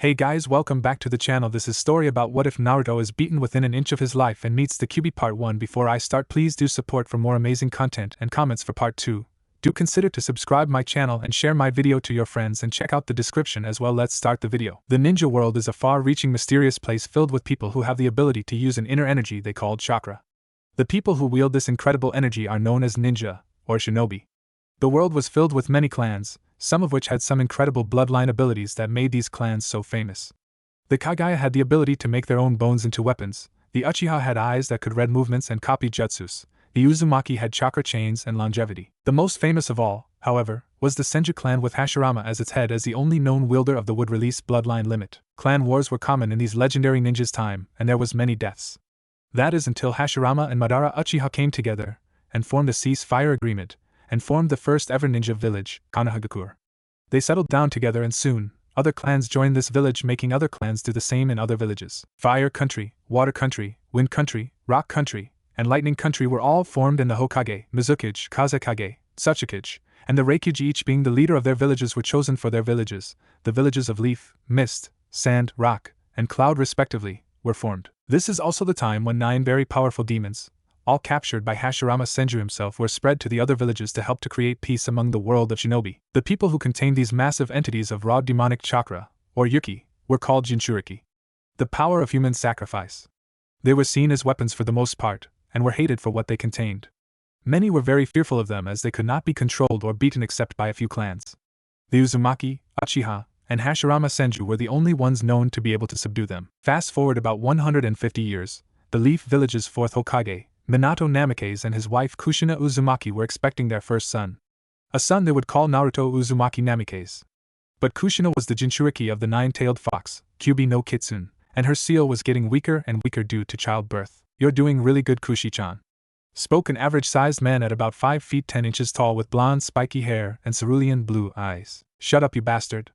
Hey guys, welcome back to the channel. This is story about what if Naruto is beaten within an inch of his life and meets the Kyuubi part 1. Before I start, please do support for more amazing content and comments for part 2. Do consider to subscribe my channel and share my video to your friends and check out the description as well. Let's start the video. The ninja world is a far-reaching mysterious place filled with people who have the ability to use an inner energy they called chakra. The people who wield this incredible energy are known as ninja, or shinobi. The world was filled with many clans, some of which had some incredible bloodline abilities that made these clans so famous. The Kagaya had the ability to make their own bones into weapons, the Uchiha had eyes that could read movements and copy jutsus, the Uzumaki had chakra chains and longevity. The most famous of all, however, was the Senju clan with Hashirama as its head as the only known wielder of the would-release bloodline limit. Clan wars were common in these legendary ninjas' time, and there was many deaths. That is until Hashirama and Madara Uchiha came together and formed a ceasefire agreement, and formed the first ever ninja village, Konohagakure. They settled down together and soon, other clans joined this village, making other clans do the same in other villages. Fire country, water country, wind country, rock country, and lightning country were all formed, in the Hokage, Mizukage, Kazekage, Tsuchikage, and the Reikuji, each being the leader of their villages, were chosen for their villages. The villages of leaf, mist, sand, rock, and cloud respectively, were formed. This is also the time when 9 very powerful demons, all captured by Hashirama Senju himself, were spread to the other villages to help to create peace among the world of shinobi. The people who contained these massive entities of raw demonic chakra, or yuki, were called Jinchuriki. The power of human sacrifice. They were seen as weapons for the most part, and were hated for what they contained. Many were very fearful of them as they could not be controlled or beaten except by a few clans. The Uzumaki, Uchiha, and Hashirama Senju were the only ones known to be able to subdue them. Fast forward about 150 years, the Leaf Village's 4th Hokage, Minato Namikaze, and his wife Kushina Uzumaki were expecting their first son. A son they would call Naruto Uzumaki Namikaze. But Kushina was the Jinchuriki of the 9-tailed fox, Kyuubi no Kitsune, and her seal was getting weaker and weaker due to childbirth. "You're doing really good, Kushi-chan," spoke an average-sized man at about 5 feet 10 inches tall with blonde spiky hair and cerulean blue eyes. "Shut up, you bastard,"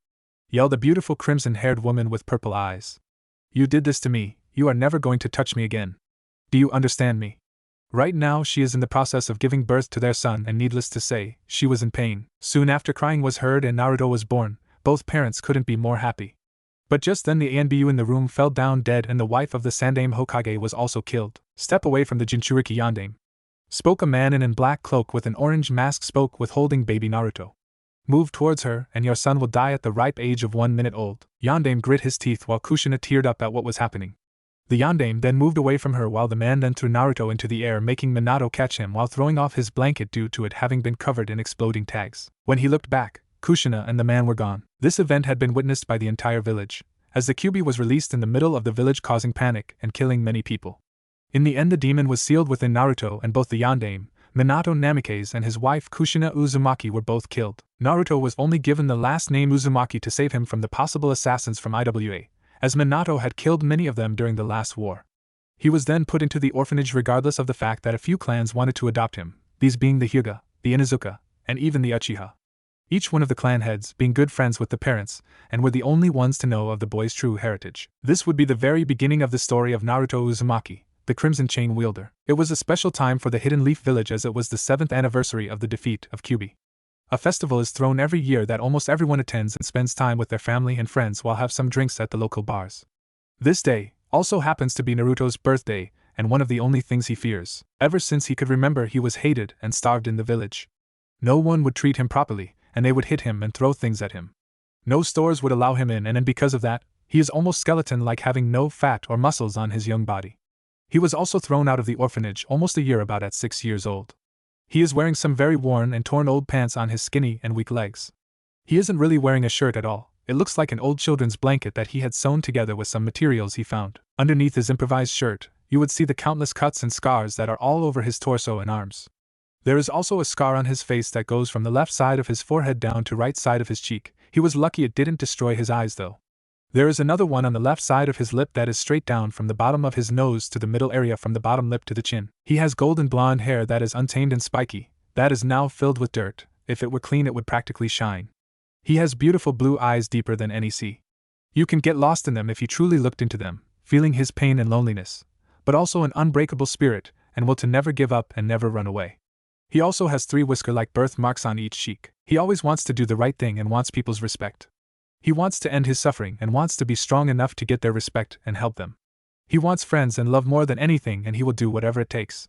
yelled a beautiful crimson-haired woman with purple eyes. "You did this to me, you are never going to touch me again. Do you understand me?" Right now she is in the process of giving birth to their son, and needless to say, she was in pain. Soon after, crying was heard and Naruto was born. Both parents couldn't be more happy. But just then the Anbu in the room fell down dead, and the wife of the Sandaime Hokage was also killed. "Step away from the Jinchuriki, Yondaime," spoke a man in a black cloak with an orange mask, spoke with holding baby Naruto. "Move towards her, and your son will die at the ripe age of 1 minute old." Yondaime grit his teeth while Kushina teared up at what was happening. The Yondaime then moved away from her while the man then threw Naruto into the air, making Minato catch him while throwing off his blanket due to it having been covered in exploding tags. When he looked back, Kushina and the man were gone. This event had been witnessed by the entire village, as the Kyuubi was released in the middle of the village, causing panic and killing many people. In the end, the demon was sealed within Naruto, and both the Yondaime, Minato Namikaze, and his wife Kushina Uzumaki were both killed. Naruto was only given the last name Uzumaki to save him from the possible assassins from IWA, as Minato had killed many of them during the last war. He was then put into the orphanage regardless of the fact that a few clans wanted to adopt him, these being the Hyuga, the Inuzuka, and even the Uchiha. Each one of the clan heads being good friends with the parents, and were the only ones to know of the boy's true heritage. This would be the very beginning of the story of Naruto Uzumaki, the Crimson Chain Wielder. It was a special time for the Hidden Leaf Village as it was the 7th anniversary of the defeat of Kyuubi. A festival is thrown every year that almost everyone attends and spends time with their family and friends while have some drinks at the local bars. This day also happens to be Naruto's birthday, and one of the only things he fears. Ever since he could remember, he was hated and starved in the village. No one would treat him properly, and they would hit him and throw things at him. No stores would allow him in, and because of that, he is almost skeleton-like, having no fat or muscles on his young body. He was also thrown out of the orphanage almost a year, about at 6 years old. He is wearing some very worn and torn old pants on his skinny and weak legs. He isn't really wearing a shirt at all. It looks like an old children's blanket that he had sewn together with some materials he found. Underneath his improvised shirt, you would see the countless cuts and scars that are all over his torso and arms. There is also a scar on his face that goes from the left side of his forehead down to right side of his cheek. He was lucky it didn't destroy his eyes though. There is another one on the left side of his lip that is straight down from the bottom of his nose to the middle area, from the bottom lip to the chin. He has golden blonde hair that is untamed and spiky, that is now filled with dirt. If it were clean, it would practically shine. He has beautiful blue eyes, deeper than any sea. You can get lost in them if you truly looked into them, feeling his pain and loneliness, but also an unbreakable spirit, and will to never give up and never run away. He also has 3 whisker-like birthmarks on each cheek. He always wants to do the right thing and wants people's respect. He wants to end his suffering and wants to be strong enough to get their respect and help them. He wants friends and love more than anything, and he will do whatever it takes.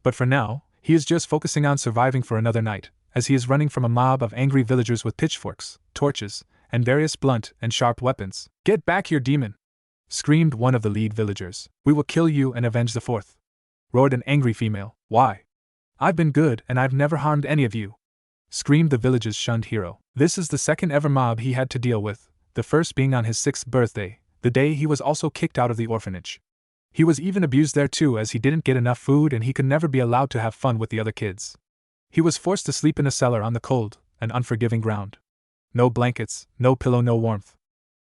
But for now, he is just focusing on surviving for another night, as he is running from a mob of angry villagers with pitchforks, torches, and various blunt and sharp weapons. "Get back here, demon!" screamed one of the lead villagers. "We will kill you and avenge the fourth," roared an angry female. "Why? I've been good and I've never harmed any of you," screamed the village's shunned hero. This is the second ever mob he had to deal with, the first being on his 6th birthday, the day he was also kicked out of the orphanage. He was even abused there too, as he didn't get enough food and he could never be allowed to have fun with the other kids. He was forced to sleep in a cellar on the cold and unforgiving ground. No blankets, no pillow, no warmth.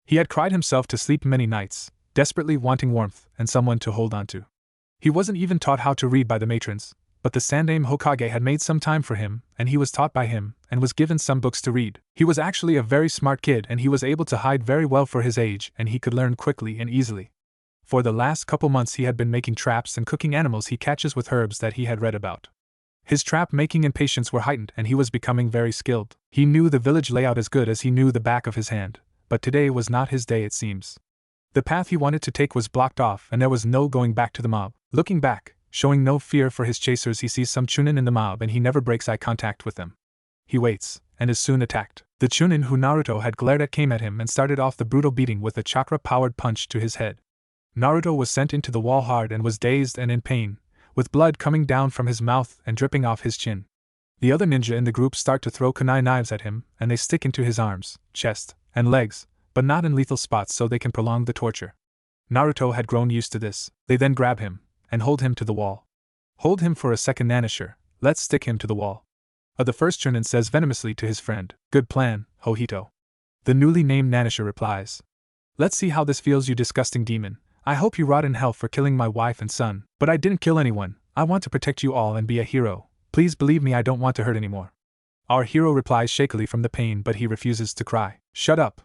He had cried himself to sleep many nights, desperately wanting warmth and someone to hold on to. He wasn't even taught how to read by the matrons, but the Sandaime Hokage had made some time for him, and he was taught by him, and was given some books to read. He was actually a very smart kid, and he was able to hide very well for his age, and he could learn quickly and easily. For the last couple months he had been making traps and cooking animals he catches with herbs that he had read about. His trap-making and patience were heightened, and he was becoming very skilled. He knew the village layout as good as he knew the back of his hand, but today was not his day, it seems. The path he wanted to take was blocked off, and there was no going back to the mob. Looking back, showing no fear for his chasers, he sees some Chunin in the mob, and he never breaks eye contact with them. He waits, and is soon attacked. The Chunin who Naruto had glared at came at him and started off the brutal beating with a chakra-powered punch to his head. Naruto was sent into the wall hard and was dazed and in pain, with blood coming down from his mouth and dripping off his chin. The other ninja in the group start to throw kunai knives at him, and they stick into his arms, chest, and legs, but not in lethal spots so they can prolong the torture. Naruto had grown used to this. They then grab him and hold him to the wall. "Hold him for a second, Nanisher. Let's stick him to the wall." The first Chunin says venomously to his friend. "Good plan, Hojito." The newly named Nanisher replies. "Let's see how this feels, you disgusting demon. I hope you rot in hell for killing my wife and son. But I didn't kill anyone. I want to protect you all and be a hero. Please believe me, I don't want to hurt anymore." Our hero replies shakily from the pain, but he refuses to cry. "Shut up!"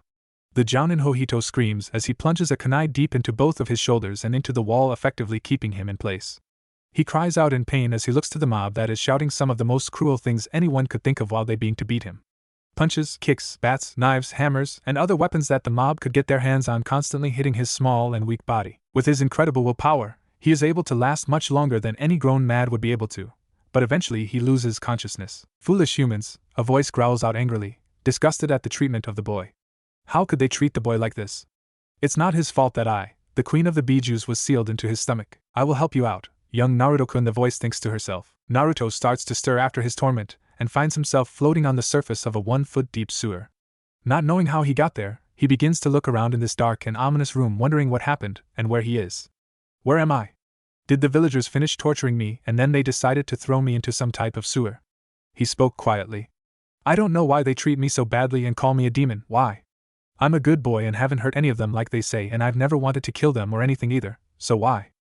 The Jounin Hojito screams as he plunges a kunai deep into both of his shoulders and into the wall, effectively keeping him in place. He cries out in pain as he looks to the mob that is shouting some of the most cruel things anyone could think of while they being to beat him. Punches, kicks, bats, knives, hammers, and other weapons that the mob could get their hands on constantly hitting his small and weak body. With his incredible willpower, he is able to last much longer than any grown man would be able to, but eventually he loses consciousness. "Foolish humans," a voice growls out angrily, disgusted at the treatment of the boy. "How could they treat the boy like this? It's not his fault that the queen of the Bijus, was sealed into his stomach. I will help you out, young Naruto-kun," the voice thinks to herself. Naruto starts to stir after his torment, and finds himself floating on the surface of a 1-foot-deep sewer. Not knowing how he got there, he begins to look around in this dark and ominous room, wondering what happened and where he is. "Where am I? Did the villagers finish torturing me and then they decided to throw me into some type of sewer?" He spoke quietly. "I don't know why they treat me so badly and call me a demon. Why? I'm a good boy and haven't hurt any of them like they say, and I've never wanted to kill them or anything either, so why?"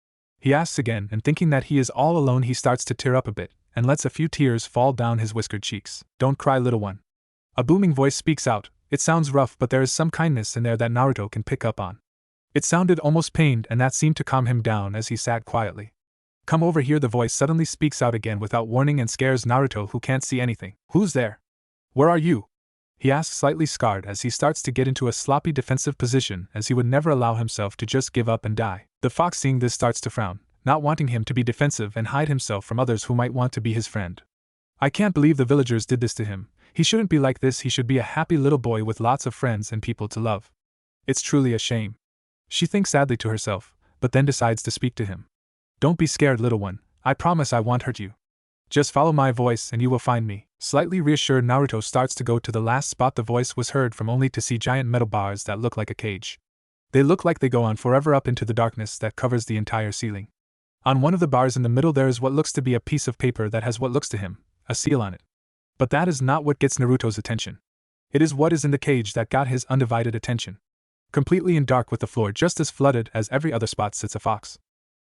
He asks again, and thinking that he is all alone, he starts to tear up a bit, and lets a few tears fall down his whiskered cheeks. "Don't cry, little one." A booming voice speaks out. It sounds rough, but there is some kindness in there that Naruto can pick up on. It sounded almost pained, and that seemed to calm him down as he sat quietly. "Come over here," the voice suddenly speaks out again without warning and scares Naruto, who can't see anything. "Who's there? Where are you?" he asks, slightly scarred as he starts to get into a sloppy defensive position, as he would never allow himself to just give up and die. The fox, seeing this, starts to frown, not wanting him to be defensive and hide himself from others who might want to be his friend. "I can't believe the villagers did this to him. He shouldn't be like this. He should be a happy little boy with lots of friends and people to love. It's truly a shame." She thinks sadly to herself, but then decides to speak to him. "Don't be scared, little one. I promise I won't hurt you. Just follow my voice and you will find me." Slightly reassured, Naruto starts to go to the last spot the voice was heard from, only to see giant metal bars that look like a cage. They look like they go on forever up into the darkness that covers the entire ceiling. On one of the bars in the middle there is what looks to be a piece of paper that has what looks to him a seal on it. But that is not what gets Naruto's attention. It is what is in the cage that got his undivided attention. Completely in dark, with the floor just as flooded as every other spot, sits a fox.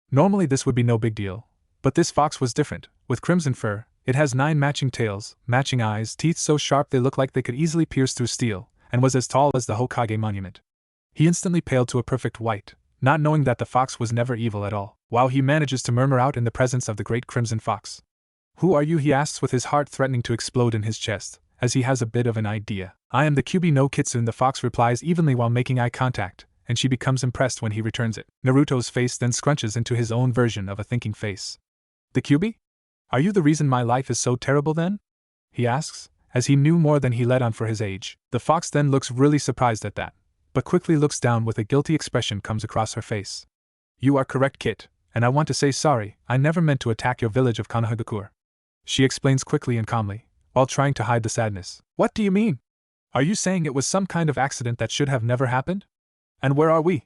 Normally this would be no big deal, but this fox was different. With crimson fur, it has 9 matching tails, matching eyes, teeth so sharp they look like they could easily pierce through steel, and was as tall as the Hokage monument. He instantly paled to a perfect white, not knowing that the fox was never evil at all, while he manages to murmur out in the presence of the great crimson fox. "Who are you?" he asks, with his heart threatening to explode in his chest, as he has a bit of an idea. I am the Kyuubi no Kitsune, the fox replies evenly while making eye contact, and she becomes impressed when he returns it. Naruto's face then scrunches into his own version of a thinking face. The Kyuubi? Are you the reason my life is so terrible then? He asks, as he knew more than he let on for his age. The fox then looks really surprised at that, but quickly looks down with a guilty expression comes across her face. You are correct, Kit, and I want to say sorry, I never meant to attack your village of Konohagakure. She explains quickly and calmly, while trying to hide the sadness. What do you mean? Are you saying it was some kind of accident that should have never happened? And where are we?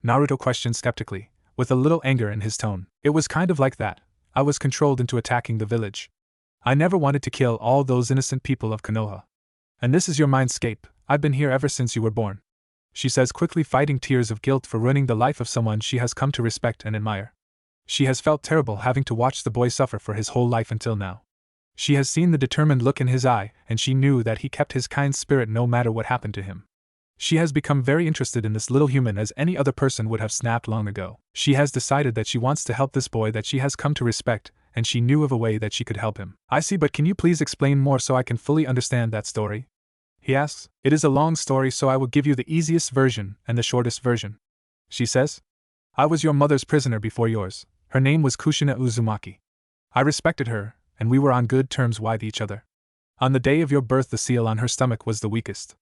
Naruto questions skeptically, with a little anger in his tone. It was kind of like that. I was controlled into attacking the village. I never wanted to kill all those innocent people of Konoha. And this is your mindscape, I've been here ever since you were born. She says, quickly fighting tears of guilt for ruining the life of someone she has come to respect and admire. She has felt terrible having to watch the boy suffer for his whole life until now. She has seen the determined look in his eye, and she knew that he kept his kind spirit no matter what happened to him. She has become very interested in this little human as any other person would have snapped long ago. She has decided that she wants to help this boy that she has come to respect, and she knew of a way that she could help him. I see, but can you please explain more so I can fully understand that story? He asks. It is a long story, so I will give you the easiest version and the shortest version. She says. I was your mother's prisoner before yours. Her name was Kushina Uzumaki. I respected her, and we were on good terms with each other. On the day of your birth, the seal on her stomach was the weakest.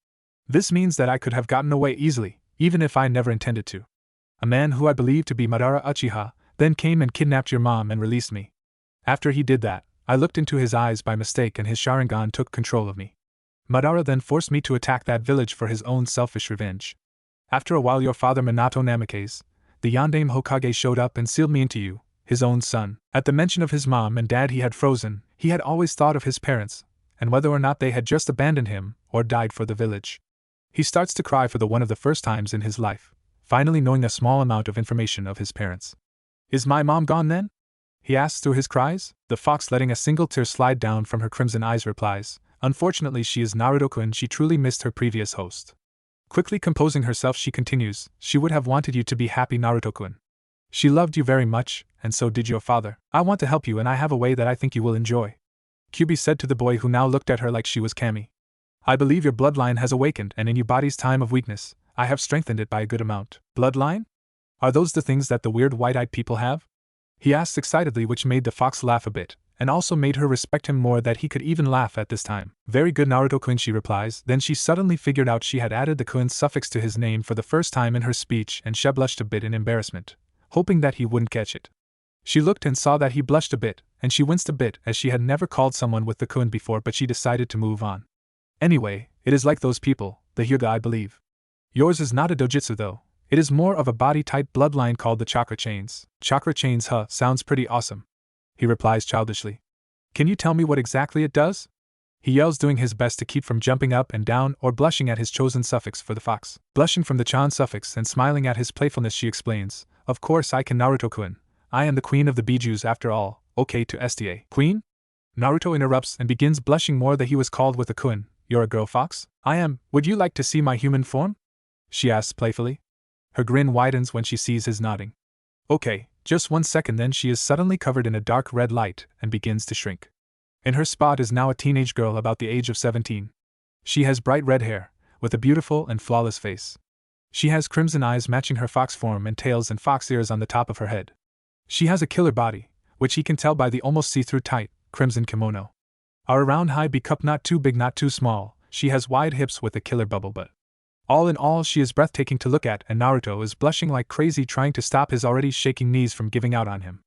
This means that I could have gotten away easily, even if I never intended to. A man who I believed to be Madara Uchiha then came and kidnapped your mom and released me. After he did that, I looked into his eyes by mistake and his Sharingan took control of me. Madara then forced me to attack that village for his own selfish revenge. After a while, your father Minato Namikaze, the Yondaime Hokage, showed up and sealed me into you, his own son. At the mention of his mom and dad he had frozen, he had always thought of his parents, and whether or not they had just abandoned him or died for the village. He starts to cry for the one of the first times in his life, finally knowing a small amount of information of his parents. Is my mom gone then? He asks through his cries. The fox, letting a single tear slide down from her crimson eyes, replies, unfortunately she is Naruto-kun. She truly missed her previous host. Quickly composing herself, she continues, she would have wanted you to be happy, Naruto-kun. She loved you very much, and so did your father. I want to help you, and I have a way that I think you will enjoy. Kyuubi said to the boy, who now looked at her like she was Kami. I believe your bloodline has awakened, and in your body's time of weakness, I have strengthened it by a good amount. Bloodline? Are those the things that the weird white-eyed people have? He asked excitedly, which made the fox laugh a bit, and also made her respect him more that he could even laugh at this time. Very good, Naruto-kun, she replies. Then she suddenly figured out she had added the kun suffix to his name for the first time in her speech, and she blushed a bit in embarrassment, hoping that he wouldn't catch it. She looked and saw that he blushed a bit, and she winced a bit, as she had never called someone with the kun before, but she decided to move on. Anyway, it is like those people, the Hyuga, I believe. Yours is not a dojutsu though. It is more of a body-type bloodline called the chakra chains. Chakra chains, huh, sounds pretty awesome. He replies childishly. Can you tell me what exactly it does? He yells, doing his best to keep from jumping up and down or blushing at his chosen suffix for the fox. Blushing from the chan suffix and smiling at his playfulness, she explains, of course I can, Naruto-kun. I am the queen of the bijus after all. Okay to STA. Queen? Naruto interrupts and begins blushing more that he was called with a kun. You're a girl fox? I am. Would you like to see my human form? She asks playfully. Her grin widens when she sees his nodding. Okay, just 1 second, then she is suddenly covered in a dark red light and begins to shrink. In her spot is now a teenage girl about the age of 17. She has bright red hair, with a beautiful and flawless face. She has crimson eyes matching her fox form and tails and fox ears on the top of her head. She has a killer body, which he can tell by the almost see-through tight, crimson kimono. Our round high B cup, not too big, not too small. She has wide hips with a killer bubble butt. All in all, she is breathtaking to look at, and Naruto is blushing like crazy, trying to stop his already shaking knees from giving out on him.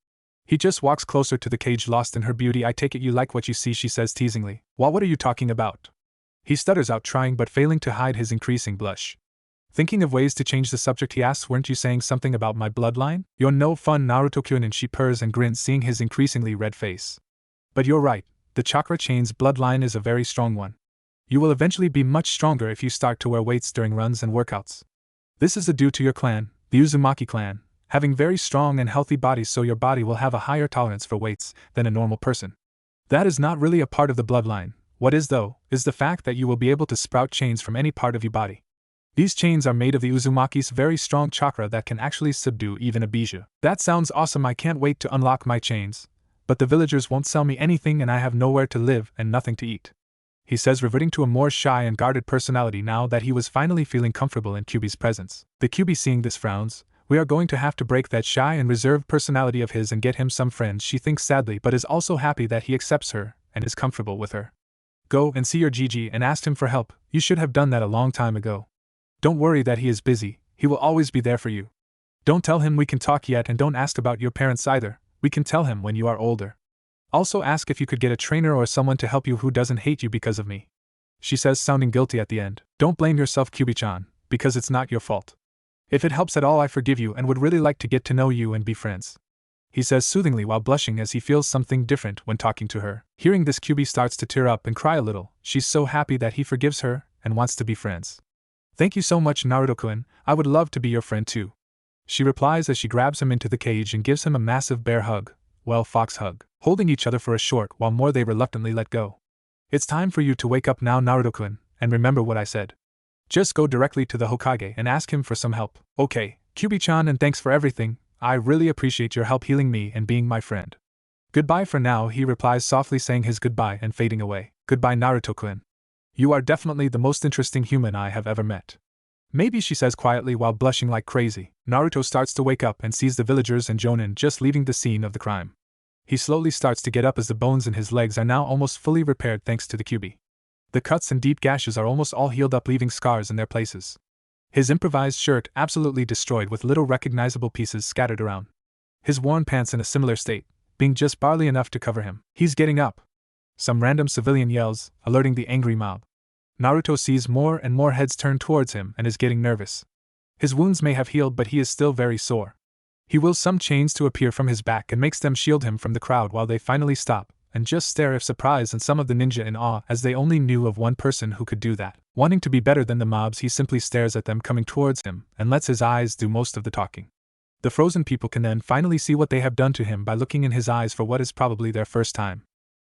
He just walks closer to the cage, lost in her beauty. I take it you like what you see, she says teasingly. Well, what are you talking about? He stutters out, trying but failing to hide his increasing blush. Thinking of ways to change the subject, he asks, weren't you saying something about my bloodline? You're no fun, Naruto-kun, and she purrs and grins, seeing his increasingly red face. But you're right, the chakra chain's bloodline is a very strong one. You will eventually be much stronger if you start to wear weights during runs and workouts. This is due to your clan, the Uzumaki clan, having very strong and healthy bodies, so your body will have a higher tolerance for weights than a normal person. That is not really a part of the bloodline. What is, though, is the fact that you will be able to sprout chains from any part of your body. These chains are made of the Uzumaki's very strong chakra that can actually subdue even a biju. That sounds awesome, I can't wait to unlock my chains. But the villagers won't sell me anything and I have nowhere to live and nothing to eat. he says, reverting to a more shy and guarded personality now that he was finally feeling comfortable in Kyuubi's presence. The Kyuubi, seeing this, frowns. We are going to have to break that shy and reserved personality of his and get him some friends, she thinks sadly, but is also happy that he accepts her and is comfortable with her. Go and see your Gigi and ask him for help. You should have done that a long time ago. Don't worry that he is busy, he will always be there for you. Don't tell him we can talk yet, and don't ask about your parents either, we can tell him when you are older. Also ask if you could get a trainer or someone to help you who doesn't hate you because of me. She says, sounding guilty at the end. Don't blame yourself, Kyuubi-chan, because it's not your fault. If it helps at all, I forgive you and would really like to get to know you and be friends. He says soothingly while blushing as he feels something different when talking to her. Hearing this, Kyuubi starts to tear up and cry a little. She's so happy that he forgives her and wants to be friends. Thank you so much, Naruto-kun, I would love to be your friend too. She replies as she grabs him into the cage and gives him a massive bear hug, well, fox hug, holding each other for a short while more they reluctantly let go. It's time for you to wake up now, Naruto-kun, and remember what I said. Just go directly to the Hokage and ask him for some help. Okay, Kyuubi-chan, and thanks for everything, I really appreciate your help healing me and being my friend. Goodbye for now, he replies softly, saying his goodbye and fading away. Goodbye, Naruto-kun. You are definitely the most interesting human I have ever met. Maybe, she says quietly while blushing like crazy. Naruto starts to wake up and sees the villagers and Jonin just leaving the scene of the crime. He slowly starts to get up as the bones in his legs are now almost fully repaired thanks to the Kyuubi. The cuts and deep gashes are almost all healed up, leaving scars in their places. His improvised shirt absolutely destroyed with little recognizable pieces scattered around. His worn pants in a similar state, being just barely enough to cover him. He's getting up. Some random civilian yells, alerting the angry mob. Naruto sees more and more heads turn towards him and is getting nervous. His wounds may have healed, but he is still very sore. He wills some chains to appear from his back and makes them shield him from the crowd while they finally stop and just stare of surprise, and some of the ninja in awe, as they only knew of one person who could do that. Wanting to be better than the mobs, he simply stares at them coming towards him and lets his eyes do most of the talking. The frozen people can then finally see what they have done to him by looking in his eyes for what is probably their first time.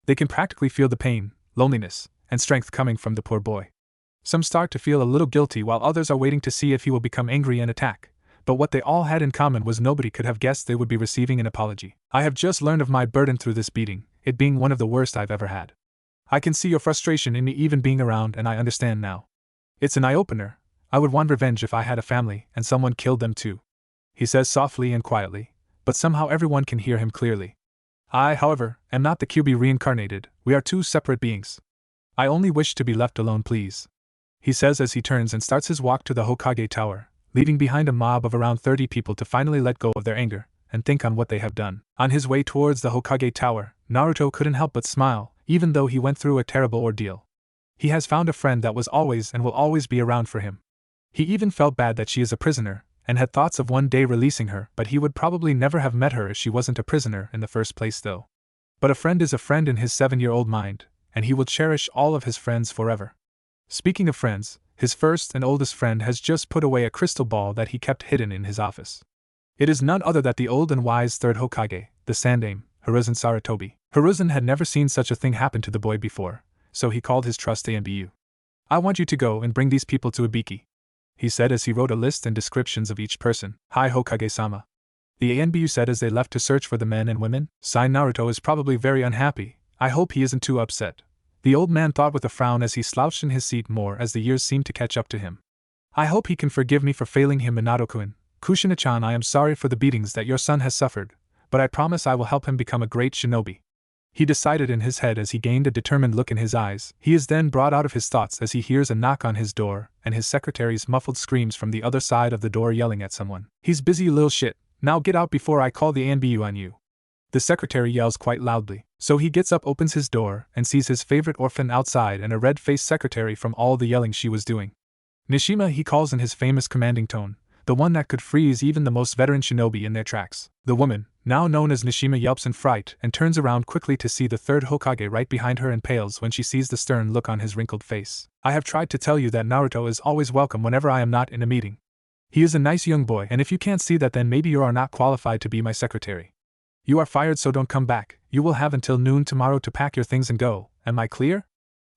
They can practically feel the pain, loneliness, and strength coming from the poor boy. Some start to feel a little guilty while others are waiting to see if he will become angry and attack. But what they all had in common was nobody could have guessed they would be receiving an apology. I have just learned of my burden through this beating, it being one of the worst I've ever had. I can see your frustration in me even being around, and I understand now. It's an eye-opener. I would want revenge if I had a family and someone killed them too. He says softly and quietly, but somehow everyone can hear him clearly. I, however, am not the Kyuubi reincarnated. We are two separate beings. I only wish to be left alone, please. He says as he turns and starts his walk to the Hokage Tower, leaving behind a mob of around 30 people to finally let go of their anger and think on what they have done. On his way towards the Hokage Tower, Naruto couldn't help but smile, even though he went through a terrible ordeal. He has found a friend that was always and will always be around for him. He even felt bad that she is a prisoner, and had thoughts of one day releasing her, but he would probably never have met her if she wasn't a prisoner in the first place though. But a friend is a friend in his 7-year-old mind, and he will cherish all of his friends forever. Speaking of friends, his first and oldest friend has just put away a crystal ball that he kept hidden in his office. It is none other than the old and wise third Hokage, the Sandaime, Hiruzen Sarutobi. Hiruzen had never seen such a thing happen to the boy before, so he called his trusty Anbu. I want you to go and bring these people to Ibiki, he said as he wrote a list and descriptions of each person. Hi Hokage-sama. The Anbu said as they left to search for the men and women. Sign Naruto is probably very unhappy. I hope he isn't too upset. The old man thought with a frown as he slouched in his seat more as the years seemed to catch up to him. I hope he can forgive me for failing him, Minato-kun. Kushina-chan, I am sorry for the beatings that your son has suffered, but I promise I will help him become a great shinobi. He decided in his head as he gained a determined look in his eyes. He is then brought out of his thoughts as he hears a knock on his door and his secretary's muffled screams from the other side of the door yelling at someone. He's busy, you little shit. Now get out before I call the Anbu on you. The secretary yells quite loudly. So he gets up, opens his door, and sees his favorite orphan outside and a red-faced secretary from all the yelling she was doing. Nishima, he calls in his famous commanding tone, the one that could freeze even the most veteran shinobi in their tracks. The woman, now known as Nishima, yelps in fright and turns around quickly to see the third Hokage right behind her and pales when she sees the stern look on his wrinkled face. I have tried to tell you that Naruto is always welcome whenever I am not in a meeting. He is a nice young boy, and if you can't see that, then maybe you are not qualified to be my secretary. You are fired, so don't come back. You will have until noon tomorrow to pack your things and go. Am I clear?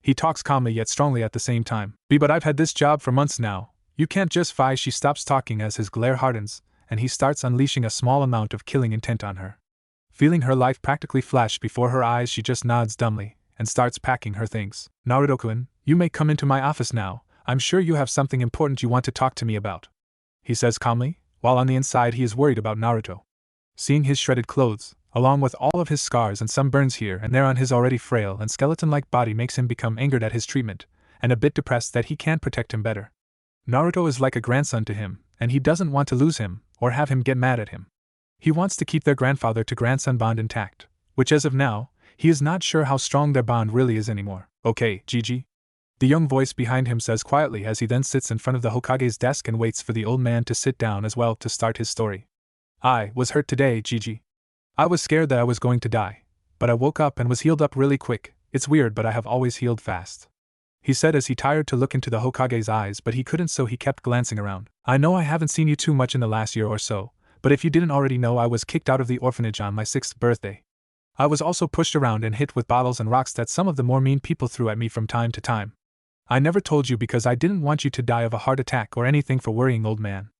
He talks calmly yet strongly at the same time. But I've had this job for months now. You can't just fire. She stops talking as his glare hardens, and he starts unleashing a small amount of killing intent on her. Feeling her life practically flash before her eyes, she just nods dumbly and starts packing her things. Naruto-kun, you may come into my office now, I'm sure you have something important you want to talk to me about. He says calmly, while on the inside he is worried about Naruto. Seeing his shredded clothes, along with all of his scars and some burns here and there on his already frail and skeleton-like body makes him become angered at his treatment, and a bit depressed that he can't protect him better. Naruto is like a grandson to him, and he doesn't want to lose him, or have him get mad at him. He wants to keep their grandfather-to-grandson bond intact, which as of now, he is not sure how strong their bond really is anymore. Okay, Gigi? The young voice behind him says quietly as he then sits in front of the Hokage's desk and waits for the old man to sit down as well to start his story. I was hurt today, Gigi. I was scared that I was going to die, but I woke up and was healed up really quick. It's weird, but I have always healed fast. He said as he tired to look into the Hokage's eyes, but he couldn't, so he kept glancing around. I know I haven't seen you too much in the last year or so, but if you didn't already know, I was kicked out of the orphanage on my 6th birthday. I was also pushed around and hit with bottles and rocks that some of the more mean people threw at me from time to time. I never told you because I didn't want you to die of a heart attack or anything for worrying, old man.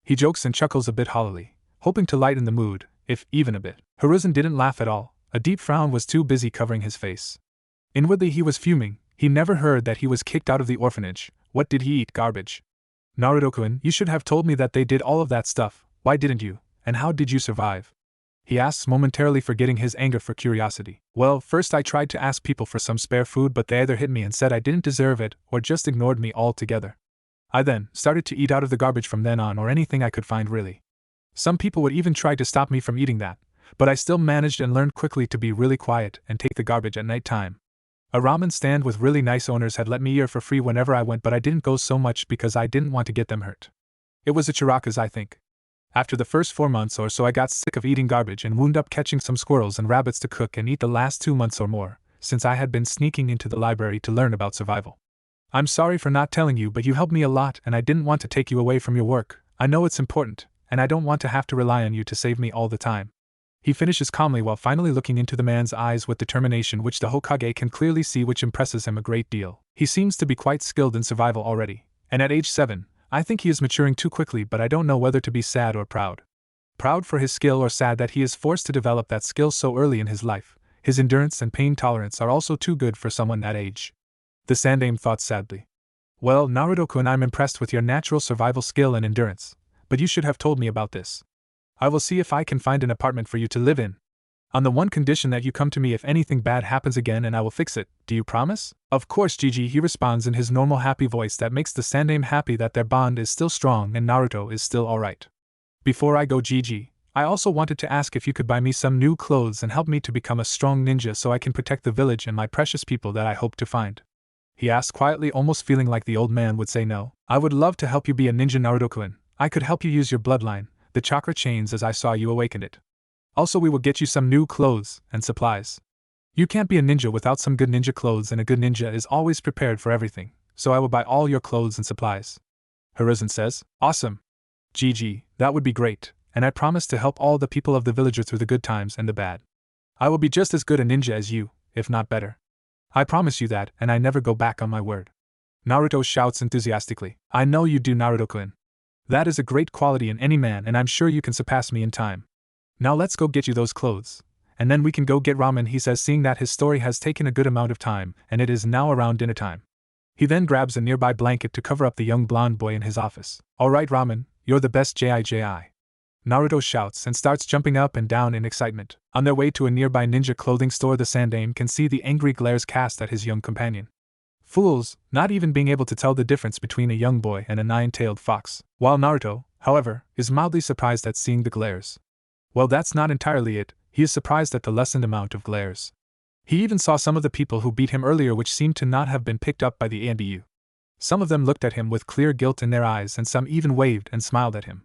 He jokes and chuckles a bit hollowly, hoping to lighten the mood, if even a bit. Hiruzen didn't laugh at all. A deep frown was too busy covering his face. Inwardly he was fuming. He never heard that he was kicked out of the orphanage. What did he eat? Garbage. Naruto-kun, you should have told me that they did all of that stuff. Why didn't you? And how did you survive? He asks, momentarily forgetting his anger for curiosity. Well, first I tried to ask people for some spare food, but they either hit me and said I didn't deserve it, or just ignored me altogether. I then started to eat out of the garbage from then on, or anything I could find really. Some people would even try to stop me from eating that, but I still managed and learned quickly to be really quiet and take the garbage at night time. A ramen stand with really nice owners had let me eat for free whenever I went, but I didn't go so much because I didn't want to get them hurt. It was the Chirakas, I think. After the first 4 months or so I got sick of eating garbage and wound up catching some squirrels and rabbits to cook and eat the last 2 months or more, since I had been sneaking into the library to learn about survival. I'm sorry for not telling you, but you helped me a lot and I didn't want to take you away from your work. I know it's important, and I don't want to have to rely on you to save me all the time. He finishes calmly while finally looking into the man's eyes with determination, which the Hokage can clearly see, which impresses him a great deal. He seems to be quite skilled in survival already, and at age 7, I think he is maturing too quickly, but I don't know whether to be sad or proud. Proud for his skill, or sad that he is forced to develop that skill so early in his life. His endurance and pain tolerance are also too good for someone that age. The Sandaime thought sadly. Well, Naruto-kun, I'm impressed with your natural survival skill and endurance, but you should have told me about this. I will see if I can find an apartment for you to live in. On the one condition that you come to me if anything bad happens again, and I will fix it. Do you promise? Of course, Gigi, he responds in his normal happy voice that makes the Sandaime happy that their bond is still strong and Naruto is still alright. Before I go, Gigi, I also wanted to ask if you could buy me some new clothes and help me to become a strong ninja so I can protect the village and my precious people that I hope to find. He asked quietly, almost feeling like the old man would say no. I would love to help you be a ninja, Naruto-kun. I could help you use your bloodline, the chakra chains, as I saw you awakened it. Also, we will get you some new clothes and supplies. You can't be a ninja without some good ninja clothes, and a good ninja is always prepared for everything, so I will buy all your clothes and supplies. Hiruzen says, awesome. Gigi, that would be great, and I promise to help all the people of the village through the good times and the bad. I will be just as good a ninja as you, if not better. I promise you that, and I never go back on my word. Naruto shouts enthusiastically. I know you do, Naruto-kun. That is a great quality in any man, and I'm sure you can surpass me in time. Now let's go get you those clothes, and then we can go get ramen, he says, seeing that his story has taken a good amount of time, and it is now around dinner time. He then grabs a nearby blanket to cover up the young blonde boy in his office. Alright, ramen, you're the best, Ji. Naruto shouts and starts jumping up and down in excitement. On their way to a nearby ninja clothing store, the Sandaime can see the angry glares cast at his young companion. Fools, not even being able to tell the difference between a young boy and a nine-tailed fox. While Naruto, however, is mildly surprised at seeing the glares. Well, that's not entirely it, he is surprised at the lessened amount of glares. He even saw some of the people who beat him earlier, which seemed to not have been picked up by the ANBU. Some of them looked at him with clear guilt in their eyes, and some even waved and smiled at him.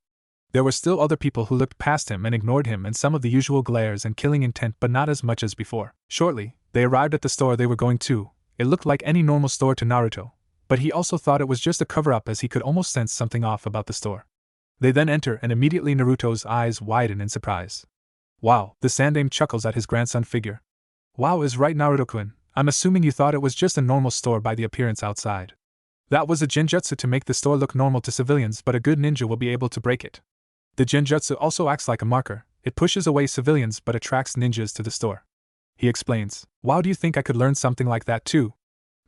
There were still other people who looked past him and ignored him, and some of the usual glares and killing intent, but not as much as before. Shortly, they arrived at the store they were going to. It looked like any normal store to Naruto, but he also thought it was just a cover-up, as he could almost sense something off about the store. They then enter, and immediately Naruto's eyes widen in surprise. Wow, the Sandaime chuckles at his grandson figure. Wow is right, Naruto-kun, I'm assuming you thought it was just a normal store by the appearance outside. That was a genjutsu to make the store look normal to civilians, but a good ninja will be able to break it. The genjutsu also acts like a marker, it pushes away civilians but attracts ninjas to the store. He explains, wow, do you think I could learn something like that too?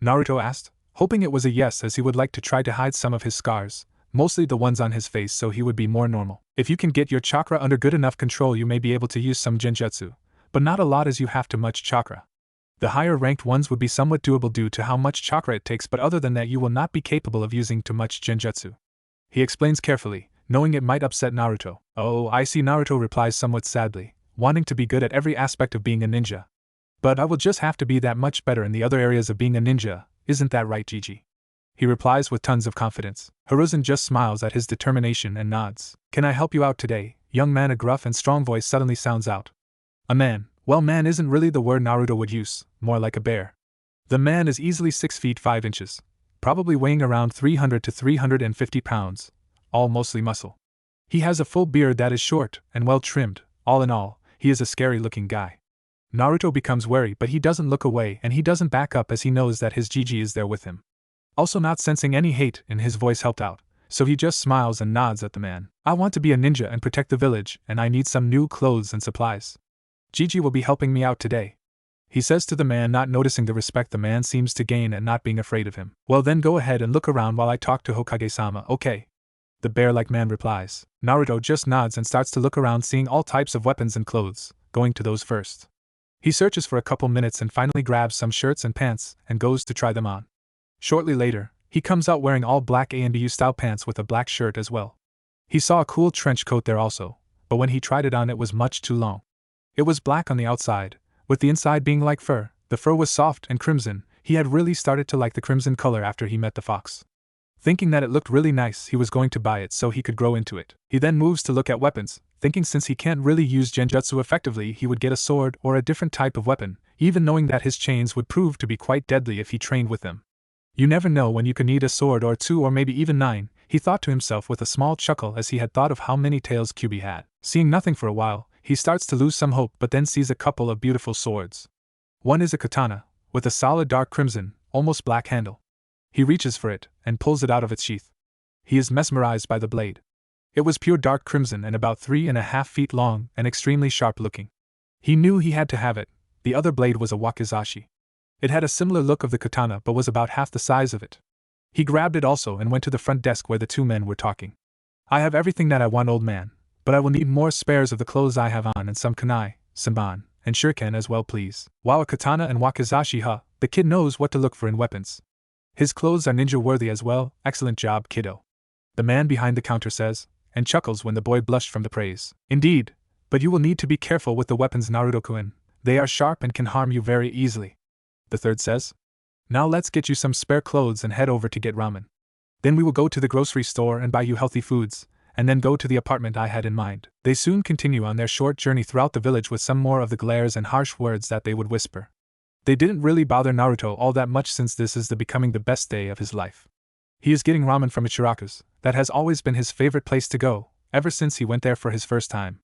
Naruto asked, hoping it was a yes as he would like to try to hide some of his scars, mostly the ones on his face so he would be more normal. If you can get your chakra under good enough control you may be able to use some genjutsu, but not a lot as you have too much chakra. The higher ranked ones would be somewhat doable due to how much chakra it takes, but other than that you will not be capable of using too much genjutsu. He explains carefully, knowing it might upset Naruto. Oh, I see, Naruto replies somewhat sadly, wanting to be good at every aspect of being a ninja. But I will just have to be that much better in the other areas of being a ninja, isn't that right, Gigi? He replies with tons of confidence. Hiruzen just smiles at his determination and nods. Can I help you out today, young man? A gruff and strong voice suddenly sounds out. A man. Well, man isn't really the word Naruto would use, more like a bear. The man is easily 6 feet 5 inches, probably weighing around 300 to 350 pounds, all mostly muscle. He has a full beard that is short and well trimmed. All in all, he is a scary looking guy. Naruto becomes wary, but he doesn't look away and he doesn't back up as he knows that his Gigi is there with him. Also, not sensing any hate in his voice helped out, so he just smiles and nods at the man. I want to be a ninja and protect the village, and I need some new clothes and supplies. Gigi will be helping me out today, he says to the man, not noticing the respect the man seems to gain and not being afraid of him. Well then, go ahead and look around while I talk to Hokage-sama, okay? The bear-like man replies. Naruto just nods and starts to look around, seeing all types of weapons and clothes, going to those first. He searches for a couple minutes and finally grabs some shirts and pants and goes to try them on. Shortly later, he comes out wearing all black A&BU style pants with a black shirt as well. He saw a cool trench coat there also, but when he tried it on it was much too long. It was black on the outside, with the inside being like fur. The fur was soft and crimson. He had really started to like the crimson color after he met the fox. Thinking that it looked really nice, he was going to buy it so he could grow into it. He then moves to look at weapons, thinking since he can't really use genjutsu effectively he would get a sword or a different type of weapon, even knowing that his chains would prove to be quite deadly if he trained with them. You never know when you could need a sword or 2 or maybe even 9, he thought to himself with a small chuckle as he had thought of how many tails Kyuubi had. Seeing nothing for a while, he starts to lose some hope but then sees a couple of beautiful swords. One is a katana, with a solid dark crimson, almost black handle. He reaches for it, and pulls it out of its sheath. He is mesmerized by the blade. It was pure dark crimson and about 3.5 feet long and extremely sharp looking. He knew he had to have it. The other blade was a wakizashi. It had a similar look of the katana but was about half the size of it. He grabbed it also and went to the front desk where the two men were talking. I have everything that I want, old man, but I will need more spares of the clothes I have on and some kunai, senbon, and shuriken as well, please. Wow, a katana and wakizashi, the kid knows what to look for in weapons. His clothes are ninja-worthy as well. Excellent job, kiddo. The man behind the counter says, and chuckles when the boy blushed from the praise. Indeed, but you will need to be careful with the weapons, Naruto-kun. They are sharp and can harm you very easily. The third says. Now let's get you some spare clothes and head over to get ramen. Then we will go to the grocery store and buy you healthy foods, and then go to the apartment I had in mind. They soon continue on their short journey throughout the village with some more of the glares and harsh words that they would whisper. They didn't really bother Naruto all that much since this is becoming the best day of his life. He is getting ramen from Ichiraku's. That has always been his favorite place to go, ever since he went there for his first time.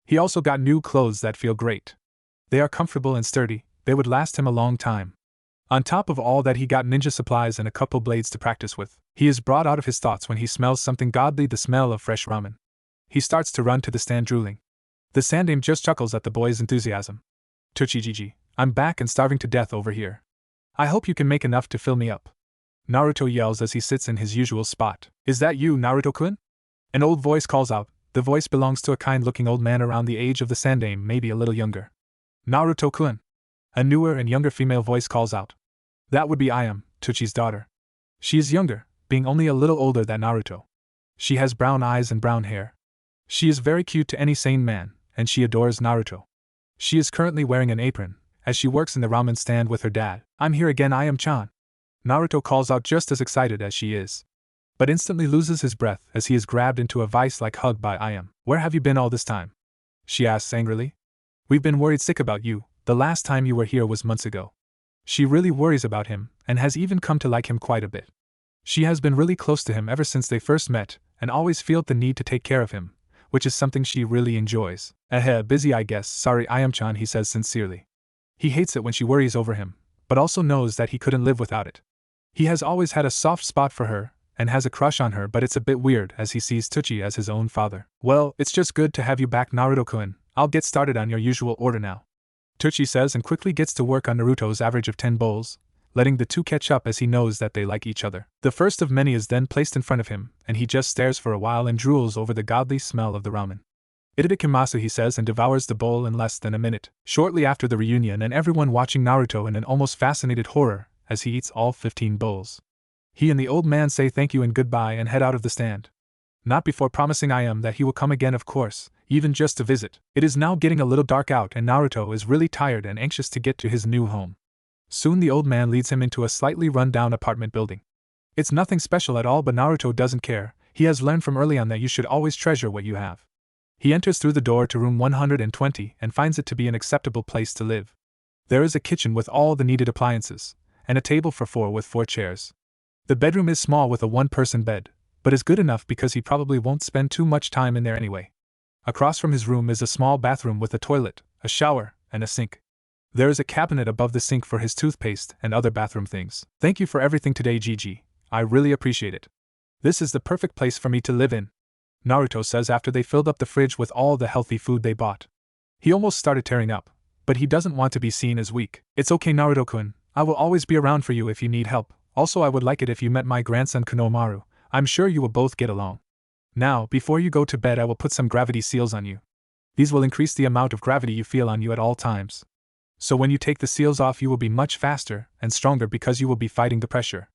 He also got new clothes that feel great. They are comfortable and sturdy, they would last him a long time. On top of all that, he got ninja supplies and a couple blades to practice with. He is brought out of his thoughts when he smells something godly, the smell of fresh ramen. He starts to run to the stand drooling. The sandame just chuckles at the boy's enthusiasm. Tochijiji, I'm back and starving to death over here. I hope you can make enough to fill me up. Naruto yells as he sits in his usual spot. Is that you, Naruto-kun? An old voice calls out. The voice belongs to a kind-looking old man around the age of the sandame, maybe a little younger. Naruto-kun. A newer and younger female voice calls out. That would be Ayam, Tochi's daughter. She is younger, being only a little older than Naruto. She has brown eyes and brown hair. She is very cute to any sane man, and she adores Naruto. She is currently wearing an apron, as she works in the ramen stand with her dad. I'm here again, Ayam-chan. Naruto calls out just as excited as she is. But instantly loses his breath as he is grabbed into a vice-like hug by Ayam. Where have you been all this time? She asks angrily. We've been worried sick about you. The last time you were here was months ago. She really worries about him, and has even come to like him quite a bit. She has been really close to him ever since they first met, and always felt the need to take care of him, which is something she really enjoys. Busy I guess, sorry Ayam-chan, he says sincerely. He hates it when she worries over him, but also knows that he couldn't live without it. He has always had a soft spot for her, and has a crush on her, but it's a bit weird as he sees Tochi as his own father. Well, it's just good to have you back, Naruto-kun. I'll get started on your usual order now. Tochi says and quickly gets to work on Naruto's average of 10 bowls, letting the two catch up as he knows that they like each other. The first of many is then placed in front of him, and he just stares for a while and drools over the godly smell of the ramen. Itadakimasu, he says, and devours the bowl in less than a minute. Shortly after the reunion, and everyone watching Naruto in an almost fascinated horror as he eats all 15 bowls. He and the old man say thank you and goodbye and head out of the stand. Not before promising Ayam that he will come again, of course, even just to visit. It is now getting a little dark out and Naruto is really tired and anxious to get to his new home. Soon the old man leads him into a slightly run-down apartment building. It's nothing special at all, but Naruto doesn't care. He has learned from early on that you should always treasure what you have. He enters through the door to room 120 and finds it to be an acceptable place to live. There is a kitchen with all the needed appliances, and a table for four with 4 chairs. The bedroom is small with a one-person bed, but is good enough because he probably won't spend too much time in there anyway. Across from his room is a small bathroom with a toilet, a shower, and a sink. There is a cabinet above the sink for his toothpaste and other bathroom things. Thank you for everything today, Gigi. I really appreciate it. This is the perfect place for me to live in, Naruto says after they filled up the fridge with all the healthy food they bought. He almost started tearing up, but he doesn't want to be seen as weak. It's okay, Naruto-kun. I will always be around for you if you need help. Also, I would like it if you met my grandson Konohamaru. I'm sure you will both get along. Now, before you go to bed, I will put some gravity seals on you. These will increase the amount of gravity you feel on you at all times. So when you take the seals off, you will be much faster and stronger because you will be fighting the pressure.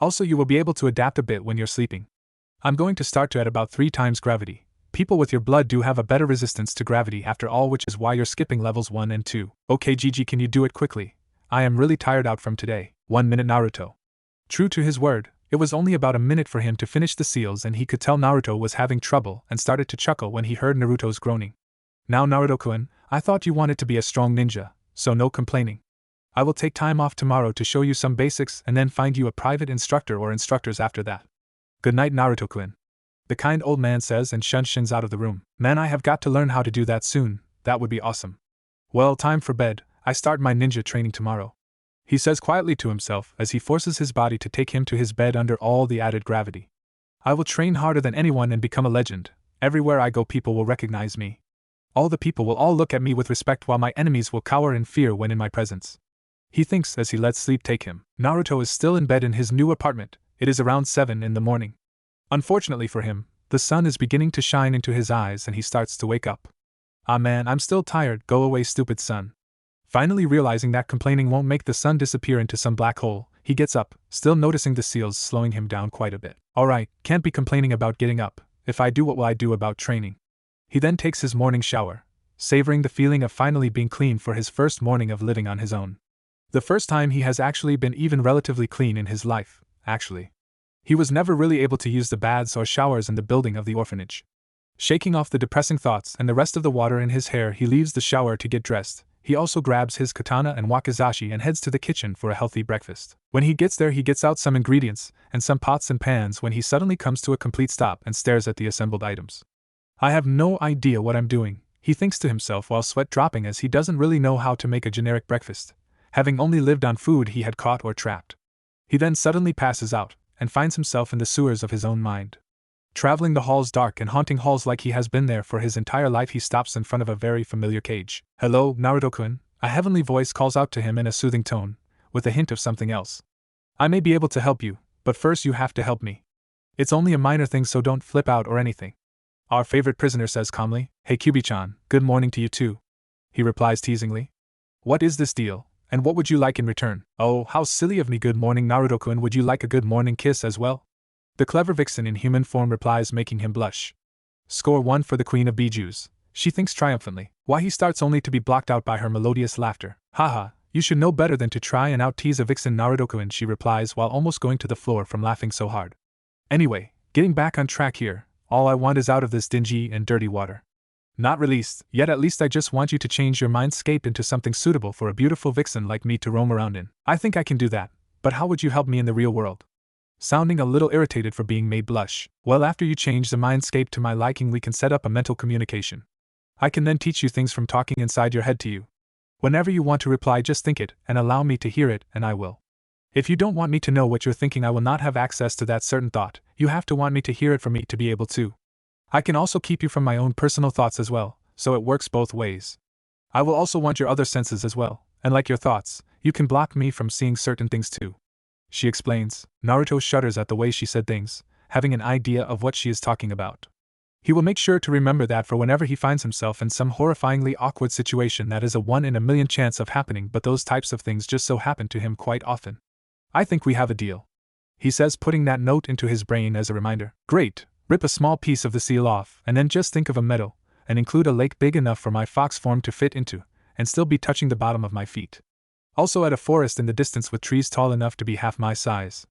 Also, you will be able to adapt a bit when you're sleeping. I'm going to start to at about 3 times gravity. People with your blood do have a better resistance to gravity after all, which is why you're skipping levels 1 and 2. Okay, Gigi, can you do it quickly? I am really tired out from today. 1 minute, Naruto. True to his word, it was only about a minute for him to finish the seals, and he could tell Naruto was having trouble and started to chuckle when he heard Naruto's groaning. Now, Naruto-kun, I thought you wanted to be a strong ninja, so no complaining. I will take time off tomorrow to show you some basics and then find you a private instructor or instructors after that. Good night, Naruto-kun. The kind old man says and shuns out of the room. Man, I have got to learn how to do that soon. That would be awesome. Well, time for bed. I start my ninja training tomorrow, he says quietly to himself as he forces his body to take him to his bed under all the added gravity. I will train harder than anyone and become a legend. Everywhere I go, people will recognize me. All the people will all look at me with respect while my enemies will cower in fear when in my presence. He thinks as he lets sleep take him. Naruto is still in bed in his new apartment. It is around 7 in the morning. Unfortunately for him, the sun is beginning to shine into his eyes and he starts to wake up. Ah man, I'm still tired, go away stupid sun. Finally realizing that complaining won't make the sun disappear into some black hole, he gets up, still noticing the seals slowing him down quite a bit. Alright, can't be complaining about getting up. If I do, what will I do about training? He then takes his morning shower, savoring the feeling of finally being clean for his first morning of living on his own. The first time he has actually been even relatively clean in his life, actually. He was never really able to use the baths or showers in the building of the orphanage. Shaking off the depressing thoughts and the rest of the water in his hair, he leaves the shower to get dressed. He also grabs his katana and wakizashi and heads to the kitchen for a healthy breakfast. When he gets there, he gets out some ingredients and some pots and pans when he suddenly comes to a complete stop and stares at the assembled items. I have no idea what I'm doing, he thinks to himself while sweat dropping as he doesn't really know how to make a generic breakfast, having only lived on food he had caught or trapped. He then suddenly passes out and finds himself in the sewers of his own mind. Traveling the halls, dark and haunting halls like he has been there for his entire life, he stops in front of a very familiar cage. Hello, Naruto-kun, a heavenly voice calls out to him in a soothing tone, with a hint of something else. I may be able to help you, but first you have to help me. It's only a minor thing, so don't flip out or anything. Our favorite prisoner says calmly, Hey Kyuubi-chan, good morning to you too. He replies teasingly. What is this deal, and what would you like in return? Oh, how silly of me. Good morning, Naruto-kun, would you like a good morning kiss as well? The clever vixen in human form replies, making him blush. Score 1 for the Queen of Bijous, she thinks triumphantly, while he starts only to be blocked out by her melodious laughter. Haha, you should know better than to try and out-tease a vixen, Naruto-kun, she replies while almost going to the floor from laughing so hard. Anyway, getting back on track here, all I want is out of this dingy and dirty water. Not released, yet at least I just want you to change your mindscape into something suitable for a beautiful vixen like me to roam around in. I think I can do that, but how would you help me in the real world? Sounding a little irritated for being made blush. Well, after you change the mindscape to my liking, we can set up a mental communication. I can then teach you things from talking inside your head to you. Whenever you want to reply, just think it and allow me to hear it, and I will. If you don't want me to know what you're thinking, I will not have access to that certain thought. You have to want me to hear it for me to be able to. I can also keep you from my own personal thoughts as well, so it works both ways. I will also want your other senses as well, and like your thoughts, You can block me from seeing certain things too. She explains. Naruto shudders at the way she said things, having an idea of what she is talking about. He will make sure to remember that for whenever he finds himself in some horrifyingly awkward situation that is a 1 in a million chance of happening, but those types of things just so happen to him quite often. I think we have a deal, he says, putting that note into his brain as a reminder. Great, rip a small piece of the seal off, and then just think of a meadow, and include a lake big enough for my fox form to fit into, and still be touching the bottom of my feet. Also add a forest in the distance with trees tall enough to be half my size.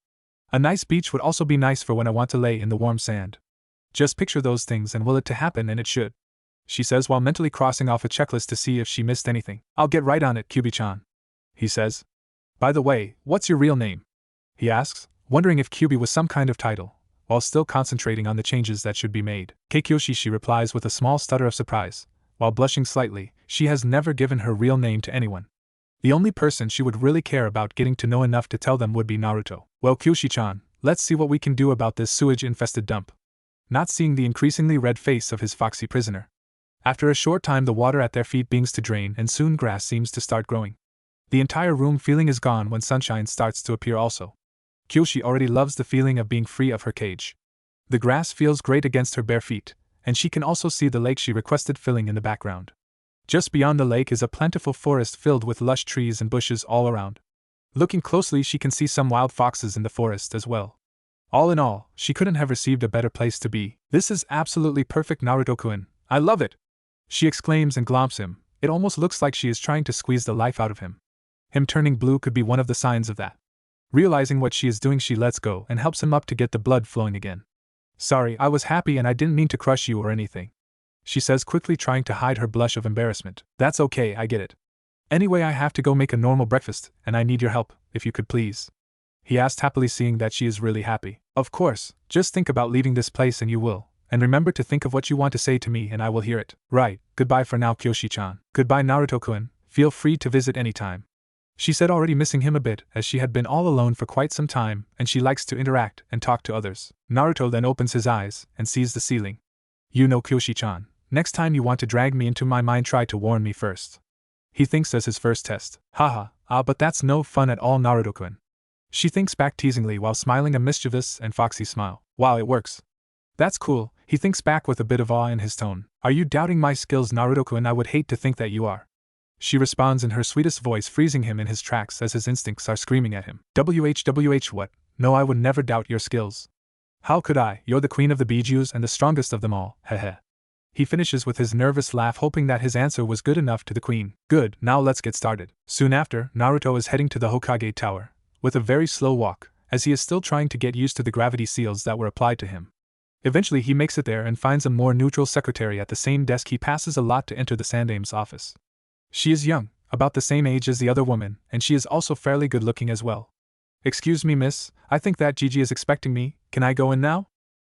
A nice beach would also be nice for when I want to lay in the warm sand. Just picture those things and will it to happen, and it should, she says while mentally crossing off a checklist to see if she missed anything. I'll get right on it, Kyuubi-chan, he says. By the way, what's your real name? He asks, wondering if Kyuubi was some kind of title, while still concentrating on the changes that should be made. Keikyoshi, she replies with a small stutter of surprise, while blushing slightly. She has never given her real name to anyone. The only person she would really care about getting to know enough to tell them would be Naruto. Well, Kyuubi-chan, let's see what we can do about this sewage-infested dump. Not seeing the increasingly red face of his foxy prisoner. After a short time, the water at their feet begins to drain and soon grass seems to start growing. The entire room feeling is gone when sunshine starts to appear also. Kyoshi already loves the feeling of being free of her cage. The grass feels great against her bare feet, and she can also see the lake she requested filling in the background. Just beyond the lake is a plentiful forest filled with lush trees and bushes all around. Looking closely, she can see some wild foxes in the forest as well. All in all, she couldn't have received a better place to be. This is absolutely perfect, Naruto-kun. I love it! She exclaims and glomps him. It almost looks like she is trying to squeeze the life out of him. Him turning blue could be one of the signs of that. Realizing what she is doing, she lets go and helps him up to get the blood flowing again. Sorry, I was happy and I didn't mean to crush you or anything, she says, quickly trying to hide her blush of embarrassment. That's okay, I get it. Anyway, I have to go make a normal breakfast, and I need your help, if you could please, he asked happily, seeing that she is really happy. Of course, just think about leaving this place and you will, and remember to think of what you want to say to me and I will hear it. Right, goodbye for now, Kyoshi-chan. Goodbye, Naruto-kun, feel free to visit anytime, she said, already missing him a bit as she had been all alone for quite some time and she likes to interact and talk to others. Naruto then opens his eyes and sees the ceiling. You know, Kyoshi-chan, next time you want to drag me into my mind, try to warn me first, he thinks as his first test. Haha, but that's no fun at all, Naruto-kun, she thinks back teasingly while smiling a mischievous and foxy smile. Wow, it works. That's cool, he thinks back with a bit of awe in his tone. Are you doubting my skills, Naruto-kun? I would hate to think that you are, she responds in her sweetest voice, freezing him in his tracks as his instincts are screaming at him. WHWH what? No, I would never doubt your skills. How could I? You're the queen of the Bijus and the strongest of them all, heh. He finishes with his nervous laugh, hoping that his answer was good enough to the queen. Good, now let's get started. Soon after, Naruto is heading to the Hokage Tower, with a very slow walk, as he is still trying to get used to the gravity seals that were applied to him. Eventually he makes it there and finds a more neutral secretary at the same desk. He passes a lot to enter the Sandame's office. She is young, about the same age as the other woman, and she is also fairly good looking as well. Excuse me, miss, I think that Gigi is expecting me. Can I go in now?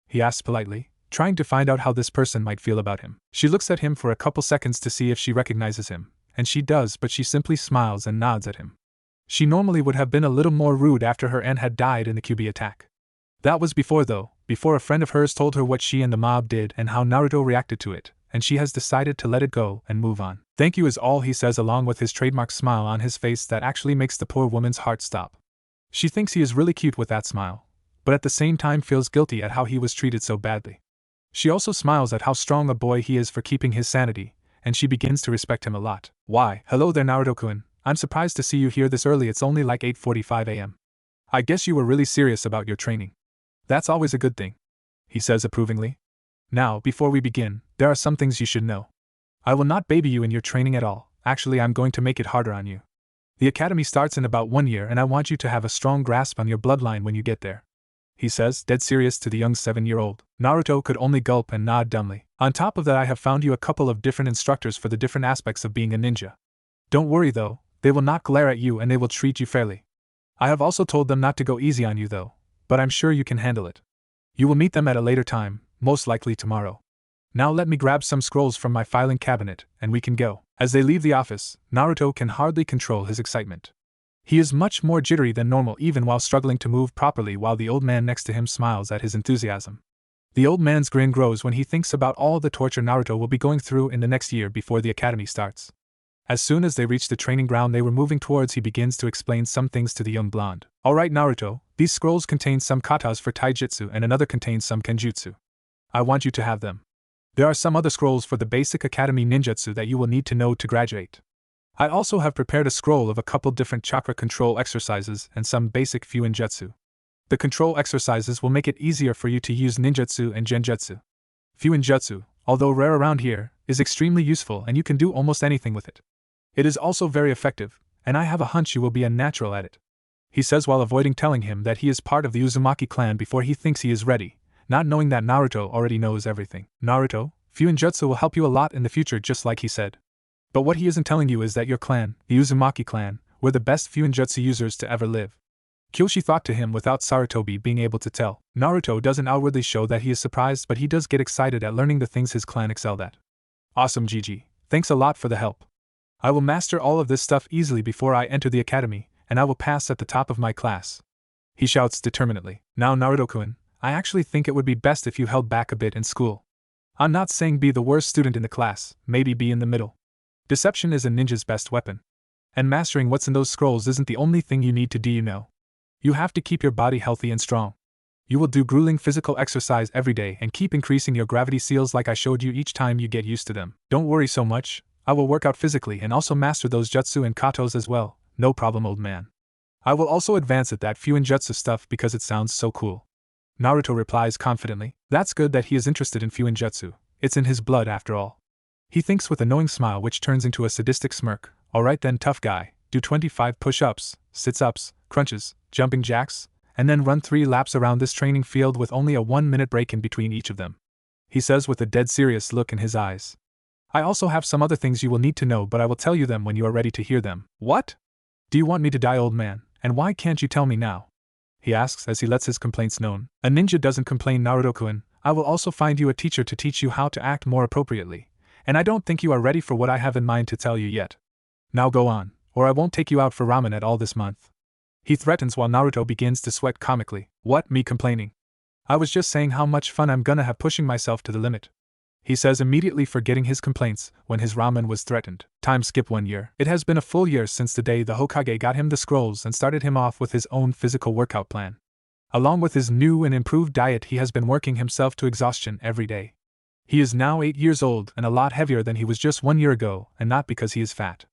He asks politely, trying to find out how this person might feel about him. She looks at him for a couple seconds to see if she recognizes him, and she does, but she simply smiles and nods at him. She normally would have been a little more rude after her aunt had died in the Kyuubi attack. That was before though, before a friend of hers told her what she and the mob did and how Naruto reacted to it, and she has decided to let it go and move on. Thank you is all he says, along with his trademark smile on his face that actually makes the poor woman's heart stop. She thinks he is really cute with that smile, but at the same time feels guilty at how he was treated so badly. She also smiles at how strong a boy he is for keeping his sanity, and she begins to respect him a lot. Why, hello there, Naruto-kun. I'm surprised to see you here this early. It's only like 8:45 a.m. I guess you were really serious about your training. That's always a good thing, he says approvingly. Now, before we begin, there are some things you should know. I will not baby you in your training at all. Actually, I'm going to make it harder on you. The academy starts in about 1 year and I want you to have a strong grasp on your bloodline when you get there, he says, dead serious to the young 7-year-old. Naruto could only gulp and nod dumbly. On top of that, I have found you a couple of different instructors for the different aspects of being a ninja. Don't worry though, they will not glare at you and they will treat you fairly. I have also told them not to go easy on you though, but I'm sure you can handle it. You will meet them at a later time, most likely tomorrow. Now let me grab some scrolls from my filing cabinet, and we can go. As they leave the office, Naruto can hardly control his excitement. He is much more jittery than normal even while struggling to move properly, while the old man next to him smiles at his enthusiasm. The old man's grin grows when he thinks about all the torture Naruto will be going through in the next year before the academy starts. As soon as they reach the training ground they were moving towards, he begins to explain some things to the young blonde. Alright Naruto, these scrolls contain some katas for taijutsu and another contains some kenjutsu. I want you to have them. There are some other scrolls for the basic academy ninjutsu that you will need to know to graduate. I also have prepared a scroll of a couple different chakra control exercises and some basic fuinjutsu. The control exercises will make it easier for you to use ninjutsu and genjutsu. Fuinjutsu, although rare around here, is extremely useful and you can do almost anything with it. It is also very effective, and I have a hunch you will be a natural at it. He says while avoiding telling him that he is part of the Uzumaki clan before he thinks he is ready, not knowing that Naruto already knows everything. Naruto, fuinjutsu will help you a lot in the future just like he said. But what he isn't telling you is that your clan, the Uzumaki clan, were the best fuinjutsu users to ever live. Kyoshi thought to him without Sarutobi being able to tell. Naruto doesn't outwardly show that he is surprised, but he does get excited at learning the things his clan excelled at. Awesome Gigi, thanks a lot for the help. I will master all of this stuff easily before I enter the academy, and I will pass at the top of my class. He shouts determinedly. Now Naruto-kun, I actually think it would be best if you held back a bit in school. I'm not saying be the worst student in the class, maybe be in the middle. Deception is a ninja's best weapon. And mastering what's in those scrolls isn't the only thing you need to do, you know. You have to keep your body healthy and strong. You will do grueling physical exercise every day and keep increasing your gravity seals like I showed you each time you get used to them. Don't worry so much, I will work out physically and also master those jutsu and katos as well, no problem old man. I will also advance at that fuinjutsu stuff because it sounds so cool. Naruto replies confidently. That's good that he is interested in fuinjutsu, it's in his blood after all. He thinks with a knowing smile which turns into a sadistic smirk. Alright then tough guy, do 25 push-ups, sit-ups, crunches, jumping jacks, and then run 3 laps around this training field with only a 1-minute break in between each of them. He says with a dead serious look in his eyes. I also have some other things you will need to know, but I will tell you them when you are ready to hear them. What? Do you want me to die, old man, and why can't you tell me now? He asks as he lets his complaints known. A ninja doesn't complain, Naruto-kun. I will also find you a teacher to teach you how to act more appropriately, and I don't think you are ready for what I have in mind to tell you yet. Now go on, or I won't take you out for ramen at all this month. He threatens while Naruto begins to sweat comically. What, me complaining? I was just saying how much fun I'm gonna have pushing myself to the limit. He says immediately forgetting his complaints when his ramen was threatened. Time skip 1 year. It has been a full year since the day the Hokage got him the scrolls and started him off with his own physical workout plan. Along with his new and improved diet, he has been working himself to exhaustion every day. He is now 8 years old and a lot heavier than he was just 1 year ago, and not because he is fat.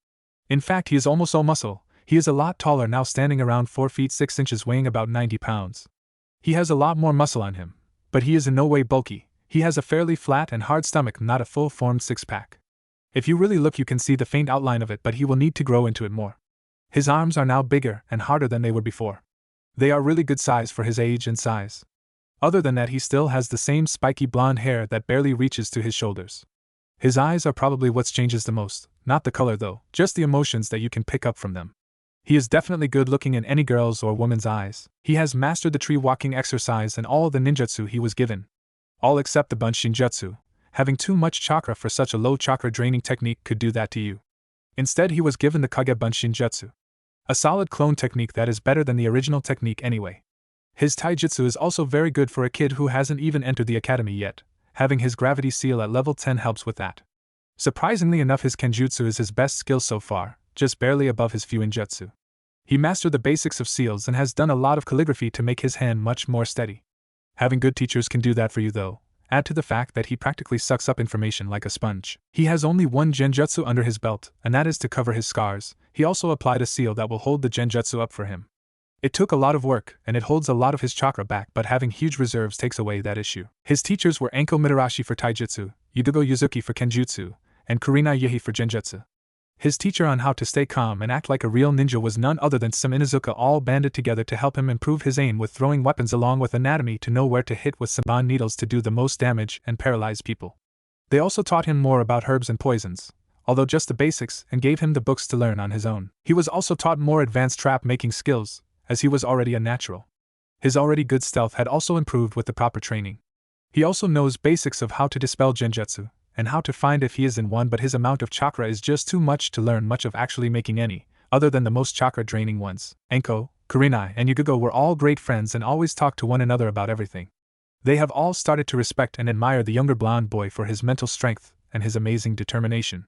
In fact, he is almost all muscle. He is a lot taller now, standing around 4 feet 6 inches, weighing about 90 pounds. He has a lot more muscle on him, but he is in no way bulky. He has a fairly flat and hard stomach, not a full-formed six-pack. If you really look you can see the faint outline of it, but he will need to grow into it more. His arms are now bigger and harder than they were before. They are really good size for his age and size. Other than that, he still has the same spiky blonde hair that barely reaches to his shoulders. His eyes are probably what changes the most, not the color though, just the emotions that you can pick up from them. He is definitely good looking in any girl's or woman's eyes. He has mastered the tree walking exercise and all the ninjutsu he was given. All except the bunshinjutsu. Having too much chakra for such a low chakra draining technique could do that to you. Instead he was given the Kage bunshinjutsu. A solid clone technique that is better than the original technique anyway. His taijutsu is also very good for a kid who hasn't even entered the academy yet. Having his gravity seal at level 10 helps with that. Surprisingly enough, his kenjutsu is his best skill so far, just barely above his fuinjutsu. He mastered the basics of seals and has done a lot of calligraphy to make his hand much more steady. Having good teachers can do that for you though. Add to the fact that he practically sucks up information like a sponge. He has only one genjutsu under his belt, and that is to cover his scars. He also applied a seal that will hold the genjutsu up for him. It took a lot of work, and it holds a lot of his chakra back, but having huge reserves takes away that issue. His teachers were Anko Mitarashi for taijutsu, Yudogo Yuzuki for kenjutsu, and Kurenai Yehi for genjutsu. His teacher on how to stay calm and act like a real ninja was none other than some Inuzuka, all banded together to help him improve his aim with throwing weapons along with anatomy to know where to hit with Saban needles to do the most damage and paralyze people. They also taught him more about herbs and poisons, although just the basics, and gave him the books to learn on his own. He was also taught more advanced trap-making skills, as he was already a natural. His already good stealth had also improved with the proper training. He also knows basics of how to dispel genjutsu, and how to find if he is in one, but his amount of chakra is just too much to learn much of actually making any, other than the most chakra-draining ones. Anko, Kurenai, and Yugogo were all great friends and always talked to one another about everything. They have all started to respect and admire the younger blonde boy for his mental strength and his amazing determination.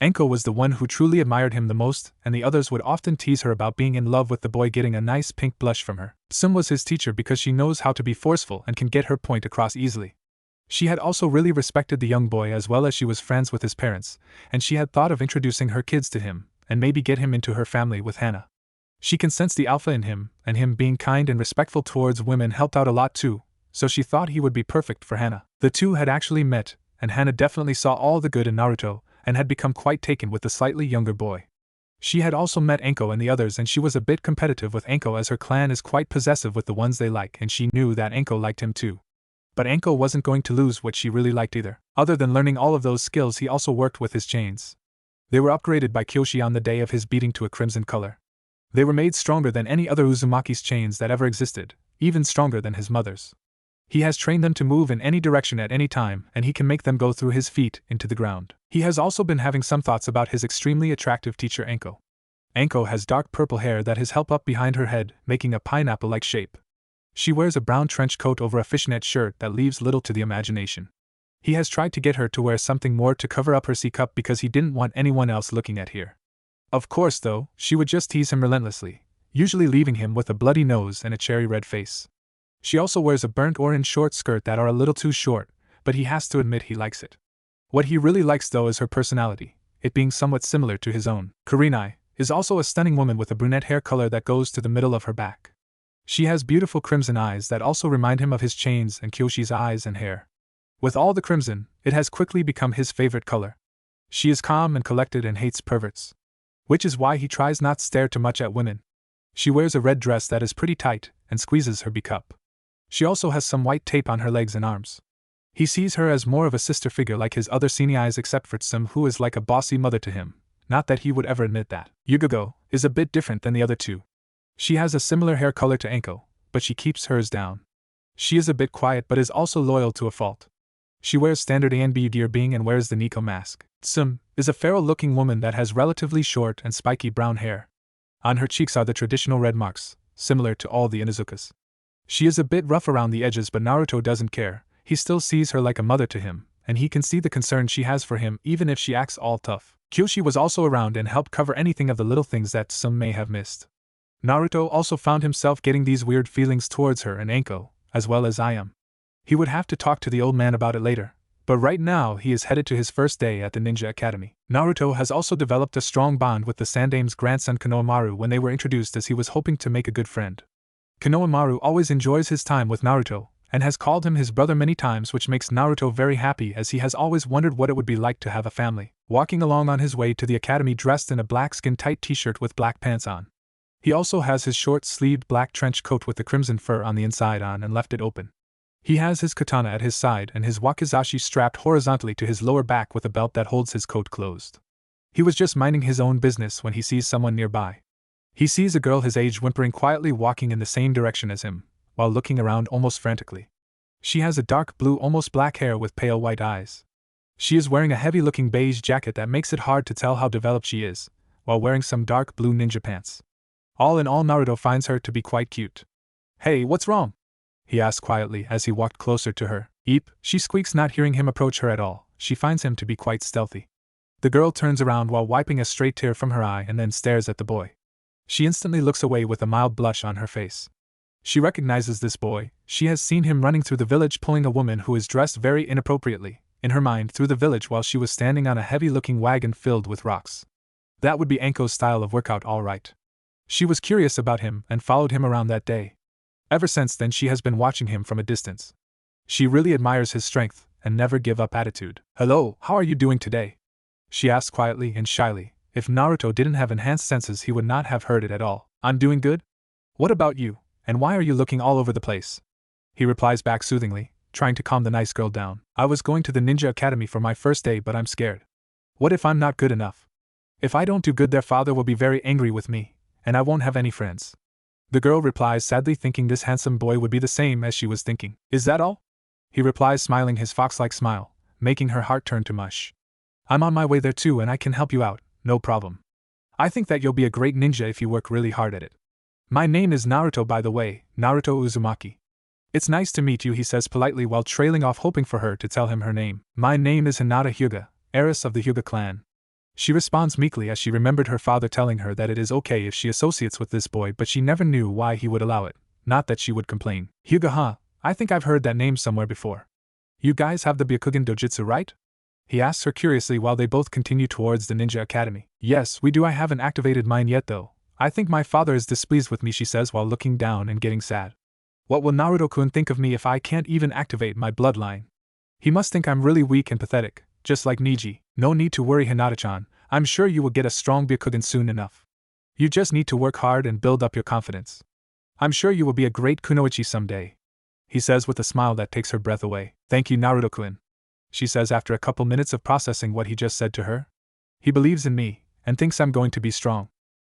Enko was the one who truly admired him the most, and the others would often tease her about being in love with the boy getting a nice pink blush from her. Sum was his teacher because she knows how to be forceful and can get her point across easily. She had also really respected the young boy as well as she was friends with his parents, and she had thought of introducing her kids to him, and maybe get him into her family with Hana. She can sense the alpha in him, and him being kind and respectful towards women helped out a lot too, so she thought he would be perfect for Hana. The two had actually met, and Hana definitely saw all the good in Naruto, and had become quite taken with the slightly younger boy. She had also met Enko and the others, and she was a bit competitive with Enko as her clan is quite possessive with the ones they like, and she knew that Enko liked him too. But Enko wasn't going to lose what she really liked either. Other than learning all of those skills, he also worked with his chains. They were upgraded by Kyoshi on the day of his beating to a crimson color. They were made stronger than any other Uzumaki's chains that ever existed, even stronger than his mother's. He has trained them to move in any direction at any time, and he can make them go through his feet into the ground. He has also been having some thoughts about his extremely attractive teacher Enko. Enko has dark purple hair that is held up behind her head, making a pineapple-like shape. She wears a brown trench coat over a fishnet shirt that leaves little to the imagination. He has tried to get her to wear something more to cover up her C-cup because he didn't want anyone else looking at her. Of course, though, she would just tease him relentlessly, usually leaving him with a bloody nose and a cherry-red face. She also wears a burnt orange short skirt that are a little too short, but he has to admit he likes it. What he really likes though is her personality, it being somewhat similar to his own. Kurenai is also a stunning woman with a brunette hair color that goes to the middle of her back. She has beautiful crimson eyes that also remind him of his chains and Kyoshi's eyes and hair. With all the crimson, it has quickly become his favorite color. She is calm and collected and hates perverts, which is why he tries not to stare too much at women. She wears a red dress that is pretty tight and squeezes her B-cup. She also has some white tape on her legs and arms. He sees her as more of a sister figure like his other seniors except for Tsum, who is like a bossy mother to him, not that he would ever admit that. Yugogo is a bit different than the other two. She has a similar hair color to Enko, but she keeps hers down. She is a bit quiet but is also loyal to a fault. She wears standard ANB gear being and wears the Nico mask. Tsum is a feral-looking woman that has relatively short and spiky brown hair. On her cheeks are the traditional red marks, similar to all the Inuzukas. She is a bit rough around the edges, but Naruto doesn't care. He still sees her like a mother to him, and he can see the concern she has for him even if she acts all tough. Kyoshi was also around and helped cover anything of the little things that some may have missed. Naruto also found himself getting these weird feelings towards her and Enko, as well as Ayam. He would have to talk to the old man about it later, but right now he is headed to his first day at the Ninja Academy. Naruto has also developed a strong bond with the Sandame's grandson Konohamaru when they were introduced, as he was hoping to make a good friend. Konohamaru always enjoys his time with Naruto, and has called him his brother many times, which makes Naruto very happy as he has always wondered what it would be like to have a family. Walking along on his way to the academy dressed in a black skin-tight t-shirt with black pants on. He also has his short-sleeved black trench coat with the crimson fur on the inside on and left it open. He has his katana at his side and his wakizashi strapped horizontally to his lower back with a belt that holds his coat closed. He was just minding his own business when he sees someone nearby. He sees a girl his age whimpering quietly walking in the same direction as him, while looking around almost frantically. She has a dark blue, almost black hair with pale white eyes. She is wearing a heavy-looking beige jacket that makes it hard to tell how developed she is, while wearing some dark blue ninja pants. All in all, Naruto finds her to be quite cute. "Hey, what's wrong?" he asked quietly as he walked closer to her. "Eep," she squeaks, not hearing him approach her at all. She finds him to be quite stealthy. The girl turns around while wiping a stray tear from her eye and then stares at the boy. She instantly looks away with a mild blush on her face. She recognizes this boy. She has seen him running through the village pulling a woman who is dressed very inappropriately, in her mind, through the village while she was standing on a heavy-looking wagon filled with rocks. That would be Enko's style of workout, all right. She was curious about him and followed him around that day. Ever since then she has been watching him from a distance. She really admires his strength and never give up attitude. "Hello, how are you doing today?" she asked quietly and shyly. If Naruto didn't have enhanced senses he would not have heard it at all. "I'm doing good. What about you, and why are you looking all over the place?" he replies back soothingly, trying to calm the nice girl down. "I was going to the Ninja Academy for my first day, but I'm scared. What if I'm not good enough? If I don't do good, their father will be very angry with me, and I won't have any friends." The girl replies sadly, thinking this handsome boy would be the same as she was thinking. "Is that all?" he replies, smiling his fox-like smile, making her heart turn to mush. "I'm on my way there too, and I can help you out. No problem. I think that you'll be a great ninja if you work really hard at it. My name is Naruto, by the way, Naruto Uzumaki. It's nice to meet you," he says politely while trailing off, hoping for her to tell him her name. "My name is Hinata Hyuga, heiress of the Hyuga clan." She responds meekly as she remembered her father telling her that it is okay if she associates with this boy, but she never knew why he would allow it, not that she would complain. Hyuga, huh? I think I've heard that name somewhere before. You guys have the Byakugan Dojutsu, right? He asks her curiously while they both continue towards the ninja academy. Yes, we do. I haven't activated mine yet though. I think my father is displeased with me, she says while looking down and getting sad. What will Naruto-kun think of me if I can't even activate my bloodline? He must think I'm really weak and pathetic, just like Niji. No need to worry, Hinata-chan. I'm sure you will get a strong Byakugan soon enough. You just need to work hard and build up your confidence. I'm sure you will be a great kunoichi someday. He says with a smile that takes her breath away. Thank you, Naruto-kun, she says after a couple minutes of processing what he just said to her. He believes in me, and thinks I'm going to be strong.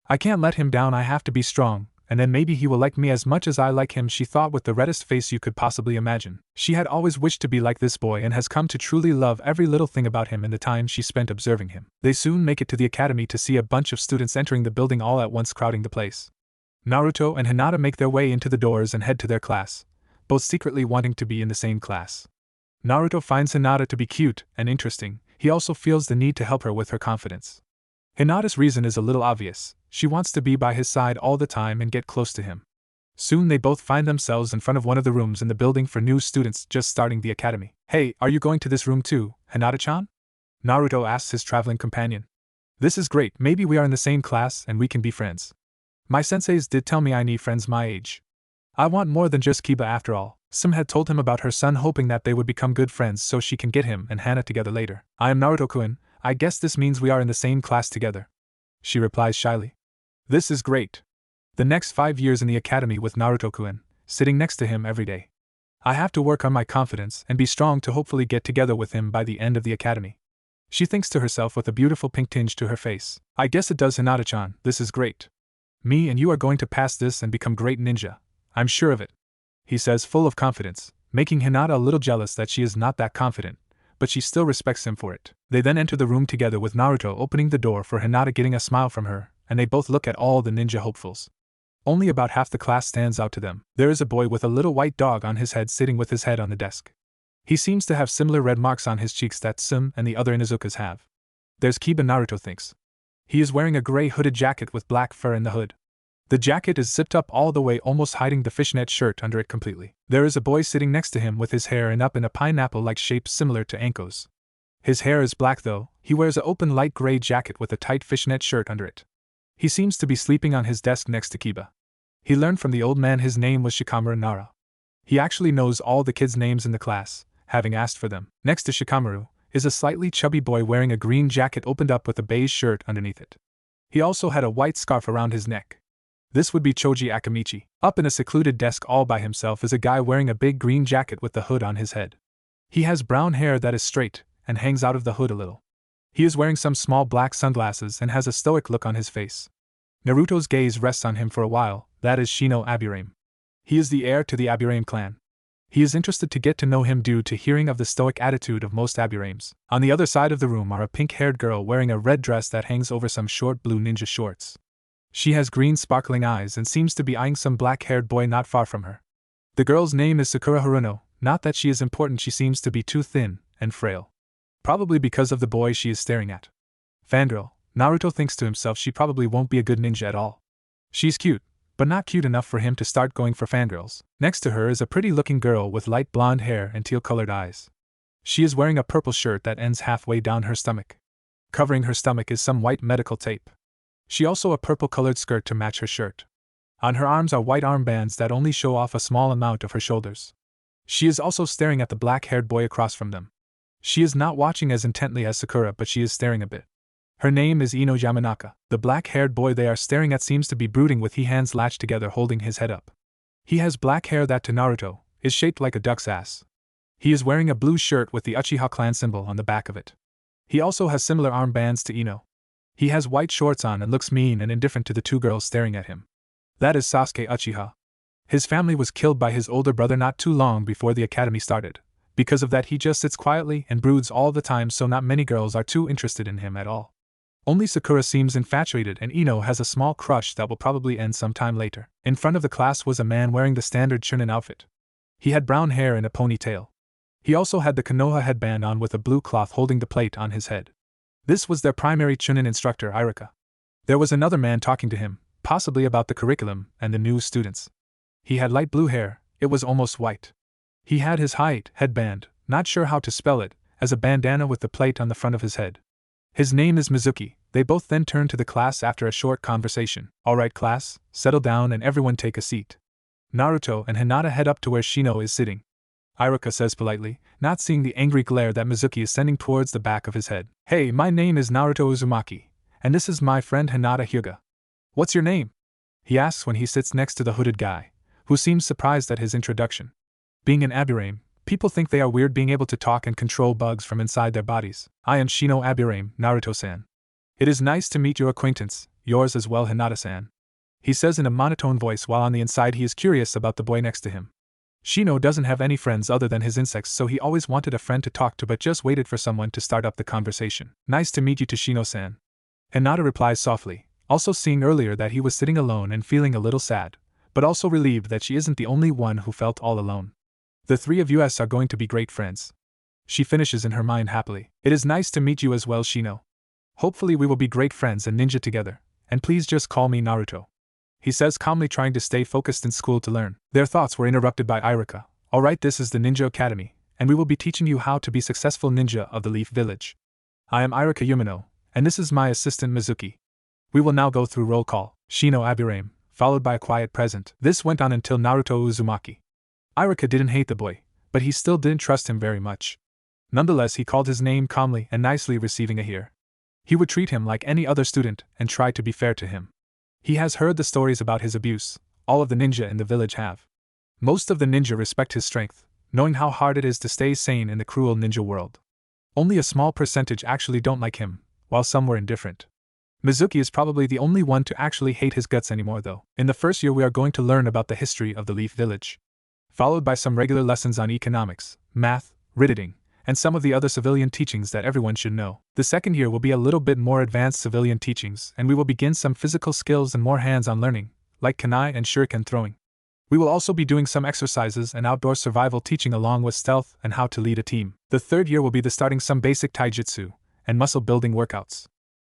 I can't let him down, I have to be strong, and then maybe he will like me as much as I like him, she thought with the reddest face you could possibly imagine. She had always wished to be like this boy and has come to truly love every little thing about him in the time she spent observing him. They soon make it to the academy to see a bunch of students entering the building all at once, crowding the place. Naruto and Hinata make their way into the doors and head to their class, both secretly wanting to be in the same class. Naruto finds Hinata to be cute and interesting. He also feels the need to help her with her confidence. Hinata's reason is a little obvious. She wants to be by his side all the time and get close to him. Soon they both find themselves in front of one of the rooms in the building for new students just starting the academy. Hey, are you going to this room too, Hinata-chan? Naruto asks his traveling companion. This is great, maybe we are in the same class and we can be friends. My senseis did tell me I need friends my age. I want more than just Kiba after all. Sim had told him about her son, hoping that they would become good friends so she can get him and Hana together later. I am Naruto-kun, I guess this means we are in the same class together, she replies shyly. This is great. The next 5 years in the academy with Naruto-kun, sitting next to him every day. I have to work on my confidence and be strong to hopefully get together with him by the end of the academy. She thinks to herself with a beautiful pink tinge to her face. I guess it does, Hinata-chan, this is great. Me and you are going to pass this and become great ninja. I'm sure of it, he says full of confidence, making Hinata a little jealous that she is not that confident, but she still respects him for it. They then enter the room together with Naruto opening the door for Hinata, getting a smile from her, and they both look at all the ninja hopefuls. Only about half the class stands out to them. There is a boy with a little white dog on his head sitting with his head on the desk. He seems to have similar red marks on his cheeks that Sim and the other Inuzukas have. There's Kiba, Naruto thinks. He is wearing a gray hooded jacket with black fur in the hood. The jacket is zipped up all the way, almost hiding the fishnet shirt under it completely. There is a boy sitting next to him with his hair up in a pineapple-like shape similar to Anko's. His hair is black though. He wears an open light gray jacket with a tight fishnet shirt under it. He seems to be sleeping on his desk next to Kiba. He learned from the old man his name was Shikamaru Nara. He actually knows all the kids' names in the class, having asked for them. Next to Shikamaru is a slightly chubby boy wearing a green jacket opened up with a beige shirt underneath it. He also had a white scarf around his neck. This would be Choji Akamichi. Up in a secluded desk all by himself is a guy wearing a big green jacket with the hood on his head. He has brown hair that is straight and hangs out of the hood a little. He is wearing some small black sunglasses and has a stoic look on his face. Naruto's gaze rests on him for a while. That is Shino Aburame. He is the heir to the Aburame clan. He is interested to get to know him due to hearing of the stoic attitude of most Aburames. On the other side of the room are a pink-haired girl wearing a red dress that hangs over some short blue ninja shorts. She has green sparkling eyes and seems to be eyeing some black-haired boy not far from her. The girl's name is Sakura Haruno. Not that she is important, she seems to be too thin and frail. Probably because of the boy she is staring at. Fangirl, Naruto thinks to himself, she probably won't be a good ninja at all. She's cute, but not cute enough for him to start going for fangirls. Next to her is a pretty-looking girl with light blonde hair and teal-colored eyes. She is wearing a purple shirt that ends halfway down her stomach. Covering her stomach is some white medical tape. She also a purple-colored skirt to match her shirt. On her arms are white armbands that only show off a small amount of her shoulders. She is also staring at the black-haired boy across from them. She is not watching as intently as Sakura, but she is staring a bit. Her name is Ino Yamanaka. The black-haired boy they are staring at seems to be brooding with his hands latched together holding his head up. He has black hair that to Naruto is shaped like a duck's ass. He is wearing a blue shirt with the Uchiha clan symbol on the back of it. He also has similar armbands to Ino. He has white shorts on and looks mean and indifferent to the two girls staring at him. That is Sasuke Uchiha. His family was killed by his older brother not too long before the academy started. Because of that he just sits quietly and broods all the time, so not many girls are too interested in him at all. Only Sakura seems infatuated and Ino has a small crush that will probably end sometime later. In front of the class was a man wearing the standard Chunin outfit. He had brown hair and a ponytail. He also had the Konoha headband on with a blue cloth holding the plate on his head. This was their primary Chunin instructor, Irika. There was another man talking to him, possibly about the curriculum and the new students. He had light blue hair, it was almost white. He had his height headband, not sure how to spell it, as a bandana with the plate on the front of his head. His name is Mizuki. They both then turned to the class after a short conversation. Alright class, settle down and everyone take a seat. Naruto and Hinata head up to where Shino is sitting. Irika says politely, not seeing the angry glare that Mizuki is sending towards the back of his head. Hey, my name is Naruto Uzumaki, and this is my friend Hinata Hyuga. What's your name? He asks when he sits next to the hooded guy, who seems surprised at his introduction. Being an Aburame, people think they are weird being able to talk and control bugs from inside their bodies. I am Shino Aburame, Naruto-san. It is nice to meet your acquaintance, yours as well Hinata-san. He says in a monotone voice while on the inside he is curious about the boy next to him. Shino doesn't have any friends other than his insects, so he always wanted a friend to talk to but just waited for someone to start up the conversation. Nice to meet you to Shino-san. Hinata replies softly, also seeing earlier that he was sitting alone and feeling a little sad, but also relieved that she isn't the only one who felt all alone. The three of us are going to be great friends. She finishes in her mind happily. It is nice to meet you as well, Shino. Hopefully we will be great friends and ninja together, and please just call me Naruto. He says calmly, trying to stay focused in school to learn. Their thoughts were interrupted by Irika. Alright, this is the Ninja Academy, and we will be teaching you how to be successful ninja of the Leaf Village. I am Irika Yumino, and this is my assistant Mizuki. We will now go through roll call. Shino Aburame, followed by a quiet present. This went on until Naruto Uzumaki. Irika didn't hate the boy, but he still didn't trust him very much. Nonetheless, he called his name calmly and nicely, receiving a hear. He would treat him like any other student and try to be fair to him. He has heard the stories about his abuse, all of the ninja in the village have. Most of the ninja respect his strength, knowing how hard it is to stay sane in the cruel ninja world. Only a small percentage actually don't like him, while some were indifferent. Mizuki is probably the only one to actually hate his guts anymore though. In the first year we are going to learn about the history of the Leaf Village, followed by some regular lessons on economics, math, ridding, and some of the other civilian teachings that everyone should know. The second year will be a little bit more advanced civilian teachings, and we will begin some physical skills and more hands-on learning, like kunai and shuriken throwing. We will also be doing some exercises and outdoor survival teaching along with stealth and how to lead a team. The third year will be the starting some basic taijutsu and muscle building workouts.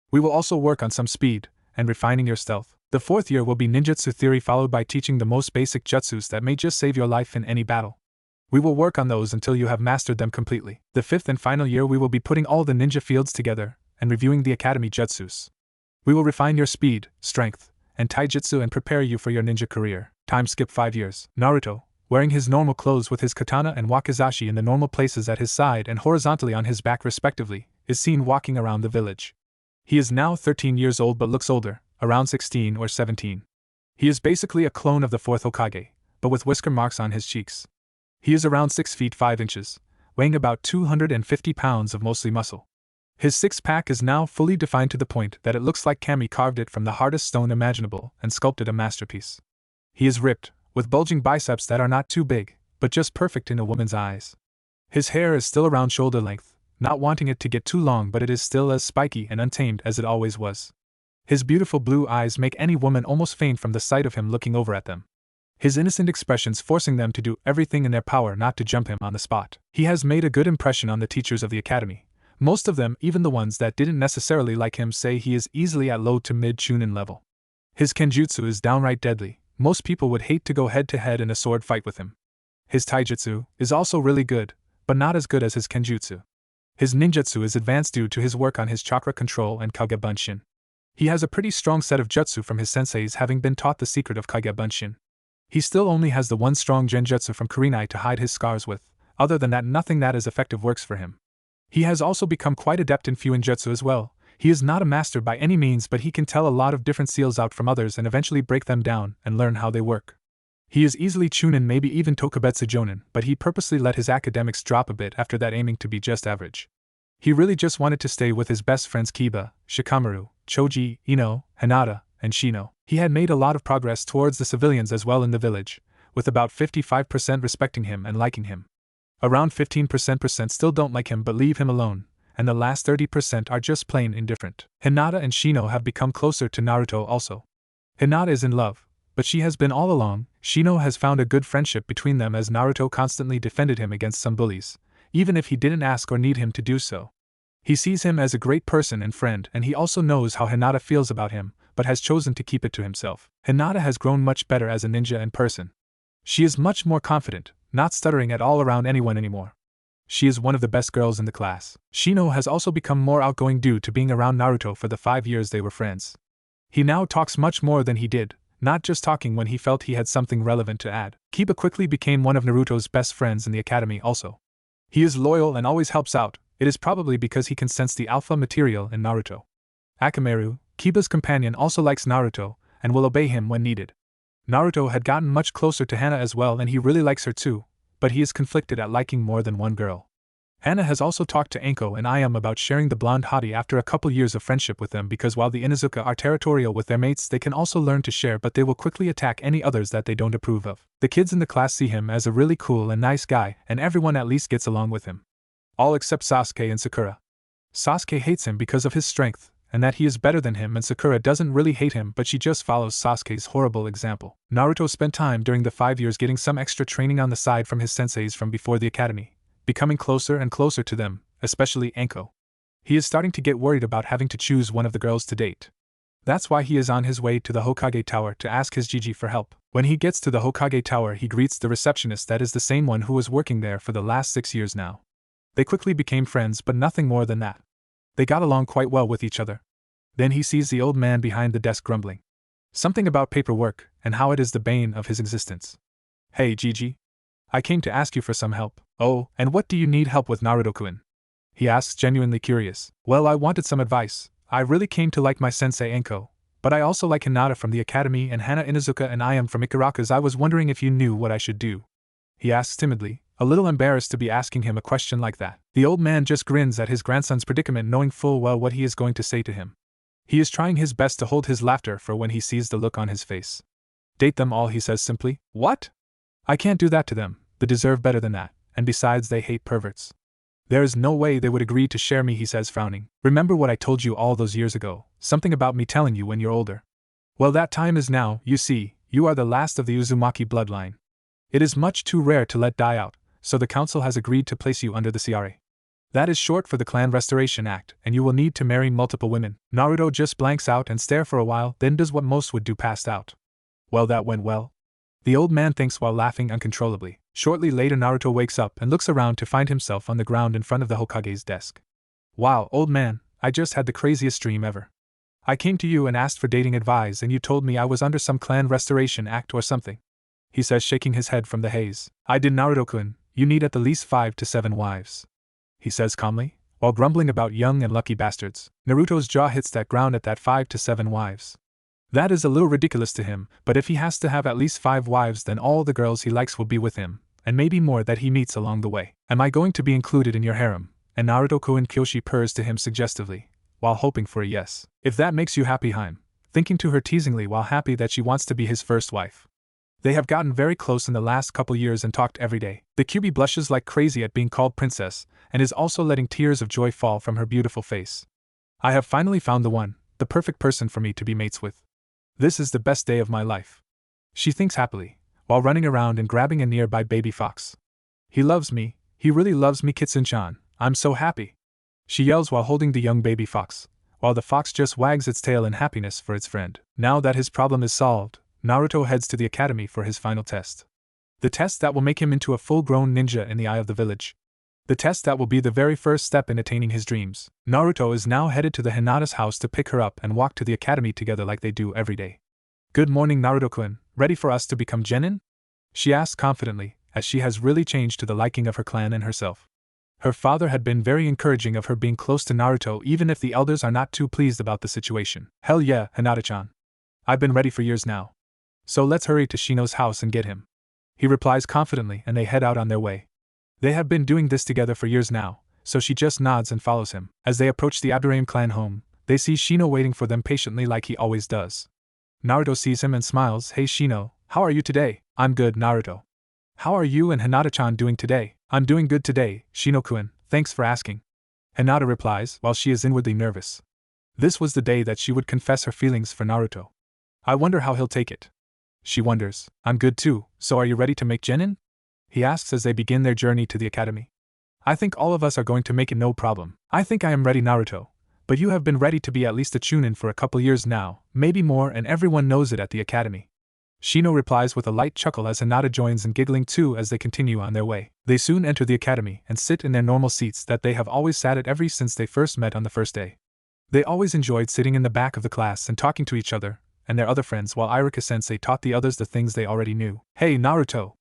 We will also work on some speed and refining your stealth. The fourth year will be ninjutsu theory, followed by teaching the most basic jutsus that may just save your life in any battle. We will work on those until you have mastered them completely. The fifth and final year we will be putting all the ninja fields together and reviewing the academy jutsus. We will refine your speed, strength, and taijutsu and prepare you for your ninja career. Time skip 5 years. Naruto, wearing his normal clothes with his katana and wakizashi in the normal places at his side and horizontally on his back respectively, is seen walking around the village. He is now 13 years old but looks older, around 16 or 17. He is basically a clone of the fourth Hokage, but with whisker marks on his cheeks. He is around 6 feet 5 inches, weighing about 250 pounds of mostly muscle. His six-pack is now fully defined to the point that it looks like Kami carved it from the hardest stone imaginable and sculpted a masterpiece. He is ripped, with bulging biceps that are not too big, but just perfect in a woman's eyes. His hair is still around shoulder length, not wanting it to get too long, but it is still as spiky and untamed as it always was. His beautiful blue eyes make any woman almost faint from the sight of him looking over at them. His innocent expressions forcing them to do everything in their power not to jump him on the spot. He has made a good impression on the teachers of the academy. Most of them, even the ones that didn't necessarily like him, say he is easily at low to mid Chunin level. His kenjutsu is downright deadly. Most people would hate to go head to head in a sword fight with him. His taijutsu is also really good, but not as good as his kenjutsu. His ninjutsu is advanced due to his work on his chakra control and Kage Bunshin. He has a pretty strong set of jutsu from his senseis, having been taught the secret of Kage Bunshin. He still only has the one strong genjutsu from Kurenai to hide his scars with. Other than that, nothing that is effective works for him. He has also become quite adept in Fuinjutsu as well. He is not a master by any means, but he can tell a lot of different seals out from others and eventually break them down and learn how they work. He is easily Chunin, maybe even Tokubetsu Jonin, but he purposely let his academics drop a bit after that, aiming to be just average. He really just wanted to stay with his best friends Kiba, Shikamaru, Choji, Ino, Hinata, and Shino. He had made a lot of progress towards the civilians as well in the village, with about 55% respecting him and liking him. Around 15% still don't like him but leave him alone, and the last 30% are just plain indifferent. Hinata and Shino have become closer to Naruto also. Hinata is in love, but she has been all along. Shino has found a good friendship between them as Naruto constantly defended him against some bullies, even if he didn't ask or need him to do so. He sees him as a great person and friend, and he also knows how Hinata feels about him, but has chosen to keep it to himself. Hinata has grown much better as a ninja in person. She is much more confident, not stuttering at all around anyone anymore. She is one of the best girls in the class. Shino has also become more outgoing due to being around Naruto for the 5 years they were friends. He now talks much more than he did, not just talking when he felt he had something relevant to add. Kiba quickly became one of Naruto's best friends in the academy also. He is loyal and always helps out. It is probably because he can sense the alpha material in Naruto. Akamaru, Kiba's companion, also likes Naruto, and will obey him when needed. Naruto had gotten much closer to Hana as well, and he really likes her too, but he is conflicted at liking more than one girl. Hana has also talked to Anko and Ayam about sharing the blonde hottie after a couple years of friendship with them, because while the Inuzuka are territorial with their mates, they can also learn to share, but they will quickly attack any others that they don't approve of. The kids in the class see him as a really cool and nice guy, and everyone at least gets along with him. All except Sasuke and Sakura. Sasuke hates him because of his strength, and that he is better than him, and Sakura doesn't really hate him, but she just follows Sasuke's horrible example. Naruto spent time during the 5 years getting some extra training on the side from his senseis from before the academy, becoming closer and closer to them, especially Anko. He is starting to get worried about having to choose one of the girls to date. That's why he is on his way to the Hokage Tower to ask his Gigi for help. When he gets to the Hokage Tower, he greets the receptionist that is the same one who was working there for the last 6 years now. They quickly became friends, but nothing more than that. They got along quite well with each other. Then he sees the old man behind the desk grumbling something about paperwork and how it is the bane of his existence. "Hey Gigi, I came to ask you for some help." "Oh, and what do you need help with, Naruto-kun?" he asks, genuinely curious. "Well, I wanted some advice. I really came to like my sensei Anko, but I also like Hinata from the academy and Hana Inuzuka, and I am from Ikaraka's. I was wondering if you knew what I should do," he asks timidly, a little embarrassed to be asking him a question like that. The old man just grins at his grandson's predicament, knowing full well what he is going to say to him. He is trying his best to hold his laughter for when he sees the look on his face. "Date them all," he says simply. "What? I can't do that to them. They deserve better than that, and besides, they hate perverts. There is no way they would agree to share me," he says, frowning. "Remember what I told you all those years ago, something about me telling you when you're older? Well, that time is now. You see, you are the last of the Uzumaki bloodline. It is much too rare to let die out, so the council has agreed to place you under the CRA. That is short for the Clan Restoration Act, and you will need to marry multiple women." Naruto just blanks out and stares for a while, then does what most would do, passed out. "Well, that went well," the old man thinks while laughing uncontrollably. Shortly later, Naruto wakes up and looks around to find himself on the ground in front of the Hokage's desk. "Wow, old man, I just had the craziest dream ever. I came to you and asked for dating advice, and you told me I was under some Clan Restoration Act or something," he says, shaking his head from the haze. "I did, Naruto-kun. You need at the least 5 to 7 wives," he says calmly, while grumbling about young and lucky bastards. Naruto's jaw hits that ground at that 5 to 7 wives. That is a little ridiculous to him, but if he has to have at least 5 wives, then all the girls he likes will be with him, and maybe more that he meets along the way. "Am I going to be included in your harem?" And Naruto-kun Kyoshi purrs to him suggestively, while hoping for a yes. "If that makes you happy, Haim," thinking to her teasingly while happy that she wants to be his first wife. They have gotten very close in the last couple years and talked every day. The Kyuubi blushes like crazy at being called princess, and is also letting tears of joy fall from her beautiful face. "I have finally found the one, the perfect person for me to be mates with. This is the best day of my life," she thinks happily, while running around and grabbing a nearby baby fox. "He loves me, he really loves me, Kitsune-chan, I'm so happy," she yells while holding the young baby fox, while the fox just wags its tail in happiness for its friend. Now that his problem is solved, Naruto heads to the academy for his final test. The test that will make him into a full-grown ninja in the eye of the village. The test that will be the very first step in attaining his dreams. Naruto is now headed to the Hinata's house to pick her up and walk to the academy together like they do every day. "Good morning, Naruto-kun, ready for us to become genin?" she asks confidently, as she has really changed to the liking of her clan and herself. Her father had been very encouraging of her being close to Naruto, even if the elders are not too pleased about the situation. "Hell yeah, Hinata-chan. I've been ready for years now. So let's hurry to Shino's house and get him," he replies confidently, and they head out on their way. They have been doing this together for years now, so she just nods and follows him. As they approach the Abdurrahim clan home, they see Shino waiting for them patiently like he always does. Naruto sees him and smiles. "Hey Shino, how are you today?" "I'm good, Naruto. How are you and Hinata-chan doing today?" "I'm doing good today, Shino-kun, thanks for asking," Hinata replies, while she is inwardly nervous. This was the day that she would confess her feelings for Naruto. "I wonder how he'll take it," she wonders. "I'm good too, so are you ready to make genin?" he asks as they begin their journey to the academy. I think all of us are going to make it no problem. I think I am ready, Naruto. But you have been ready to be at least a chunin for a couple years now, maybe more, and everyone knows it at the academy. Shino replies with a light chuckle as Hinata joins in, giggling too as they continue on their way. They soon enter the academy and sit in their normal seats that they have always sat at ever since they first met on the first day. They always enjoyed sitting in the back of the class and talking to each other and their other friends while Iruka-sensei taught the others the things they already knew. Hey Naruto!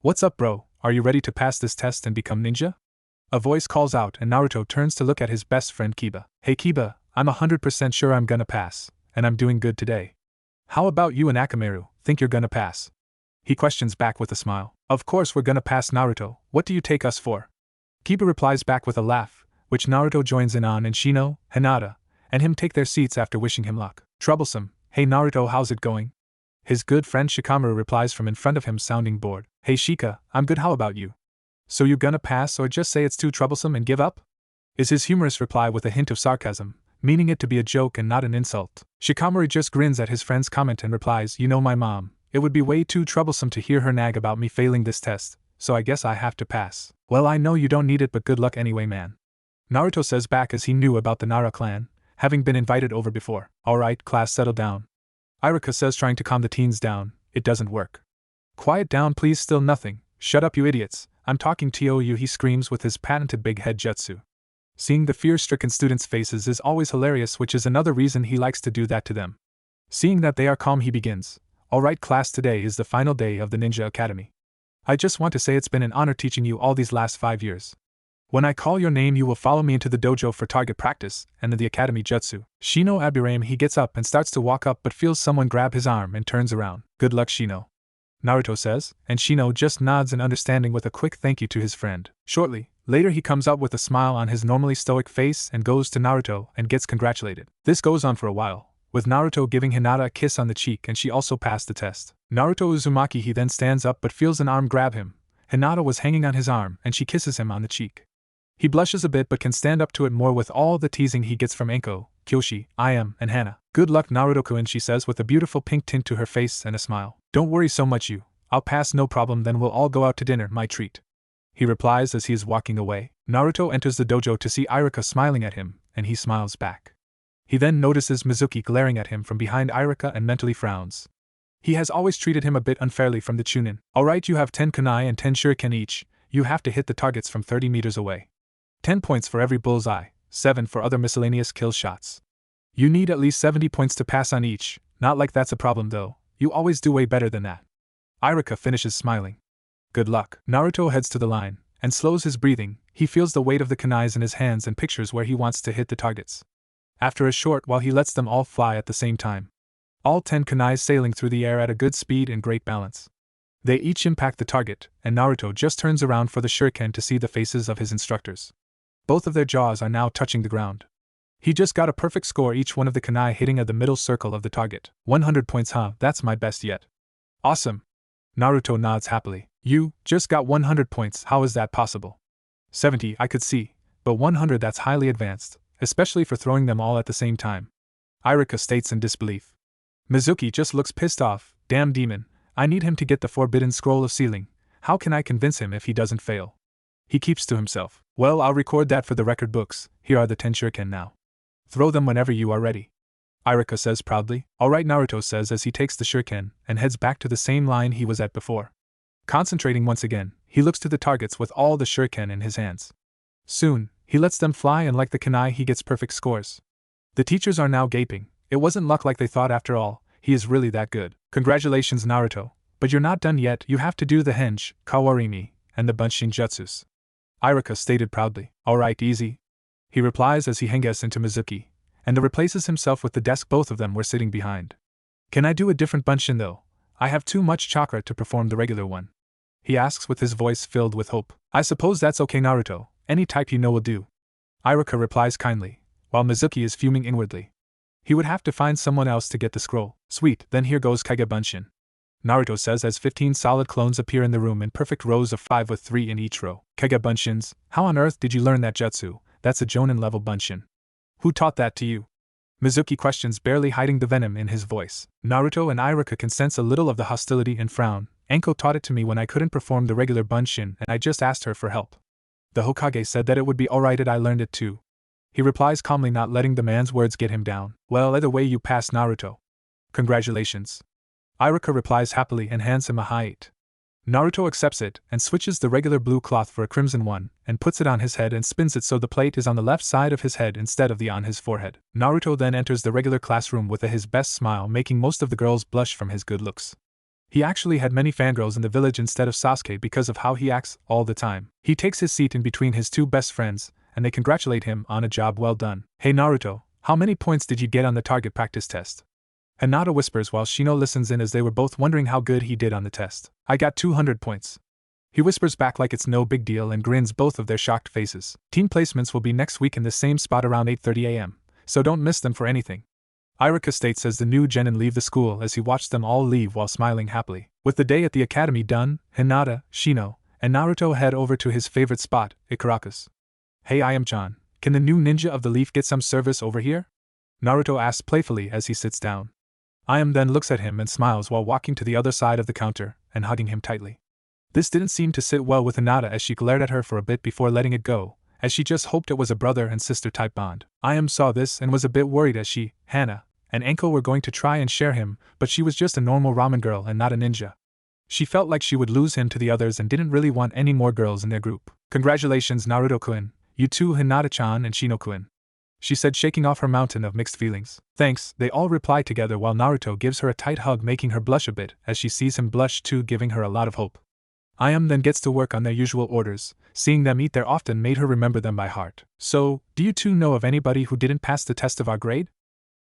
What's up, bro? Are you ready to pass this test and become ninja? A voice calls out and Naruto turns to look at his best friend Kiba. Hey Kiba, I'm 100% sure I'm gonna pass, and I'm doing good today. How about you and Akamaru, think you're gonna pass? He questions back with a smile. Of course we're gonna pass, Naruto, what do you take us for? Kiba replies back with a laugh, which Naruto joins in on, and Shino, Hinata, and him take their seats after wishing him luck. Troublesome, hey Naruto, how's it going? His good friend Shikamaru replies from in front of him, sounding bored. Hey Shika, I'm good, how about you? So you gonna pass or just say it's too troublesome and give up? Is his humorous reply with a hint of sarcasm, meaning it to be a joke and not an insult. Shikamaru just grins at his friend's comment and replies, you know my mom, it would be way too troublesome to hear her nag about me failing this test, so I guess I have to pass. Well, I know you don't need it, but good luck anyway, man. Naruto says back as he knew about the Nara clan, having been invited over before. Alright, class, settle down. Iruka says, trying to calm the teens down. It doesn't work. Quiet down please, still nothing. Shut up you idiots, I'm talking to you, he screams with his patented big head jutsu. Seeing the fear-stricken students' faces is always hilarious, which is another reason he likes to do that to them. Seeing that they are calm, he begins. Alright class, today is the final day of the Ninja Academy. I just want to say it's been an honor teaching you all these last 5 years. When I call your name you will follow me into the dojo for target practice, and then the academy jutsu. Shino Abirame, he gets up and starts to walk up but feels someone grab his arm and turns around. Good luck Shino, Naruto says, and Shino just nods in understanding with a quick thank you to his friend. Shortly, later he comes up with a smile on his normally stoic face and goes to Naruto and gets congratulated. This goes on for a while, with Naruto giving Hinata a kiss on the cheek, and she also passed the test. Naruto Uzumaki, he then stands up but feels an arm grab him. Hinata was hanging on his arm and she kisses him on the cheek. He blushes a bit but can stand up to it more with all the teasing he gets from Enko, Kyoshi, Iam, and Hana. Good luck Naruto-kun, she says with a beautiful pink tint to her face and a smile. Don't worry so much you, I'll pass no problem, then we'll all go out to dinner, my treat. He replies as he is walking away. Naruto enters the dojo to see Iruka smiling at him, and he smiles back. He then notices Mizuki glaring at him from behind Iruka and mentally frowns. He has always treated him a bit unfairly from the Chunin. Alright, you have 10 kunai and 10 shuriken each, you have to hit the targets from 30 meters away. 10 points for every bullseye, 7 for other miscellaneous kill shots. You need at least 70 points to pass on each, not like that's a problem though, you always do way better than that. Iruka finishes smiling. Good luck. Naruto heads to the line, and slows his breathing. He feels the weight of the kunais in his hands and pictures where he wants to hit the targets. After a short while he lets them all fly at the same time. All 10 kunais sailing through the air at a good speed and great balance. They each impact the target, and Naruto just turns around for the shuriken to see the faces of his instructors. Both of their jaws are now touching the ground. He just got a perfect score, each one of the kunai hitting at the middle circle of the target. 100 points, huh? That's my best yet. Awesome. Naruto nods happily. You just got 100 points, how is that possible? 70, I could see, but 100, that's highly advanced, especially for throwing them all at the same time. Iruka states in disbelief. Mizuki just looks pissed off. Damn demon, I need him to get the forbidden scroll of sealing. How can I convince him if he doesn't fail? He keeps to himself. Well, I'll record that for the record books. Here are the 10 shuriken now. Throw them whenever you are ready. Iruka says proudly. Alright, Naruto says as he takes the shuriken and heads back to the same line he was at before. Concentrating once again, he looks to the targets with all the shuriken in his hands. Soon, he lets them fly, and like the kunai he gets perfect scores. The teachers are now gaping. It wasn't luck like they thought after all, he is really that good. Congratulations Naruto, but you're not done yet, you have to do the henge, kawarimi, and the bunshin jutsus. Iruka stated proudly. Alright, easy. He replies as he henges into Mizuki, and replaces himself with the desk both of them were sitting behind. Can I do a different bunshin though? I have too much chakra to perform the regular one. He asks with his voice filled with hope. I suppose that's okay Naruto, any type you know will do. Iruka replies kindly, while Mizuki is fuming inwardly. He would have to find someone else to get the scroll. Sweet, then here goes Kage bunshin. Naruto says as 15 solid clones appear in the room in perfect rows of 5 with 3 in each row. Kage bunshins, how on earth did you learn that jutsu? That's a jonin level bunshin. Who taught that to you? Mizuki questions, barely hiding the venom in his voice. Naruto and Iruka can sense a little of the hostility and frown. Enko taught it to me when I couldn't perform the regular bunshin and I just asked her for help. The Hokage said that it would be alright if I learned it too. He replies calmly, not letting the man's words get him down. Well, either way you passed, Naruto. Congratulations. Iruka replies happily and hands him a high 8. Naruto accepts it and switches the regular blue cloth for a crimson one and puts it on his head and spins it so the plate is on the left side of his head instead of on his forehead. Naruto then enters the regular classroom with his best smile, making most of the girls blush from his good looks. He actually had many fangirls in the village instead of Sasuke because of how he acts all the time. He takes his seat in between his two best friends, and they congratulate him on a job well done. Hey Naruto, how many points did you get on the target practice test? Hinata whispers while Shino listens in, as they were both wondering how good he did on the test. I got 200 points. He whispers back like it's no big deal and grins both of their shocked faces. Team placements will be next week in the same spot around 8:30 a.m., so don't miss them for anything. Iruka states as the new genin leave the school as he watched them all leave while smiling happily. With the day at the academy done, Hinata, Shino, and Naruto head over to his favorite spot, Ikaraka's. Hey Ayam-chan, can the new ninja of the leaf get some service over here? Naruto asks playfully as he sits down. Ayam then looks at him and smiles while walking to the other side of the counter and hugging him tightly. This didn't seem to sit well with Hinata as she glared at her for a bit before letting it go, as she just hoped it was a brother and sister type bond. Ayam saw this and was a bit worried as she, Hana, and Enko were going to try and share him, but she was just a normal ramen girl and not a ninja. She felt like she would lose him to the others and didn't really want any more girls in their group. Congratulations Naruto-kun, you too Hinata-chan and Shino-kun, she said, shaking off her mountain of mixed feelings. Thanks, they all reply together while Naruto gives her a tight hug, making her blush a bit as she sees him blush too, giving her a lot of hope. Ayam then gets to work on their usual orders. Seeing them eat there often made her remember them by heart. So, do you two know of anybody who didn't pass the test of our grade?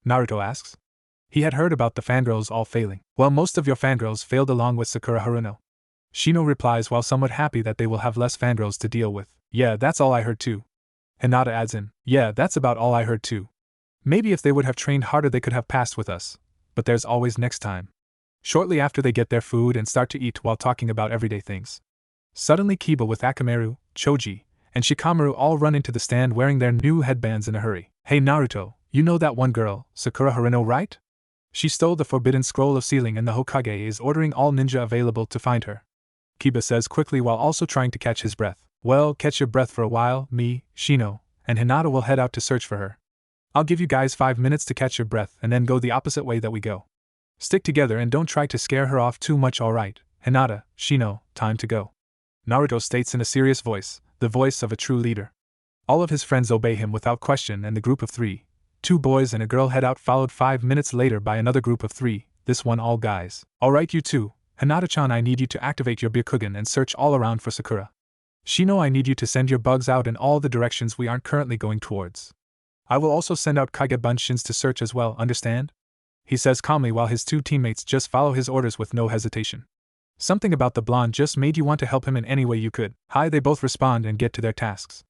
Naruto asks. He had heard about the fangirls all failing. Well, most of your fangirls failed along with Sakura Haruno. Shino replies while somewhat happy that they will have less fangirls to deal with. Yeah, that's all I heard too. Hinata adds in, yeah, that's about all I heard too. Maybe if they would have trained harder they could have passed with us, but there's always next time. Shortly after they get their food and start to eat while talking about everyday things. Suddenly Kiba with Akamaru, Choji, and Shikamaru all run into the stand wearing their new headbands in a hurry. Hey Naruto, you know that one girl, Sakura Haruno, right? She stole the forbidden scroll of sealing and the Hokage is ordering all ninja available to find her. Kiba says quickly while also trying to catch his breath. Well, catch your breath for a while, me, Shino, and Hinata will head out to search for her. I'll give you guys 5 minutes to catch your breath and then go the opposite way that we go. Stick together and don't try to scare her off too much, alright? Hinata, Shino, time to go. Naruto states in a serious voice, the voice of a true leader. All of his friends obey him without question and the group of 3, 2 boys and a girl head out, followed 5 minutes later by another group of 3, this one all guys. Alright you two, Hinata-chan, I need you to activate your Byakugan and search all around for Sakura. Shino, I need you to send your bugs out in all the directions we aren't currently going towards. I will also send out Kage-bunshins to search as well, understand? He says calmly while his 2 teammates just follow his orders with no hesitation. Something about the blonde just made you want to help him in any way you could. Hi, they both respond and get to their tasks.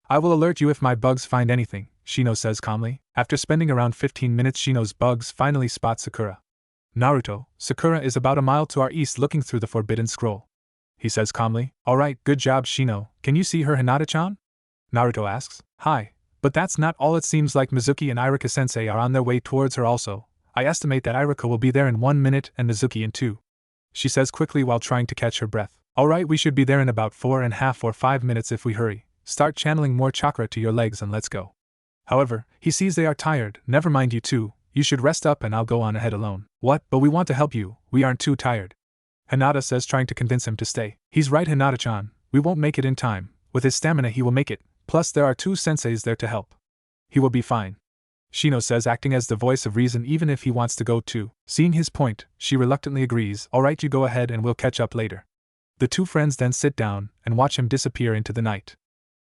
I will alert you if my bugs find anything, Shino says calmly. After spending around 15 minutes, Shino's bugs finally spot Sakura. Naruto, Sakura is about a mile to our east looking through the forbidden scroll. He says calmly. Alright, good job Shino, can you see her Hinata-chan? Naruto asks. Hi, but that's not all, it seems like Mizuki and Iruka-sensei are on their way towards her also. I estimate that Iruka will be there in 1 minute and Mizuki in 2. She says quickly while trying to catch her breath. Alright, we should be there in about 4.5 or 5 minutes if we hurry. Start channeling more chakra to your legs and let's go. However, he sees they are tired. Never mind you two, you should rest up and I'll go on ahead alone. What, but we want to help you, we aren't too tired. Hinata says, trying to convince him to stay. He's right Hinata-chan, we won't make it in time. With his stamina he will make it, plus there are 2 senseis there to help. He will be fine. Shino says, acting as the voice of reason even if he wants to go too. Seeing his point, she reluctantly agrees. Alright, you go ahead and we'll catch up later. The 2 friends then sit down and watch him disappear into the night.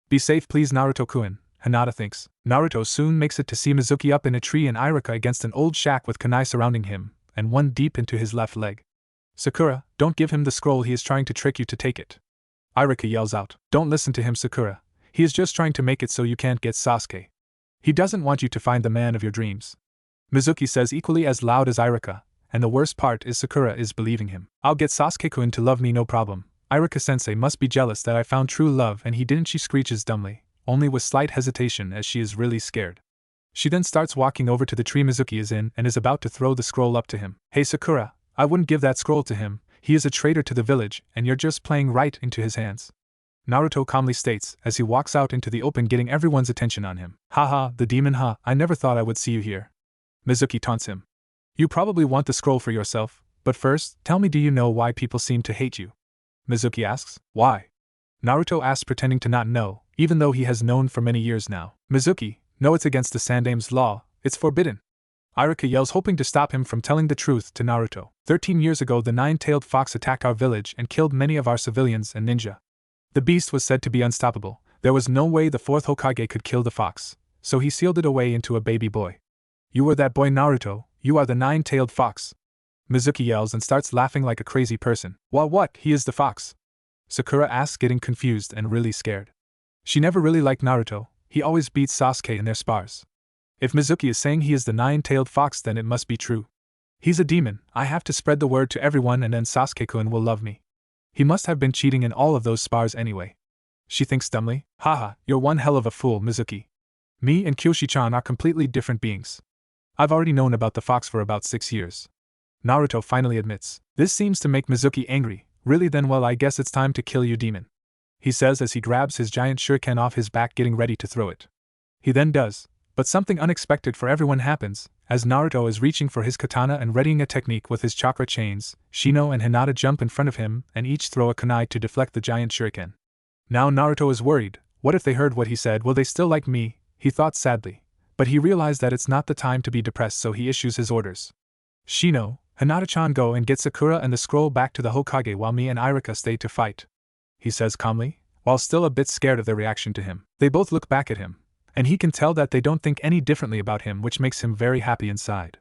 Be safe please Naruto-kun, Hinata thinks. Naruto soon makes it to see Mizuki up in a tree and Iruka against an old shack with kunai surrounding him, and one deep into his left leg. Sakura, don't give him the scroll, he is trying to trick you to take it. Iruka yells out. Don't listen to him Sakura, he is just trying to make it so you can't get Sasuke. He doesn't want you to find the man of your dreams. Mizuki says equally as loud as Iruka, and the worst part is Sakura is believing him. I'll get Sasuke-kun to love me no problem. Iruka-sensei must be jealous that I found true love and he didn't, she screeches dumbly, only with slight hesitation as she is really scared. She then starts walking over to the tree Mizuki is in and is about to throw the scroll up to him. Hey Sakura, I wouldn't give that scroll to him, he is a traitor to the village and you're just playing right into his hands. Naruto calmly states as he walks out into the open, getting everyone's attention on him. Haha, the demon, I never thought I would see you here. Mizuki taunts him. You probably want the scroll for yourself, but first, tell me, do you know why people seem to hate you? Mizuki asks. Why? Naruto asks, pretending to not know, even though he has known for many years now. Mizuki, no, it's against the Sandame's law, it's forbidden. Iruka yells, hoping to stop him from telling the truth to Naruto. 13 years ago, the nine-tailed fox attacked our village and killed many of our civilians and ninja. The beast was said to be unstoppable. There was no way the fourth Hokage could kill the fox, so he sealed it away into a baby boy. You were that boy, Naruto, you are the nine-tailed fox. Mizuki yells and starts laughing like a crazy person. Well, what, he is the fox? Sakura asks, getting confused and really scared. She never really liked Naruto, he always beats Sasuke in their spars. If Mizuki is saying he is the nine-tailed fox, then it must be true. He's a demon, I have to spread the word to everyone and then Sasuke-kun will love me. He must have been cheating in all of those spars anyway. She thinks dumbly. Haha, you're one hell of a fool, Mizuki. Me and Kyoshi-chan are completely different beings. I've already known about the fox for about 6 years. Naruto finally admits. This seems to make Mizuki angry. Really then, well, I guess it's time to kill you, demon. He says as he grabs his giant shuriken off his back, getting ready to throw it. He then does, but something unexpected for everyone happens. As Naruto is reaching for his katana and readying a technique with his chakra chains, Shino and Hinata jump in front of him and each throw a kunai to deflect the giant shuriken. Now Naruto is worried. What if they heard what he said? Will they still like me? He thought sadly. But he realized that it's not the time to be depressed, so he issues his orders. Shino, Hinata-chan, go and get Sakura and the scroll back to the Hokage while me and Iruka stay to fight, he says calmly, while still a bit scared of their reaction to him. They both look back at him, and he can tell that they don't think any differently about him, which makes him very happy inside.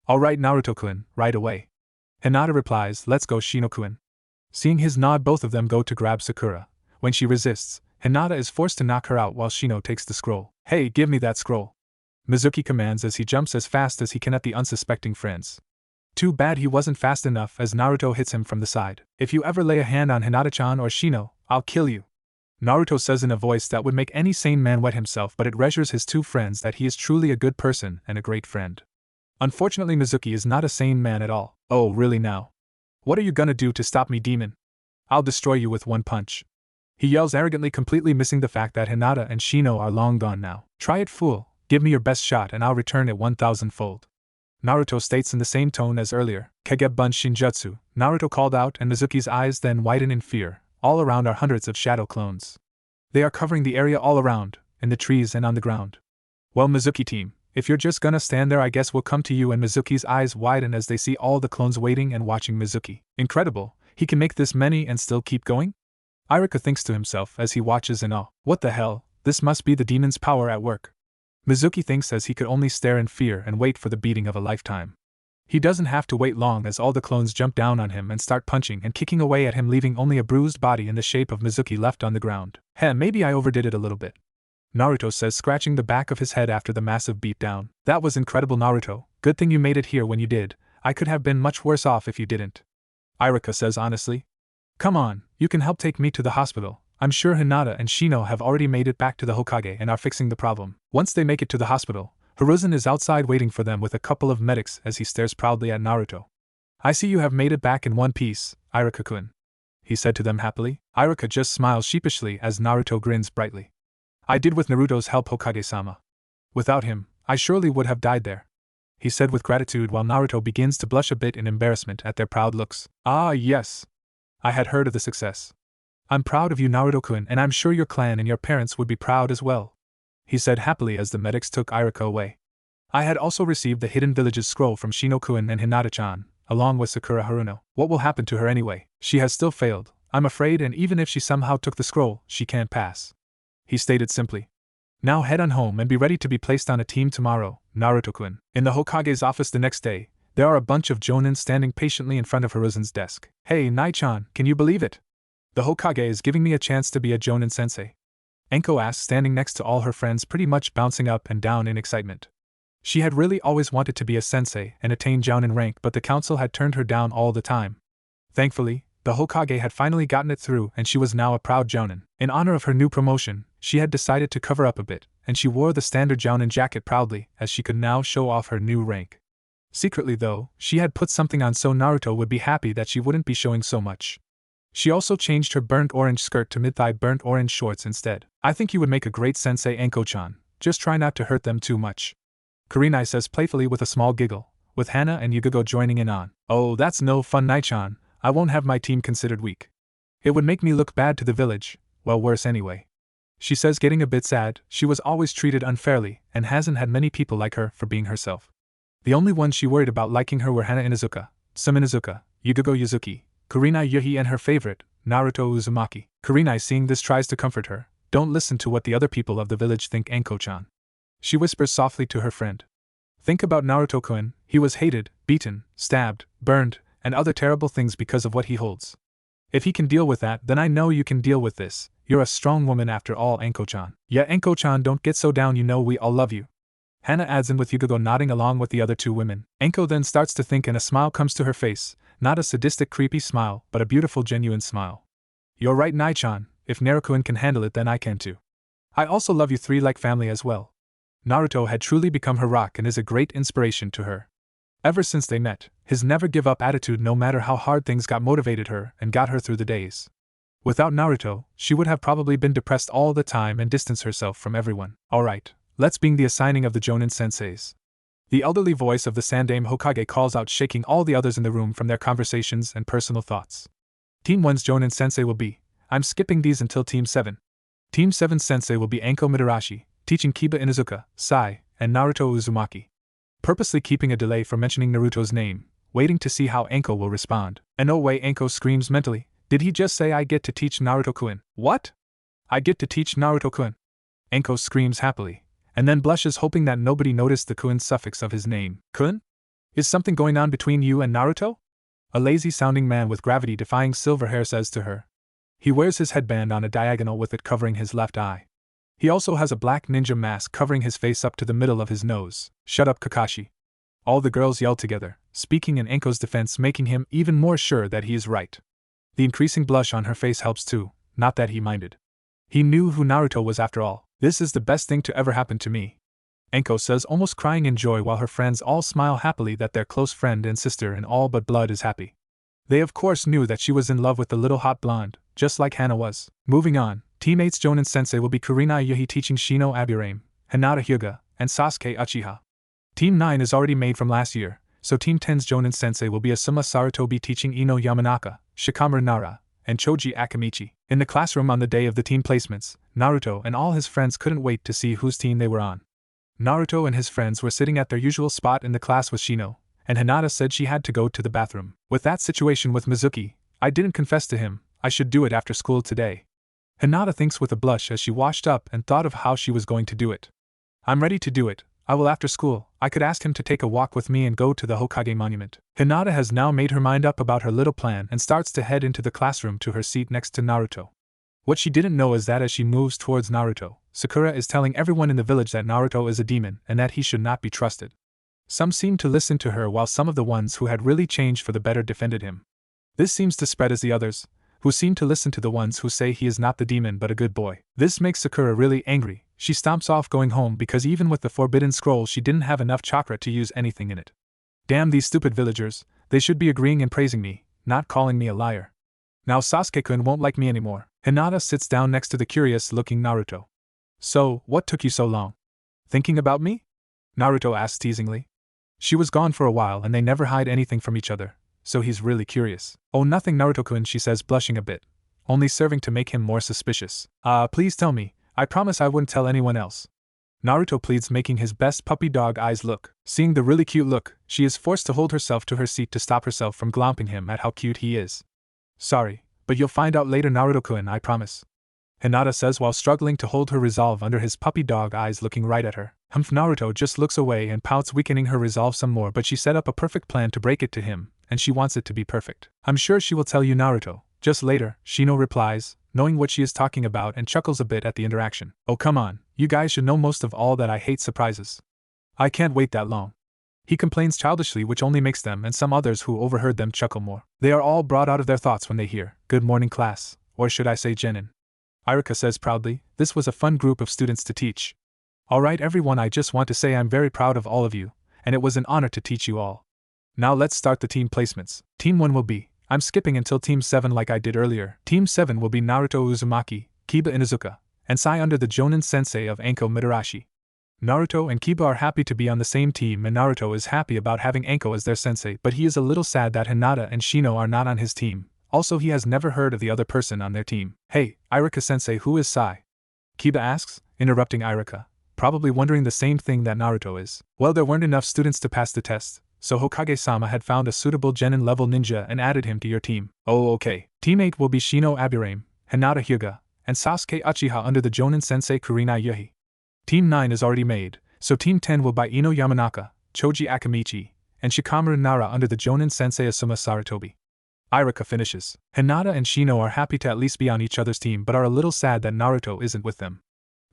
Alright, Naruto-kun, right away. Hinata replies, let's go, Shino-kun. Seeing his nod, both of them go to grab Sakura. When she resists, Hinata is forced to knock her out while Shino takes the scroll. Hey, give me that scroll, Mizuki commands as he jumps as fast as he can at the unsuspecting friends. Too bad he wasn't fast enough, as Naruto hits him from the side. If you ever lay a hand on Hinata-chan or Shino, I'll kill you, Naruto says in a voice that would make any sane man wet himself, but it reassures his two friends that he is truly a good person and a great friend. Unfortunately, Mizuki is not a sane man at all. Oh, really now? What are you gonna do to stop me, demon? I'll destroy you with one punch, he yells arrogantly, completely missing the fact that Hinata and Shino are long gone now. Try it, fool. Give me your best shot and I'll return it 1,000-fold. Naruto states in the same tone as earlier. Kagebun Shinjutsu, Naruto called out, and Mizuki's eyes then widen in fear. All around are hundreds of shadow clones. They are covering the area all around, in the trees and on the ground. Well, Mizuki team, if you're just gonna stand there, I guess we'll come to you. And Mizuki's eyes widen as they see all the clones waiting and watching Mizuki. Incredible, he can make this many and still keep going? Iruka thinks to himself as he watches in awe. What the hell, this must be the demon's power at work. Mizuki thinks as he could only stare in fear and wait for the beating of a lifetime. He doesn't have to wait long as all the clones jump down on him and start punching and kicking away at him, leaving only a bruised body in the shape of Mizuki left on the ground. Maybe I overdid it a little bit, Naruto says, scratching the back of his head after the massive beatdown. That was incredible, Naruto. Good thing you made it here when you did. I could have been much worse off if you didn't, Iruka says honestly. Come on, you can help take me to the hospital. I'm sure Hinata and Shino have already made it back to the Hokage and are fixing the problem. Once they make it to the hospital, Hiruzen is outside waiting for them with a couple of medics as he stares proudly at Naruto. I see you have made it back in one piece, Iruka-kun, he said to them happily. Iruka just smiles sheepishly as Naruto grins brightly. I did with Naruto's help, Hokage-sama. Without him, I surely would have died there, he said with gratitude while Naruto begins to blush a bit in embarrassment at their proud looks. Ah yes, I had heard of the success. I'm proud of you, Naruto-kun, and I'm sure your clan and your parents would be proud as well, he said happily as the medics took Iruka away. I had also received the Hidden Village's scroll from Shino-kun and Hinata-chan, along with Sakura Haruno. What will happen to her anyway? She has still failed, I'm afraid, and even if she somehow took the scroll, she can't pass, he stated simply. Now head on home and be ready to be placed on a team tomorrow, Naruto-kun. In the Hokage's office the next day, there are a bunch of jonin standing patiently in front of Hiruzen's desk. Hey, Nai-chan, can you believe it? The Hokage is giving me a chance to be a jonin sensei, Enko asks, standing next to all her friends, pretty much bouncing up and down in excitement. She had really always wanted to be a sensei and attain jounin rank, but the council had turned her down all the time. Thankfully, the Hokage had finally gotten it through and she was now a proud jounin. In honor of her new promotion, she had decided to cover up a bit, and she wore the standard jounin jacket proudly as she could now show off her new rank. Secretly though, she had put something on so Naruto would be happy that she wouldn't be showing so much. She also changed her burnt orange skirt to mid-thigh burnt orange shorts instead. I think you would make a great sensei, Anko-chan. Just try not to hurt them too much. Kurenai says playfully with a small giggle, with Hana and Yugogo joining in on. Oh, that's no fun, Nai-chan. I won't have my team considered weak. It would make me look bad to the village, well, worse anyway. She says, getting a bit sad. She was always treated unfairly, and hasn't had many people like her for being herself. The only ones she worried about liking her were Hana Inuzuka, Sum Inuzuka, Yugogo Yuzuki, Kurenai Yuhi, and her favorite, Naruto Uzumaki. Kurenai, seeing this, tries to comfort her. Don't listen to what the other people of the village think, Anko-chan. She whispers softly to her friend. Think about Naruto-kun. He was hated, beaten, stabbed, burned, and other terrible things because of what he holds. If he can deal with that, then I know you can deal with this. You're a strong woman after all, Anko-chan. Yeah, Anko-chan, don't get so down, you know we all love you. Hana adds in with Yugogo nodding along with the other two women. Anko then starts to think and a smile comes to her face, not a sadistic creepy smile, but a beautiful genuine smile. You're right, Nai-chan, if Naruto-kun can handle it then I can too. I also love you three like family as well. Naruto had truly become her rock and is a great inspiration to her. Ever since they met, his never-give-up attitude no matter how hard things got motivated her and got her through the days. Without Naruto, she would have probably been depressed all the time and distanced herself from everyone. Alright, let's begin the assigning of the Jonin senseis. The elderly voice of the Sandaime Hokage calls out, shaking all the others in the room from their conversations and personal thoughts. Team 1's Jonin sensei will be, I'm skipping these until Team 7. Team 7's sensei will be Anko Mitarashi, teaching Kiba Inuzuka, Sai, and Naruto Uzumaki. Purposely keeping a delay for mentioning Naruto's name, waiting to see how Anko will respond. And oh way, Anko screams mentally, did he just say I get to teach Naruto-kun? What? I get to teach Naruto-kun? Anko screams happily, and then blushes hoping that nobody noticed the kun suffix of his name. Kun? Is something going on between you and Naruto? A lazy-sounding man with gravity-defying silver hair says to her. He wears his headband on a diagonal with it covering his left eye. He also has a black ninja mask covering his face up to the middle of his nose. Shut up, Kakashi. All the girls yell together, speaking in Anko's defense, making him even more sure that he is right. The increasing blush on her face helps too, not that he minded. He knew who Naruto was after all. This is the best thing to ever happen to me. Anko says, almost crying in joy while her friends all smile happily that their close friend and sister in all but blood is happy. They of course knew that she was in love with the little hot blonde, just like Hana was. Moving on, Team 8's Jonin sensei will be Kurenai Yuhi teaching Shino Aburame, Hinata Hyuga, and Sasuke Uchiha. Team 9 is already made from last year, so Team 10's Jonin sensei will be Asuma Sarutobi teaching Ino Yamanaka, Shikamaru Nara, and Choji Akamichi. In the classroom on the day of the team placements, Naruto and all his friends couldn't wait to see whose team they were on. Naruto and his friends were sitting at their usual spot in the class with Shino, and Hinata said she had to go to the bathroom. With that situation with Mizuki, I didn't confess to him, I should do it after school today. Hinata thinks with a blush as she washed up and thought of how she was going to do it. I'm ready to do it. I will after school. I could ask him to take a walk with me and go to the Hokage monument. Hinata has now made her mind up about her little plan and starts to head into the classroom to her seat next to Naruto. What she didn't know is that as she moves towards Naruto, Sakura is telling everyone in the village that Naruto is a demon and that he should not be trusted. Some seemed to listen to her while some of the ones who had really changed for the better defended him. This seems to spread as the others, who seem to listen to the ones who say he is not the demon but a good boy. This makes Sakura really angry. She stomps off going home because even with the forbidden scroll she didn't have enough chakra to use anything in it. Damn these stupid villagers, they should be agreeing and praising me, not calling me a liar. Now Sasuke-kun won't like me anymore. Hinata sits down next to the curious-looking Naruto. So, what took you so long? Thinking about me? Naruto asks teasingly. She was gone for a while and they never hide anything from each other, so he's really curious. Oh, nothing, Naruto-kun, she says, blushing a bit, only serving to make him more suspicious. Please tell me. I promise I wouldn't tell anyone else. Naruto pleads, making his best puppy dog eyes look. Seeing the really cute look, she is forced to hold herself to her seat to stop herself from glomping him at how cute he is. Sorry, but you'll find out later, Naruto-kun, I promise. Hinata says while struggling to hold her resolve under his puppy dog eyes looking right at her. Naruto just looks away and pouts, weakening her resolve some more, but she set up a perfect plan to break it to him, and she wants it to be perfect. I'm sure she will tell you, Naruto. Just later, Shino replies, knowing what she is talking about, and chuckles a bit at the interaction. Oh come on, you guys should know most of all that I hate surprises. I can't wait that long. He complains childishly, which only makes them and some others who overheard them chuckle more. They are all brought out of their thoughts when they hear, good morning class, or should I say genin. Irika says proudly, this was a fun group of students to teach. Alright everyone, I just want to say I'm very proud of all of you, and it was an honor to teach you all. Now let's start the team placements. Team 1 will be, I'm skipping until Team 7 like I did earlier. Team 7 will be Naruto Uzumaki, Kiba Inuzuka, and Sai under the Jonin sensei of Anko Mitarashi. Naruto and Kiba are happy to be on the same team, and Naruto is happy about having Anko as their sensei, but he is a little sad that Hinata and Shino are not on his team. Also, he has never heard of the other person on their team. Hey, Irika-sensei, who is Sai? Kiba asks, interrupting Irika, probably wondering the same thing that Naruto is. Well, there weren't enough students to pass the test, so Hokage-sama had found a suitable Genin-level ninja and added him to your team. Oh, okay. Team 8 will be Shino Aburame, Hinata Hyuga, and Sasuke Uchiha under the Jonin-sensei Kurenai Yuhi. Team 9 is already made, so Team 10 will by Ino Yamanaka, Choji Akamichi, and Shikamaru Nara under the Jonin-sensei Asuma Saratobi. Irika finishes. Hinata and Shino are happy to at least be on each other's team but are a little sad that Naruto isn't with them.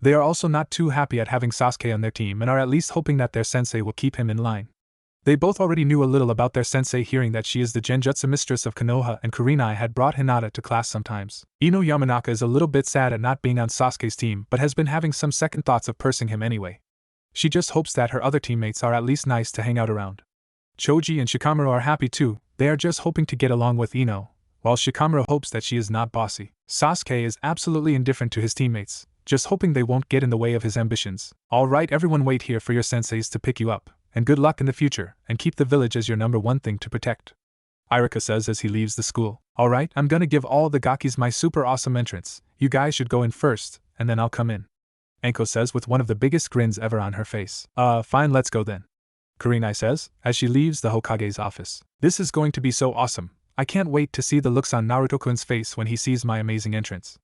They are also not too happy at having Sasuke on their team and are at least hoping that their sensei will keep him in line. They both already knew a little about their sensei, hearing that she is the Genjutsu mistress of Konoha, and Kurenai had brought Hinata to class sometimes. Ino Yamanaka is a little bit sad at not being on Sasuke's team but has been having some second thoughts of pursing him anyway. She just hopes that her other teammates are at least nice to hang out around. Choji and Shikamaru are happy too, they are just hoping to get along with Ino, while Shikamaru hopes that she is not bossy. Sasuke is absolutely indifferent to his teammates, just hoping they won't get in the way of his ambitions. Alright, everyone, wait here for your senseis to pick you up, and good luck in the future, and keep the village as your number one thing to protect. Irika says as he leaves the school. Alright, I'm gonna give all the Gakis my super awesome entrance. You guys should go in first, and then I'll come in. Anko says with one of the biggest grins ever on her face. Fine, let's go then. Kurenai says, as she leaves the Hokage's office. This is going to be so awesome. I can't wait to see the looks on Naruto-kun's face when he sees my amazing entrance.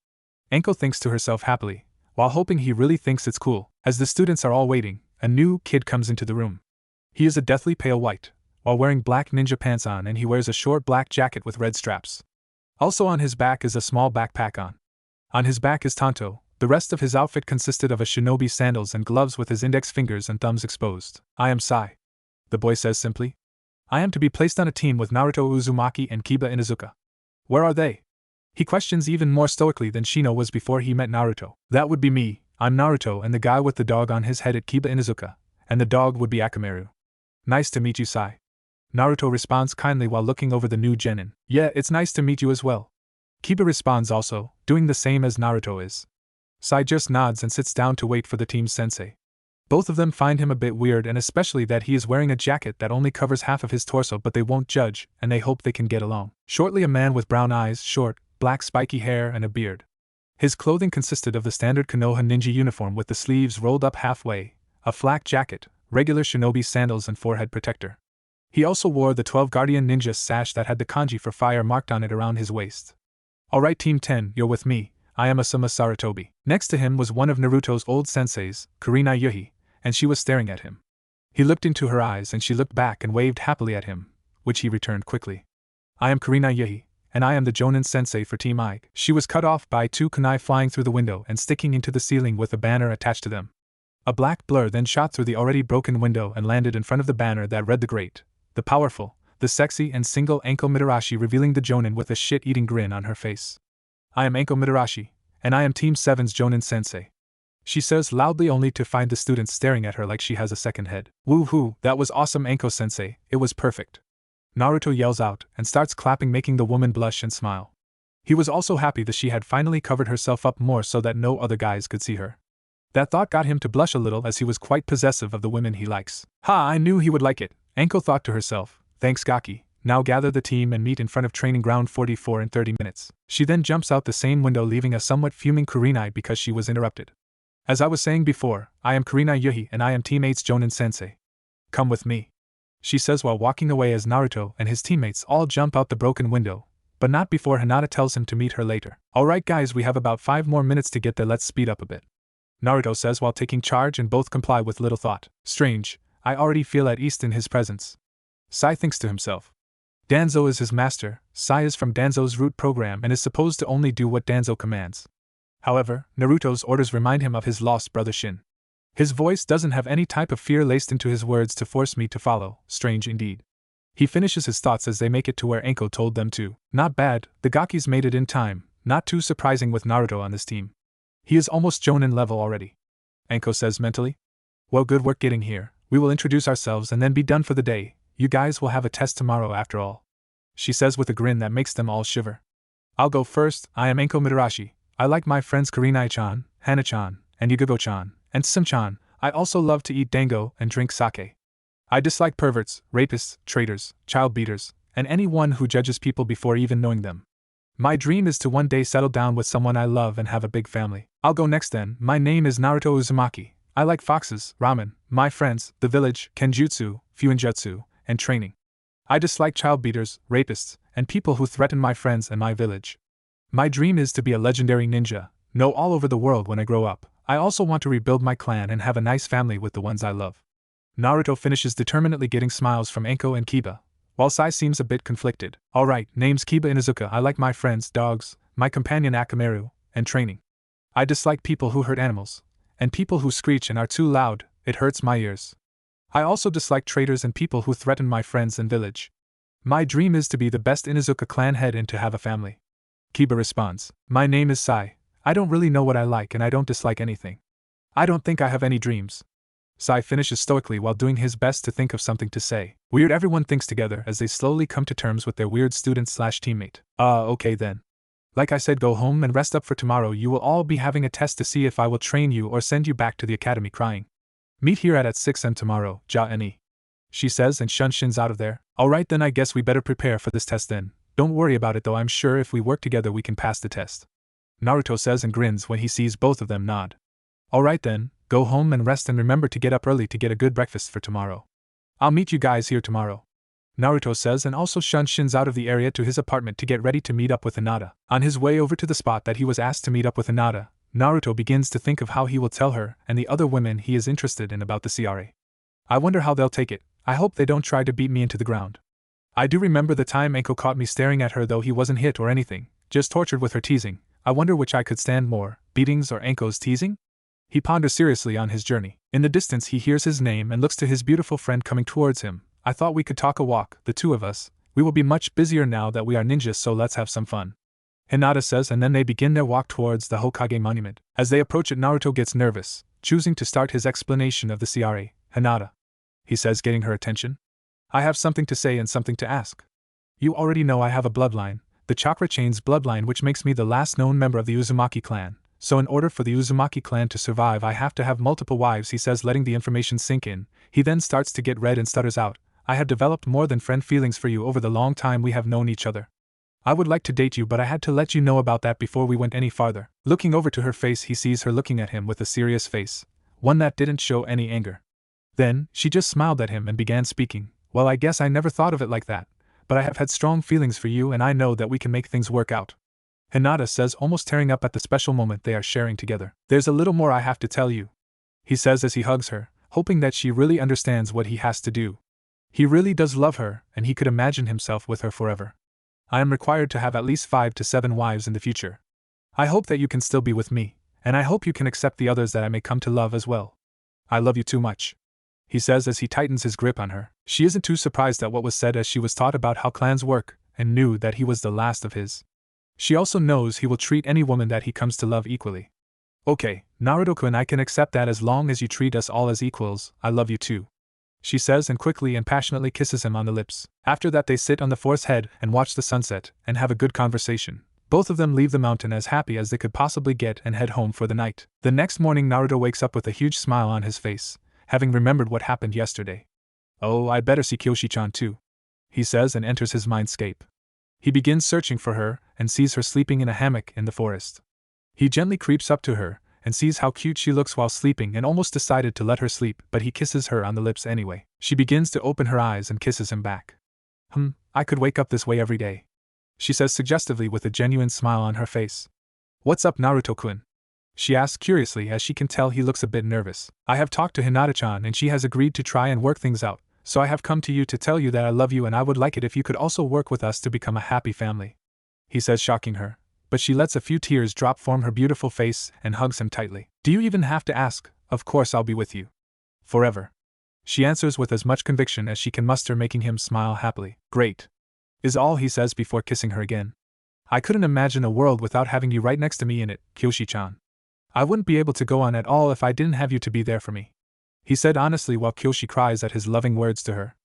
Anko thinks to herself happily, while hoping he really thinks it's cool. As the students are all waiting, a new kid comes into the room. He is a deathly pale white, while wearing black ninja pants on, and he wears a short black jacket with red straps. Also on his back is a small backpack on. On his back is Tanto. The rest of his outfit consisted of a shinobi sandals and gloves with his index fingers and thumbs exposed. I am Sai. The boy says simply. I am to be placed on a team with Naruto Uzumaki and Kiba Inuzuka. Where are they? He questions even more stoically than Shino was before he met Naruto. That would be me. I'm Naruto, and the guy with the dog on his head at Kiba Inuzuka, and the dog would be Akamaru. Nice to meet you, Sai. Naruto responds kindly while looking over the new genin. Yeah, it's nice to meet you as well. Kiba responds also, doing the same as Naruto is. Sai just nods and sits down to wait for the team's sensei. Both of them find him a bit weird, and especially that he is wearing a jacket that only covers half of his torso, but they won't judge, and they hope they can get along. Shortly, a man with brown eyes, short, black spiky hair and a beard. His clothing consisted of the standard Konoha ninja uniform with the sleeves rolled up halfway, a flak jacket, regular shinobi sandals and forehead protector. He also wore the 12 Guardian Ninja sash that had the kanji for fire marked on it around his waist. Alright, Team 10, you're with me. I am Asuma Saratobi. Next to him was one of Naruto's old senseis, Kurenai Yuhi, and she was staring at him. He looked into her eyes and she looked back and waved happily at him, which he returned quickly. I am Kurenai Yuhi, and I am the Jonin sensei for Team I. She was cut off by two kunai flying through the window and sticking into the ceiling with a banner attached to them. A black blur then shot through the already broken window and landed in front of the banner that read the great, the powerful, the sexy and single Anko Mitarashi, revealing the Jonin with a shit-eating grin on her face. I am Anko Mitarashi, and I am Team 7's Jonin sensei. She says loudly only to find the students staring at her like she has a second head. Woohoo, that was awesome, Anko-sensei, it was perfect. Naruto yells out and starts clapping, making the woman blush and smile. He was also happy that she had finally covered herself up more so that no other guys could see her. That thought got him to blush a little, as he was quite possessive of the women he likes. Ha, I knew he would like it, Anko thought to herself. Thanks, Gaki. Now gather the team and meet in front of training ground 44 in 30 minutes. She then jumps out the same window, leaving a somewhat fuming Kurenai because she was interrupted. As I was saying before, I am Kurenai Yuhi and I am Team 8's Jonin sensei. Come with me, she says while walking away as Naruto and his teammates all jump out the broken window, but not before Hinata tells him to meet her later. Alright guys, we have about 5 more minutes to get there, let's speed up a bit. Naruto says while taking charge, and both comply with little thought. Strange, I already feel at ease in his presence. Sai thinks to himself. Danzo is his master. Sai is from Danzo's root program and is supposed to only do what Danzo commands. However, Naruto's orders remind him of his lost brother Shin. His voice doesn't have any type of fear laced into his words to force me to follow. Strange indeed. He finishes his thoughts as they make it to where Anko told them to. Not bad, the Gakis made it in time. Not too surprising with Naruto on this team. He is almost Jonin level already. Anko says mentally. Well, good work getting here. We will introduce ourselves and then be done for the day. You guys will have a test tomorrow after all. she says with a grin that makes them all shiver. I'll go first. I am Enko Mitarashi. I like my friends Kurenai-chan, Hana-chan, and Yugago-chan, and Sim-chan. I also love to eat dango and drink sake. I dislike perverts, rapists, traitors, child beaters, and anyone who judges people before even knowing them. My dream is to one day settle down with someone I love and have a big family. I'll go next then. My name is Naruto Uzumaki. I like foxes, ramen, my friends, the village, kenjutsu, fuinjutsu, and training. I dislike child beaters, rapists, and people who threaten my friends and my village. My dream is to be a legendary ninja, know all over the world when I grow up. I also want to rebuild my clan and have a nice family with the ones I love. Naruto finishes determinedly getting smiles from Enko and Kiba, while Sai seems a bit conflicted. Alright, name's Kiba Inuzuka. I like my friends, dogs, my companion Akamaru, and training. I dislike people who hurt animals, and people who screech and are too loud, it hurts my ears. I also dislike traitors and people who threaten my friends and village. My dream is to be the best Inuzuka clan head and to have a family. Kiba responds, my name is Sai. I don't really know what I like and I don't dislike anything. I don't think I have any dreams. Sai finishes stoically while doing his best to think of something to say. Weird, everyone thinks together as they slowly come to terms with their weird student/teammate. Okay then. Like I said, go home and rest up for tomorrow. You will all be having a test to see if I will train you or send you back to the academy crying. Meet here at 6 am tomorrow, Ja-ni. She says and shins out of there. Alright then, I guess we better prepare for this test then. Don't worry about it though, I'm sure if we work together we can pass the test. Naruto says and grins when he sees both of them nod. Alright then, go home and rest and remember to get up early to get a good breakfast for tomorrow. I'll meet you guys here tomorrow. Naruto says and also shins out of the area to his apartment to get ready to meet up with Hinata. On his way over to the spot that he was asked to meet up with Hinata, Naruto begins to think of how he will tell her and the other women he is interested in about the CRA. I wonder how they'll take it. I hope they don't try to beat me into the ground. I do remember the time Enko caught me staring at her, though he wasn't hit or anything, just tortured with her teasing. I wonder which I could stand more, beatings or Enko's teasing? He ponders seriously on his journey. In the distance he hears his name and looks to his beautiful friend coming towards him. I thought we could talk a walk, the two of us. We will be much busier now that we are ninjas, so let's have some fun. Hinata says, and then they begin their walk towards the Hokage monument. As they approach it, Naruto gets nervous, choosing to start his explanation of the CRA. Hinata, he says, getting her attention. I have something to say and something to ask. You already know I have a bloodline, the Chakra Chain's bloodline, which makes me the last known member of the Uzumaki clan. So in order for the Uzumaki clan to survive I have to have multiple wives, he says, letting the information sink in. He then starts to get red and stutters out. I have developed more than friend feelings for you over the long time we have known each other. I would like to date you, but I had to let you know about that before we went any farther. Looking over to her face, he sees her looking at him with a serious face, one that didn't show any anger. Then, she just smiled at him and began speaking. Well, I guess I never thought of it like that, but I have had strong feelings for you and I know that we can make things work out. Hinata says, almost tearing up at the special moment they are sharing together. There's a little more I have to tell you, he says as he hugs her, hoping that she really understands what he has to do. He really does love her, and he could imagine himself with her forever. I am required to have at least 5 to 7 wives in the future. I hope that you can still be with me, and I hope you can accept the others that I may come to love as well. I love you too much, he says as he tightens his grip on her. She isn't too surprised at what was said, as she was taught about how clans work, and knew that he was the last of his. She also knows he will treat any woman that he comes to love equally. Okay, Naruto-kun, I can accept that as long as you treat us all as equals. I love you too, she says, and quickly and passionately kisses him on the lips. After that they sit on the forest head and watch the sunset, and have a good conversation. Both of them leave the mountain as happy as they could possibly get and head home for the night. The next morning Naruto wakes up with a huge smile on his face, having remembered what happened yesterday. Oh, I'd better see Kyoshi-chan too, he says, and enters his mindscape. He begins searching for her, and sees her sleeping in a hammock in the forest. He gently creeps up to her, and sees how cute she looks while sleeping, and almost decided to let her sleep, but he kisses her on the lips anyway. She begins to open her eyes and kisses him back. I could wake up this way every day, she says suggestively with a genuine smile on her face. What's up, Naruto-kun? She asks curiously, as she can tell he looks a bit nervous. I have talked to Hinata-chan and she has agreed to try and work things out, so I have come to you to tell you that I love you and I would like it if you could also work with us to become a happy family, he says, shocking her. But she lets a few tears drop from her beautiful face and hugs him tightly. Do you even have to ask? Of course I'll be with you. Forever, she answers with as much conviction as she can muster, making him smile happily. Great, is all he says before kissing her again. I couldn't imagine a world without having you right next to me in it, Kyoshi-chan. I wouldn't be able to go on at all if I didn't have you to be there for me, he said honestly while Kyoshi cries at his loving words to her.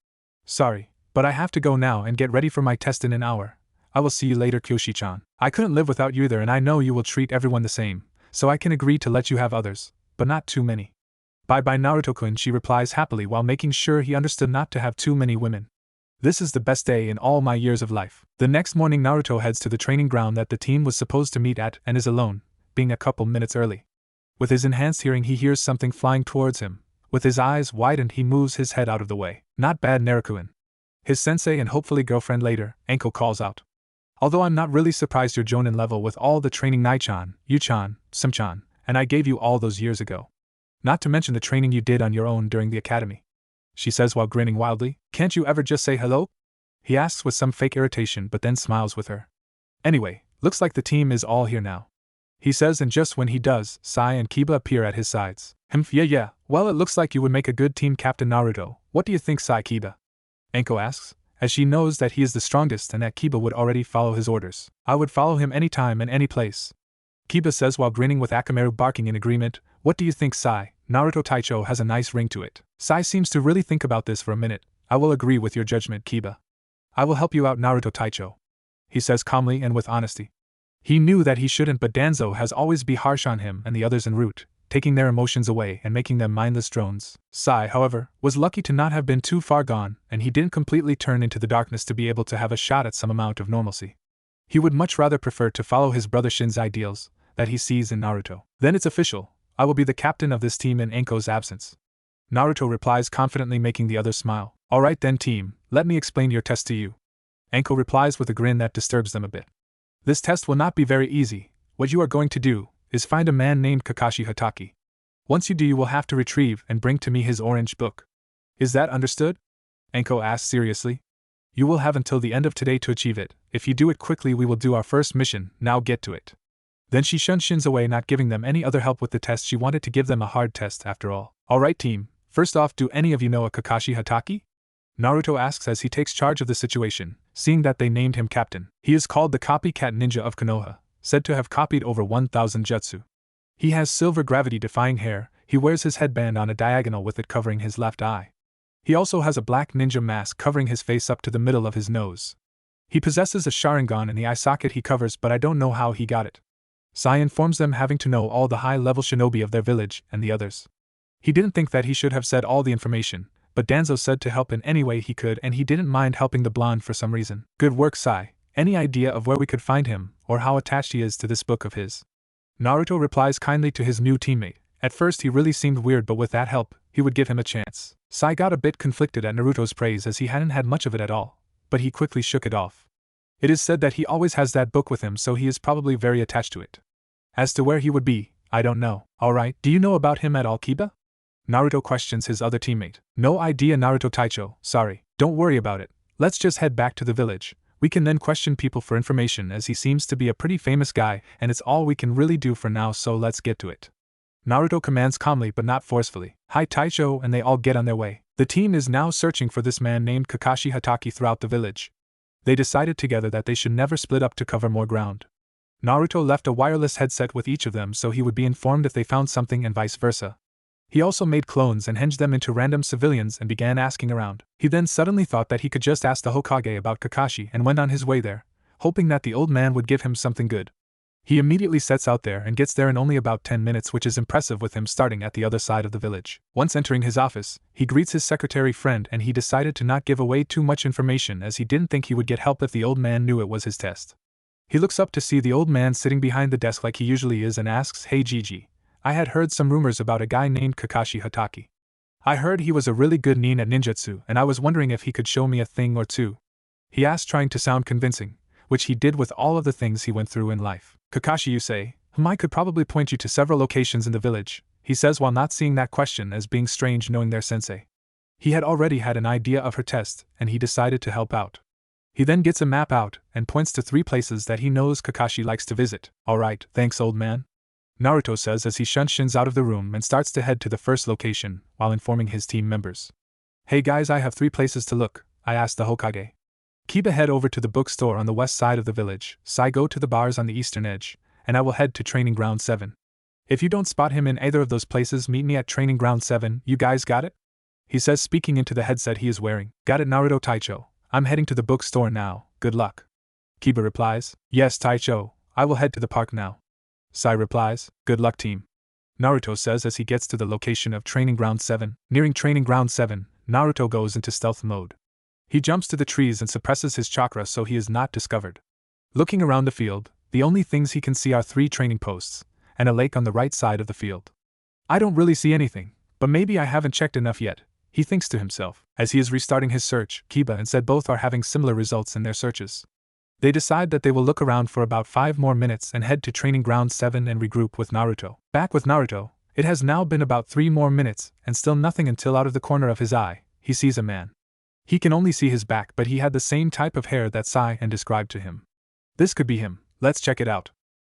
Sorry, But I have to go now and get ready for my test in an hour. I will see you later, Kyoshi-chan. I couldn't live without you either, and I know you will treat everyone the same, so I can agree to let you have others, but not too many. Bye-bye, Naruto-kun, she replies happily while making sure he understood not to have too many women. This is the best day in all my years of life. The next morning Naruto heads to the training ground that the team was supposed to meet at and is alone, being a couple minutes early. With his enhanced hearing he hears something flying towards him. With his eyes widened he moves his head out of the way. Not bad, Naruto-kun. His sensei and hopefully girlfriend later, Anko calls out. Although I'm not really surprised you're Jonin level with all the training Nai-chan, Yu-chan, Sum-chan, and I gave you all those years ago. Not to mention the training you did on your own during the academy. She says while grinning wildly. Can't you ever just say hello? He asks with some fake irritation but then smiles with her. Anyway, looks like the team is all here now. He says, and just when he does, Sai and Kiba appear at his sides. Yeah, well it looks like you would make a good team captain, Naruto. What do you think, Sai? Kiba? Anko asks, as she knows that he is the strongest and that Kiba would already follow his orders. I would follow him any time and any place. Kiba says while grinning with Akamaru barking in agreement. What do you think, Sai? Naruto Taicho has a nice ring to it. Sai seems to really think about this for a minute. I will agree with your judgment, Kiba. I will help you out, Naruto Taicho. He says calmly and with honesty. He knew that he shouldn't, but Danzo has always been harsh on him and the others en route, taking their emotions away and making them mindless drones. Sai, however, was lucky to not have been too far gone, and he didn't completely turn into the darkness to be able to have a shot at some amount of normalcy. He would much rather prefer to follow his brother Shin's ideals that he sees in Naruto. Then it's official. I will be the captain of this team in Anko's absence. Naruto replies confidently, making the others smile. Alright then, team, let me explain your test to you. Anko replies with a grin that disturbs them a bit. This test will not be very easy. What you are going to do is find a man named Kakashi Hatake. Once you do, you will have to retrieve and bring to me his orange book. Is that understood? Anko asks seriously. You will have until the end of today to achieve it. If you do it quickly, we will do our first mission. Now get to it. Then she shuns Shins away, not giving them any other help with the test. She wanted to give them a hard test after all. Alright team, first off, do any of you know a Kakashi Hatake? Naruto asks as he takes charge of the situation, seeing that they named him captain. He is called the copycat ninja of Konoha, said to have copied over 1,000 jutsu. He has silver gravity-defying hair. He wears his headband on a diagonal with it covering his left eye. He also has a black ninja mask covering his face up to the middle of his nose. He possesses a Sharingan in the eye socket he covers, but I don't know how he got it. Sai informs them, having to know all the high-level shinobi of their village and the others. He didn't think that he should have said all the information, but Danzo said to help in any way he could, and he didn't mind helping the blonde for some reason. Good work, Sai. Any idea of where we could find him, or how attached he is to this book of his? Naruto replies kindly to his new teammate. At first he really seemed weird, but with that help, he would give him a chance. Sai got a bit conflicted at Naruto's praise as he hadn't had much of it at all, but he quickly shook it off. It is said that he always has that book with him, so he is probably very attached to it. As to where he would be, I don't know. Alright, do you know about him at all, Kiba? Naruto questions his other teammate. No idea, Naruto Taicho, sorry. Don't worry about it. Let's just head back to the village. We can then question people for information, as he seems to be a pretty famous guy, and it's all we can really do for now, so let's get to it. Naruto commands calmly but not forcefully. Hi Taicho, and they all get on their way. The team is now searching for this man named Kakashi Hatake throughout the village. They decided together that they should never split up to cover more ground. Naruto left a wireless headset with each of them so he would be informed if they found something and vice versa. He also made clones and hinged them into random civilians and began asking around. He then suddenly thought that he could just ask the Hokage about Kakashi and went on his way there, hoping that the old man would give him something good. He immediately sets out there and gets there in only about 10 minutes, which is impressive with him starting at the other side of the village. Once entering his office, he greets his secretary friend and he decided to not give away too much information as he didn't think he would get help if the old man knew it was his test. He looks up to see the old man sitting behind the desk like he usually is and asks, Hey Gigi, I had heard some rumors about a guy named Kakashi Hatake. I heard he was a really good nin at ninjutsu and I was wondering if he could show me a thing or two. He asked, trying to sound convincing, which he did with all of the things he went through in life. Kakashi, you say? I could probably point you to several locations in the village, he says while not seeing that question as being strange knowing their sensei. He had already had an idea of her test and he decided to help out. He then gets a map out and points to 3 places that he knows Kakashi likes to visit. Alright, thanks old man. Naruto says as he shins out of the room and starts to head to the first location while informing his team members. Hey guys, I have 3 places to look, I asked the Hokage. Kiba head over to the bookstore on the west side of the village, Sai go to the bars on the eastern edge, and I will head to Training Ground 7. If you don't spot him in either of those places, meet me at Training Ground 7, you guys got it? He says speaking into the headset he is wearing. Got it Naruto Taicho, I'm heading to the bookstore now, good luck. Kiba replies, yes Taicho, I will head to the park now. Sai replies, good luck team. Naruto says as he gets to the location of Training Ground 7. Nearing Training Ground 7, Naruto goes into stealth mode. He jumps to the trees and suppresses his chakra so he is not discovered. Looking around the field, the only things he can see are 3 training posts, and a lake on the right side of the field. I don't really see anything, but maybe I haven't checked enough yet, he thinks to himself. As he is restarting his search, Kiba and Zed both are having similar results in their searches. They decide that they will look around for about 5 more minutes and head to Training Ground 7 and regroup with Naruto. Back with Naruto, it has now been about 3 more minutes and still nothing until out of the corner of his eye, he sees a man. He can only see his back, but he had the same type of hair that Sai and described to him. This could be him, let's check it out.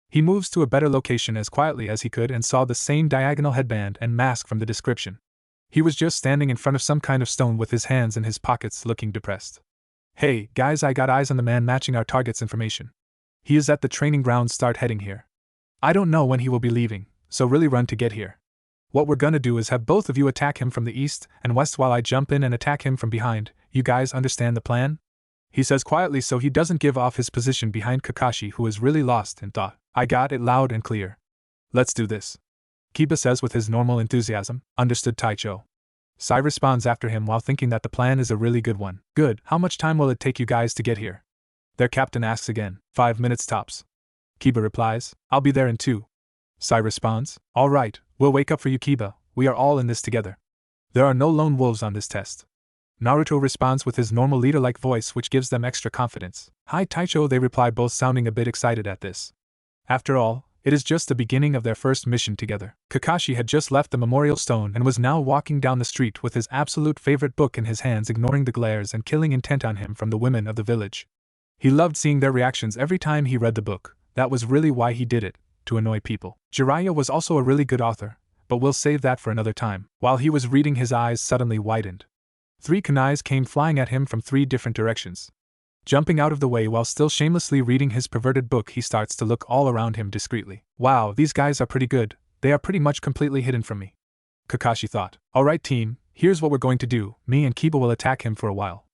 He moves to a better location as quietly as he could and saw the same diagonal headband and mask from the description. He was just standing in front of some kind of stone with his hands in his pockets looking depressed. Hey, guys, I got eyes on the man matching our target's information. He is at the training ground, start heading here. I don't know when he will be leaving, so really run to get here. What we're gonna do is have both of you attack him from the east and west while I jump in and attack him from behind. You guys understand the plan? He says quietly so he doesn't give off his position behind Kakashi, who is really lost in thought. I got it loud and clear. Let's do this. Kiba says with his normal enthusiasm. Understood Taicho. Sai responds after him while thinking that the plan is a really good one. Good, how much time will it take you guys to get here? Their captain asks again. 5 minutes tops. Kiba replies, I'll be there in 2. Sai responds, alright, we'll wake up for you Kiba, we are all in this together. There are no lone wolves on this test. Naruto responds with his normal leader-like voice which gives them extra confidence. Hi Taicho, they reply, both sounding a bit excited at this. After all, it is just the beginning of their first mission together. Kakashi had just left the memorial stone and was now walking down the street with his absolute favorite book in his hands, ignoring the glares and killing intent on him from the women of the village. He loved seeing their reactions every time he read the book. That was really why he did it, to annoy people. Jiraiya was also a really good author, but we'll save that for another time. While he was reading, his eyes suddenly widened. 3 kunais came flying at him from 3 different directions. Jumping out of the way while still shamelessly reading his perverted book, he starts to look all around him discreetly. Wow, these guys are pretty good, they are pretty much completely hidden from me. Kakashi thought. Alright team, here's what we're going to do, me and Kiba will attack him for a while.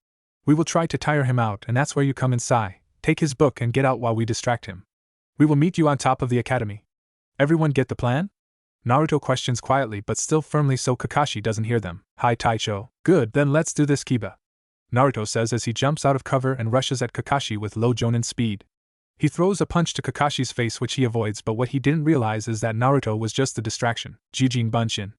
We will try to tire him out, and that's where you come in. Sai, take his book and get out while we distract him. We will meet you on top of the academy. Everyone get the plan? Naruto questions quietly but still firmly so Kakashi doesn't hear them. Hi Taicho. Good, then let's do this Kiba. Naruto says as he jumps out of cover and rushes at Kakashi with low jonin speed. He throws a punch to Kakashi's face which he avoids, but what he didn't realize is that Naruto was just a distraction. Jijin Bunshin.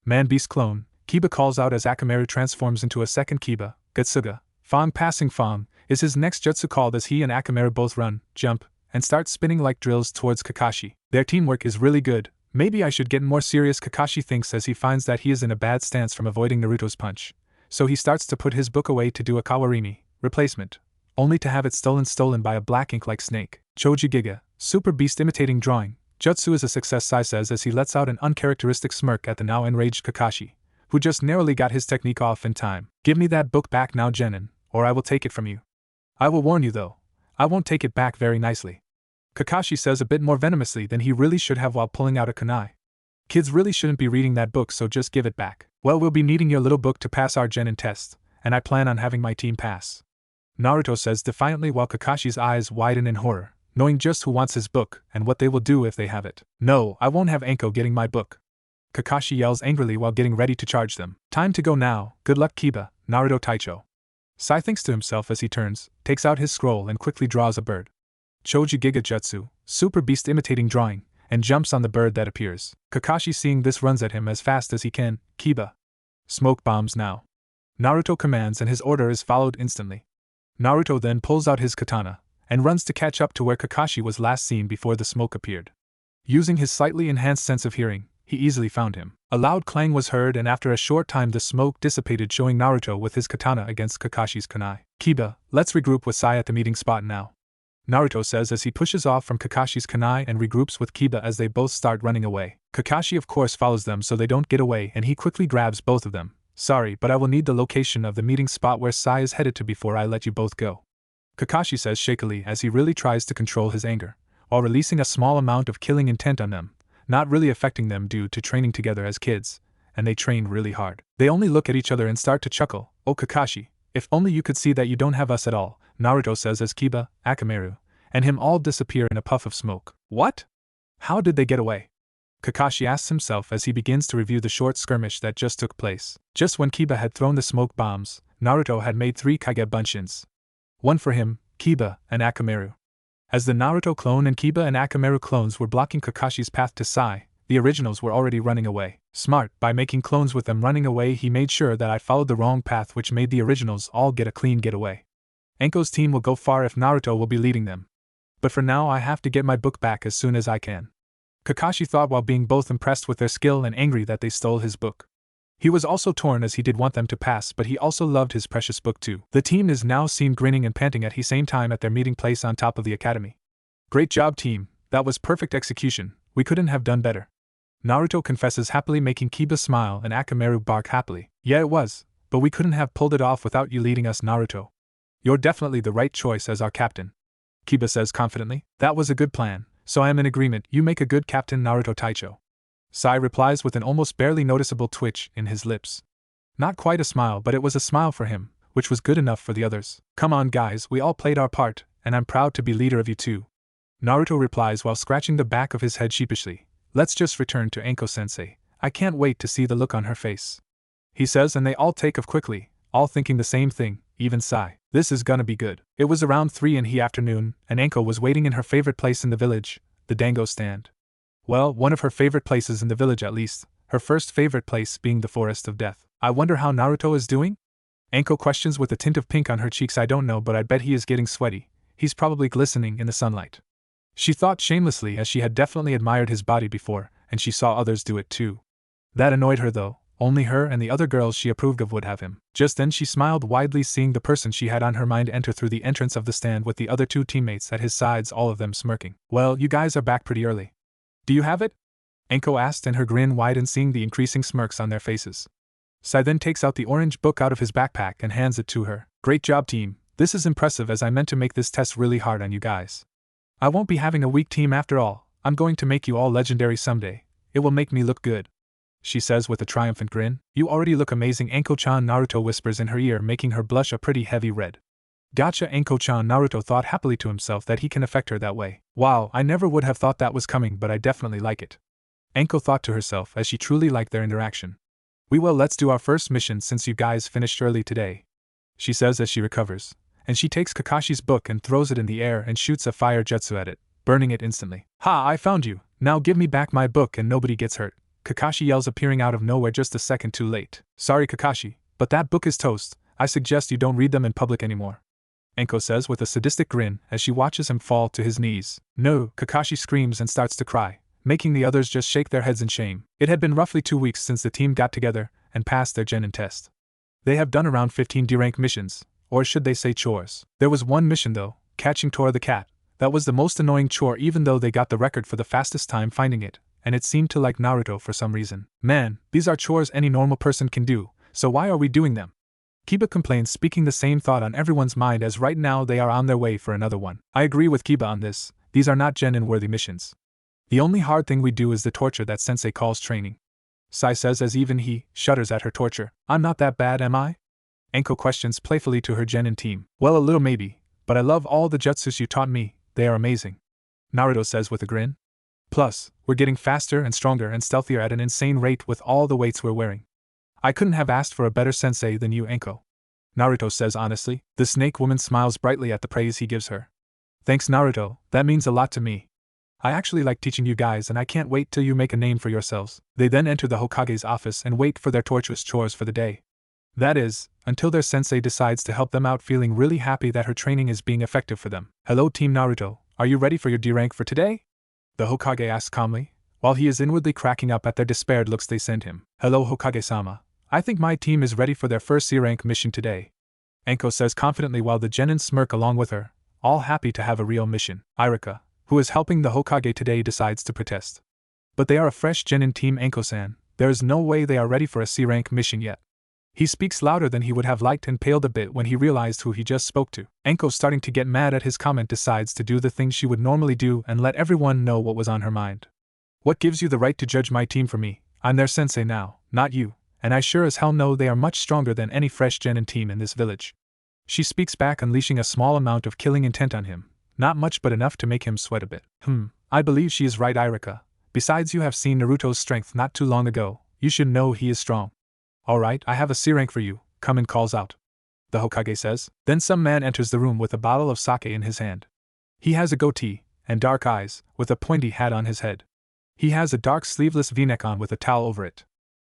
Man Beast Clone, Kiba calls out as Akamaru transforms into a second Kiba. Getsuga, Fong Passing Fong, is his next jutsu called as he and Akamaru both run, jump, and start spinning like drills towards Kakashi. Their teamwork is really good. Maybe I should get more serious, Kakashi thinks as he finds that he is in a bad stance from avoiding Naruto's punch. So he starts to put his book away to do a kawarimi replacement, only to have it stolen by a black ink-like snake. Choji Giga, Super Beast imitating drawing. Jutsu is a success, Sai says as he lets out an uncharacteristic smirk at the now enraged Kakashi, who just narrowly got his technique off in time. Give me that book back now, Genin, or I will take it from you. I will warn you though, I won't take it back very nicely. Kakashi says a bit more venomously than he really should have while pulling out a kunai. Kids really shouldn't be reading that book, so just give it back. Well, we'll be needing your little book to pass our Genin test, and I plan on having my team pass. Naruto says defiantly while Kakashi's eyes widen in horror, knowing just who wants his book and what they will do if they have it. No, I won't have Anko getting my book. Kakashi yells angrily while getting ready to charge them. Time to go now, good luck Kiba, Naruto Taicho. Sai thinks to himself as he turns, takes out his scroll and quickly draws a bird. Choji Giga Jutsu, Super Beast imitating drawing, and jumps on the bird that appears. Kakashi seeing this runs at him as fast as he can. Kiba. Smoke bombs now. Naruto commands and his order is followed instantly. Naruto then pulls out his katana, and runs to catch up to where Kakashi was last seen before the smoke appeared. Using his slightly enhanced sense of hearing, he easily found him. A loud clang was heard and after a short time the smoke dissipated, showing Naruto with his katana against Kakashi's kunai. Kiba, let's regroup with Sai at the meeting spot now. Naruto says as he pushes off from Kakashi's kunai and regroups with Kiba as they both start running away. Kakashi of course follows them so they don't get away and he quickly grabs both of them. Sorry, but I will need the location of the meeting spot where Sai is headed to before I let you both go. Kakashi says shakily as he really tries to control his anger, while releasing a small amount of killing intent on them, not really affecting them due to training together as kids, and they train really hard. They only look at each other and start to chuckle. Oh Kakashi, If only you could see that you don't have us at all, Naruto says as Kiba, Akamaru, and him all disappear in a puff of smoke. What? How did they get away? Kakashi asks himself as he begins to review the short skirmish that just took place. Just when Kiba had thrown the smoke bombs, Naruto had made 3 Kage Bunshins. One for him, Kiba, and Akamaru. As the Naruto clone and Kiba and Akamaru clones were blocking Kakashi's path to Sai, the originals were already running away. Smart, by making clones with them running away he made sure that I followed the wrong path, which made the originals all get a clean getaway. Enko's team will go far if Naruto will be leading them. But for now I have to get my book back as soon as I can. Kakashi thought while being both impressed with their skill and angry that they stole his book. He was also torn as he did want them to pass, but he also loved his precious book too. The team is now seen grinning and panting at the same time at their meeting place on top of the academy. Great job team, that was perfect execution, we couldn't have done better. Naruto confesses happily, making Kiba smile and Akamaru bark happily. Yeah, it was, but we couldn't have pulled it off without you leading us, Naruto. You're definitely the right choice as our captain. Kiba says confidently. That was a good plan, so I am in agreement, you make a good captain, Naruto Taicho. Sai replies with an almost barely noticeable twitch in his lips. Not quite a smile, but it was a smile for him, which was good enough for the others. Come on guys, we all played our part, and I'm proud to be leader of you too. Naruto replies while scratching the back of his head sheepishly. Let's just return to Anko-sensei, I can't wait to see the look on her face. He says, and they all take off quickly, all thinking the same thing, even Sai. This is gonna be good. It was around 3 in the afternoon, and Anko was waiting in her favorite place in the village, the dango stand. Well, one of her favorite places in the village at least, her first favorite place being the Forest of Death. I wonder how Naruto is doing? Anko questions with a tint of pink on her cheeks. I don't know, but I bet he is getting sweaty. He's probably glistening in the sunlight. She thought shamelessly, as she had definitely admired his body before, and she saw others do it too. That annoyed her though, only her and the other girls she approved of would have him. Just then she smiled widely, seeing the person she had on her mind enter through the entrance of the stand with the other 2 teammates at his sides, all of them smirking. Well, you guys are back pretty early. Do you have it? Anko asked, and her grin widened seeing the increasing smirks on their faces. Sai then takes out the orange book out of his backpack and hands it to her. Great job team, this is impressive, as I meant to make this test really hard on you guys. I won't be having a weak team after all, I'm going to make you all legendary someday, it will make me look good. She says with a triumphant grin. You already look amazing, Anko-chan, Naruto whispers in her ear, making her blush a pretty heavy red. Gotcha, Anko-chan, Naruto thought happily to himself that he can affect her that way. Wow, I never would have thought that was coming, but I definitely like it. Anko thought to herself as she truly liked their interaction. Let's do our first mission since you guys finished early today. She says as she recovers, and she takes Kakashi's book and throws it in the air and shoots a fire jutsu at it, burning it instantly. Ha, I found you, now give me back my book and nobody gets hurt. Kakashi yells, appearing out of nowhere just a second too late. Sorry Kakashi, but that book is toast, I suggest you don't read them in public anymore. Anko says with a sadistic grin as she watches him fall to his knees. No, Kakashi screams and starts to cry, making the others just shake their heads in shame. It had been roughly 2 weeks since the team got together and passed their genin test. They have done around 15 D-rank missions, or should they say chores. There was one mission though, catching Tora the cat. That was the most annoying chore, even though they got the record for the fastest time finding it, and it seemed to like Naruto for some reason. Man, these are chores any normal person can do, so why are we doing them? Kiba complains, speaking the same thought on everyone's mind, as right now they are on their way for another one. I agree with Kiba on this, these are not genin-worthy missions. The only hard thing we do is the torture that sensei calls training. Sai says as even he shudders at her torture. I'm not that bad, am I? Anko questions playfully to her genin team. Well, a little maybe, but I love all the jutsus you taught me, they are amazing. Naruto says with a grin. Plus, we're getting faster and stronger and stealthier at an insane rate with all the weights we're wearing. I couldn't have asked for a better sensei than you, Anko. Naruto says honestly. The snake woman smiles brightly at the praise he gives her. Thanks Naruto, that means a lot to me. I actually like teaching you guys and I can't wait till you make a name for yourselves. They then enter the Hokage's office and wait for their torturous chores for the day. That is, until their sensei decides to help them out, feeling really happy that her training is being effective for them. Hello Team Naruto, are you ready for your D rank for today? The Hokage asks calmly, while he is inwardly cracking up at their despaired looks they send him. Hello Hokage-sama, I think my team is ready for their first C rank mission today. Anko says confidently while the genin smirk along with her, all happy to have a real mission. Irika, who is helping the Hokage today, decides to protest. But they are a fresh genin team, Anko-san, there is no way they are ready for a C rank mission yet. He speaks louder than he would have liked and paled a bit when he realized who he just spoke to. Anko, starting to get mad at his comment, decides to do the thing she would normally do and let everyone know what was on her mind. What gives you the right to judge my team for me? I'm their sensei now, not you, and I sure as hell know they are much stronger than any fresh genin team in this village. She speaks back, unleashing a small amount of killing intent on him, not much but enough to make him sweat a bit. I believe she is right, Irika. Besides, you have seen Naruto's strength not too long ago, you should know he is strong. Alright, I have a C rank for you, come and calls out. The Hokage says. Then some man enters the room with a bottle of sake in his hand. He has a goatee, and dark eyes, with a pointy hat on his head. He has a dark sleeveless v-neck on with a towel over it.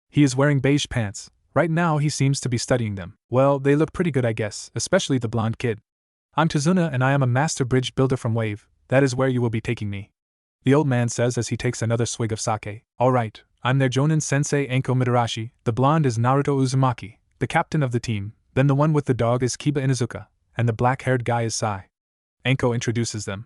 He is wearing beige pants. Right now he seems to be studying them. Well, they look pretty good, I guess, especially the blonde kid. I'm Tazuna and I am a master bridge builder from Wave. That is where you will be taking me. The old man says as he takes another swig of sake. Alright, I'm their Jonin sensei Anko Mitarashi, the blonde is Naruto Uzumaki, the captain of the team, then the one with the dog is Kiba Inuzuka, and the black-haired guy is Sai. Anko introduces them.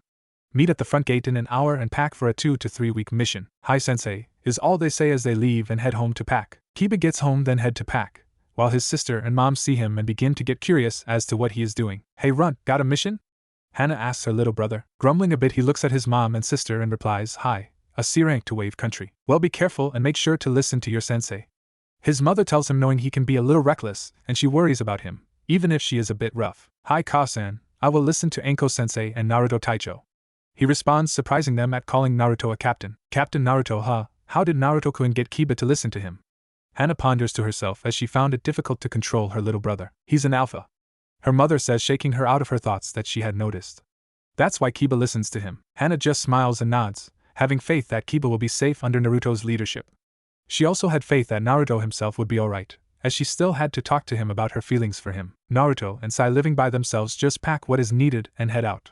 Meet at the front gate in an hour and pack for a 2 to 3 week mission. Hi sensei, is all they say as they leave and head home to pack. Kiba gets home then head to pack, while his sister and mom see him and begin to get curious as to what he is doing. Hey Runt, got a mission? Hana asks her little brother. Grumbling a bit, he looks at his mom and sister and replies, Hi, a C rank to Wave Country. Well, be careful and make sure to listen to your sensei. His mother tells him, knowing he can be a little reckless, and she worries about him, even if she is a bit rough. Hi Ka-san, I will listen to Anko sensei and Naruto Taicho. He responds, surprising them at calling Naruto a captain. Captain Naruto, huh? How did Naruto-kun get Kiba to listen to him? Hana ponders to herself as she found it difficult to control her little brother. He's an alpha. Her mother says, shaking her out of her thoughts that she had noticed. That's why Kiba listens to him. Hana just smiles and nods, having faith that Kiba will be safe under Naruto's leadership. She also had faith that Naruto himself would be alright, as she still had to talk to him about her feelings for him. Naruto and Sai, living by themselves, just pack what is needed and head out.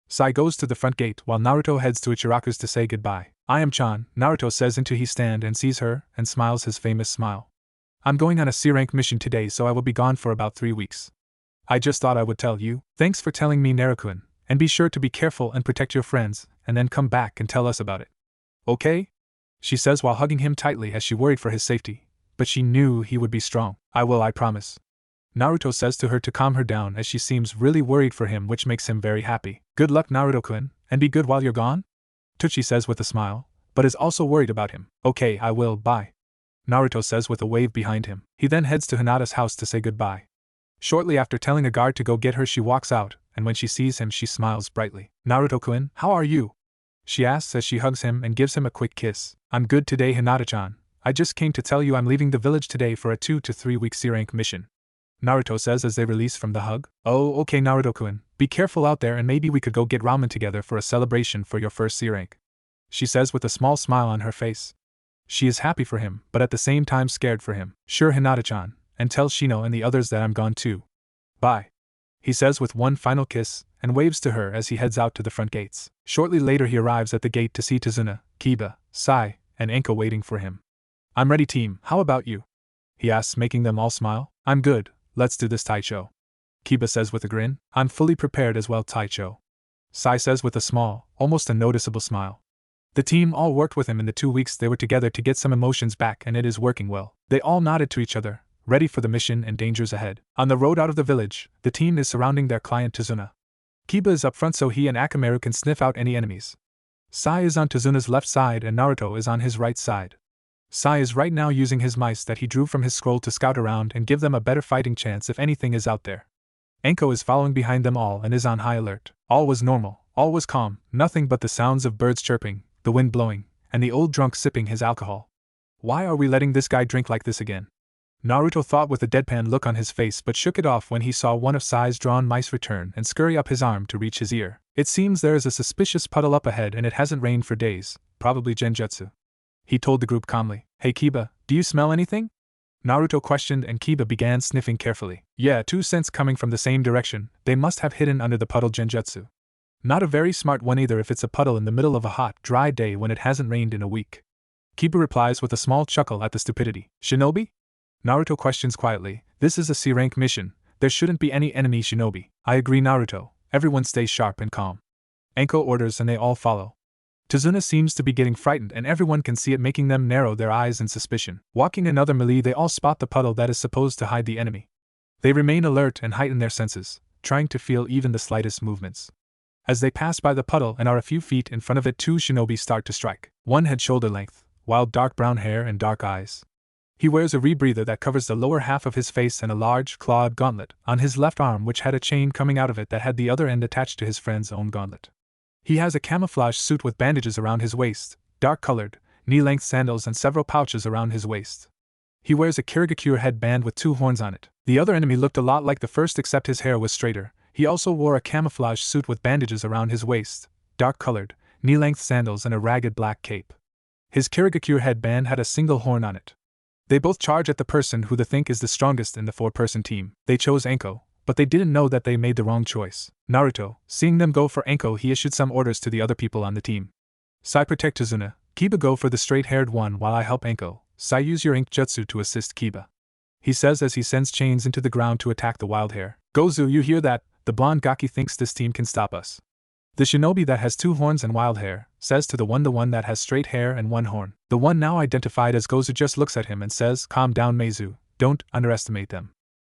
Sai goes to the front gate while Naruto heads to Ichiraku's to say goodbye. I am Chan, Naruto says until he stand and sees her and smiles his famous smile. I'm going on a C-rank mission today, so I will be gone for about 3 weeks. I just thought I would tell you. Thanks for telling me, Naruto-kun, and be sure to be careful and protect your friends, and then come back and tell us about it. Okay? She says while hugging him tightly as she worried for his safety, but she knew he would be strong. I will, I promise. Naruto says to her to calm her down as she seems really worried for him, which makes him very happy. Good luck, Naruto-kun, and be good while you're gone? Tsuchi says with a smile, but is also worried about him. Okay, I will, bye. Naruto says with a wave behind him. He then heads to Hinata's house to say goodbye. Shortly after telling a guard to go get her, she walks out, and when she sees him she smiles brightly. Naruto-kun, how are you? She asks as she hugs him and gives him a quick kiss. I'm good today, Hinata-chan. I just came to tell you I'm leaving the village today for a 2 to 3 week C-rank mission. Naruto says as they release from the hug. Oh, okay Naruto-kun, be careful out there and maybe we could go get ramen together for a celebration for your first C-rank. She says with a small smile on her face. She is happy for him, but at the same time scared for him. Sure Hinata-chan, and tell Shino and the others that I'm gone too. Bye. He says with one final kiss, and waves to her as he heads out to the front gates. Shortly later he arrives at the gate to see Tazuna, Kiba, Sai, and Anko waiting for him. I'm ready team, how about you? He asks, making them all smile. I'm good, let's do this Taicho. Kiba says with a grin. I'm fully prepared as well Taicho. Sai says with a small, almost a noticeable smile. The team all worked with him in the 2 weeks they were together to get some emotions back, and it is working well. They all nodded to each other, ready for the mission and dangers ahead. On the road out of the village, the team is surrounding their client Tazuna. Kiba is up front so he and Akamaru can sniff out any enemies. Sai is on Tazuna's left side and Naruto is on his right side. Sai is right now using his mice that he drew from his scroll to scout around and give them a better fighting chance if anything is out there. Anko is following behind them all and is on high alert. All was normal, all was calm, nothing but the sounds of birds chirping, the wind blowing, and the old drunk sipping his alcohol. Why are we letting this guy drink like this again? Naruto thought with a deadpan look on his face but shook it off when he saw one of Sai's drawn mice return and scurry up his arm to reach his ear. It seems there is a suspicious puddle up ahead and it hasn't rained for days, probably genjutsu. He told the group calmly. Hey Kiba, do you smell anything? Naruto questioned and Kiba began sniffing carefully. Yeah, 2 scents coming from the same direction, they must have hidden under the puddle genjutsu. Not a very smart one either if it's a puddle in the middle of a hot, dry day when it hasn't rained in a week. Kiba replies with a small chuckle at the stupidity. Shinobi? Naruto questions quietly. This is a C-rank mission, there shouldn't be any enemy shinobi. I agree Naruto, everyone stay sharp and calm. Anko orders and they all follow. Tazuna seems to be getting frightened and everyone can see it, making them narrow their eyes in suspicion. Walking another melee they all spot the puddle that is supposed to hide the enemy. They remain alert and heighten their senses, trying to feel even the slightest movements. As they pass by the puddle and are a few feet in front of it, 2 shinobi start to strike. One head shoulder length, wild dark brown hair and dark eyes. He wears a rebreather that covers the lower half of his face and a large, clawed gauntlet on his left arm which had a chain coming out of it that had the other end attached to his friend's own gauntlet. He has a camouflage suit with bandages around his waist, dark-colored, knee-length sandals and several pouches around his waist. He wears a Kirigakure headband with 2 horns on it. The other enemy looked a lot like the first except his hair was straighter. He also wore a camouflage suit with bandages around his waist, dark-colored, knee-length sandals and a ragged black cape. His Kirigakure headband had a single horn on it. They both charge at the person who they think is the strongest in the 4-person team. They chose Anko, but they didn't know that they made the wrong choice. Naruto, seeing them go for Anko, he issued some orders to the other people on the team. Sai, protect Tazuna. Kiba, go for the straight-haired one while I help Anko. Sai, use your ink jutsu to assist Kiba, he says as he sends chains into the ground to attack the wild hare. Gozu, you hear that? The blonde Gaki thinks this team can stop us. The shinobi that has 2 horns and wild hair says to the one that has straight hair and 1 horn. The one now identified as Gozu just looks at him and says, calm down Meizu, don't underestimate them.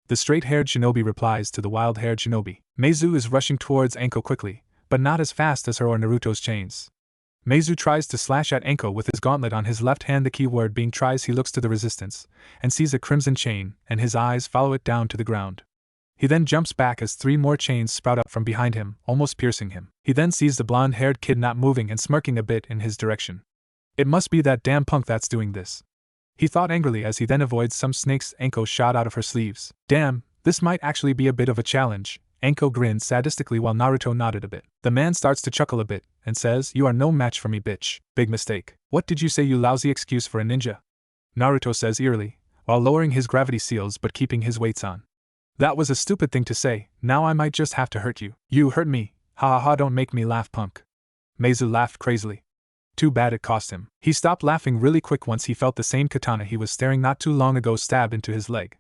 The straight-haired shinobi replies to the wild-haired shinobi. Meizu is rushing towards Anko quickly, but not as fast as her or Naruto's chains. Meizu tries to slash at Anko with his gauntlet on his left hand. The key word being tries. He looks to the resistance and sees a crimson chain, and his eyes follow it down to the ground. He then jumps back as 3 more chains sprout up from behind him, almost piercing him. He then sees the blonde-haired kid not moving and smirking a bit in his direction. It must be that damn punk that's doing this, he thought angrily as he then avoids some snakes Anko shot out of her sleeves. Damn, this might actually be a bit of a challenge. Anko grinned sadistically while Naruto nodded a bit. The man starts to chuckle a bit and says, you are no match for me, bitch. Big mistake. What did you say, you lousy excuse for a ninja? Naruto says eerily, while lowering his gravity seals but keeping his weights on. That was a stupid thing to say. Now I might just have to hurt you. You hurt me. Ha ha ha, don't make me laugh, punk. Meizu laughed crazily. Too bad it cost him. He stopped laughing really quick once he felt the same katana he was staring not too long ago stab into his leg.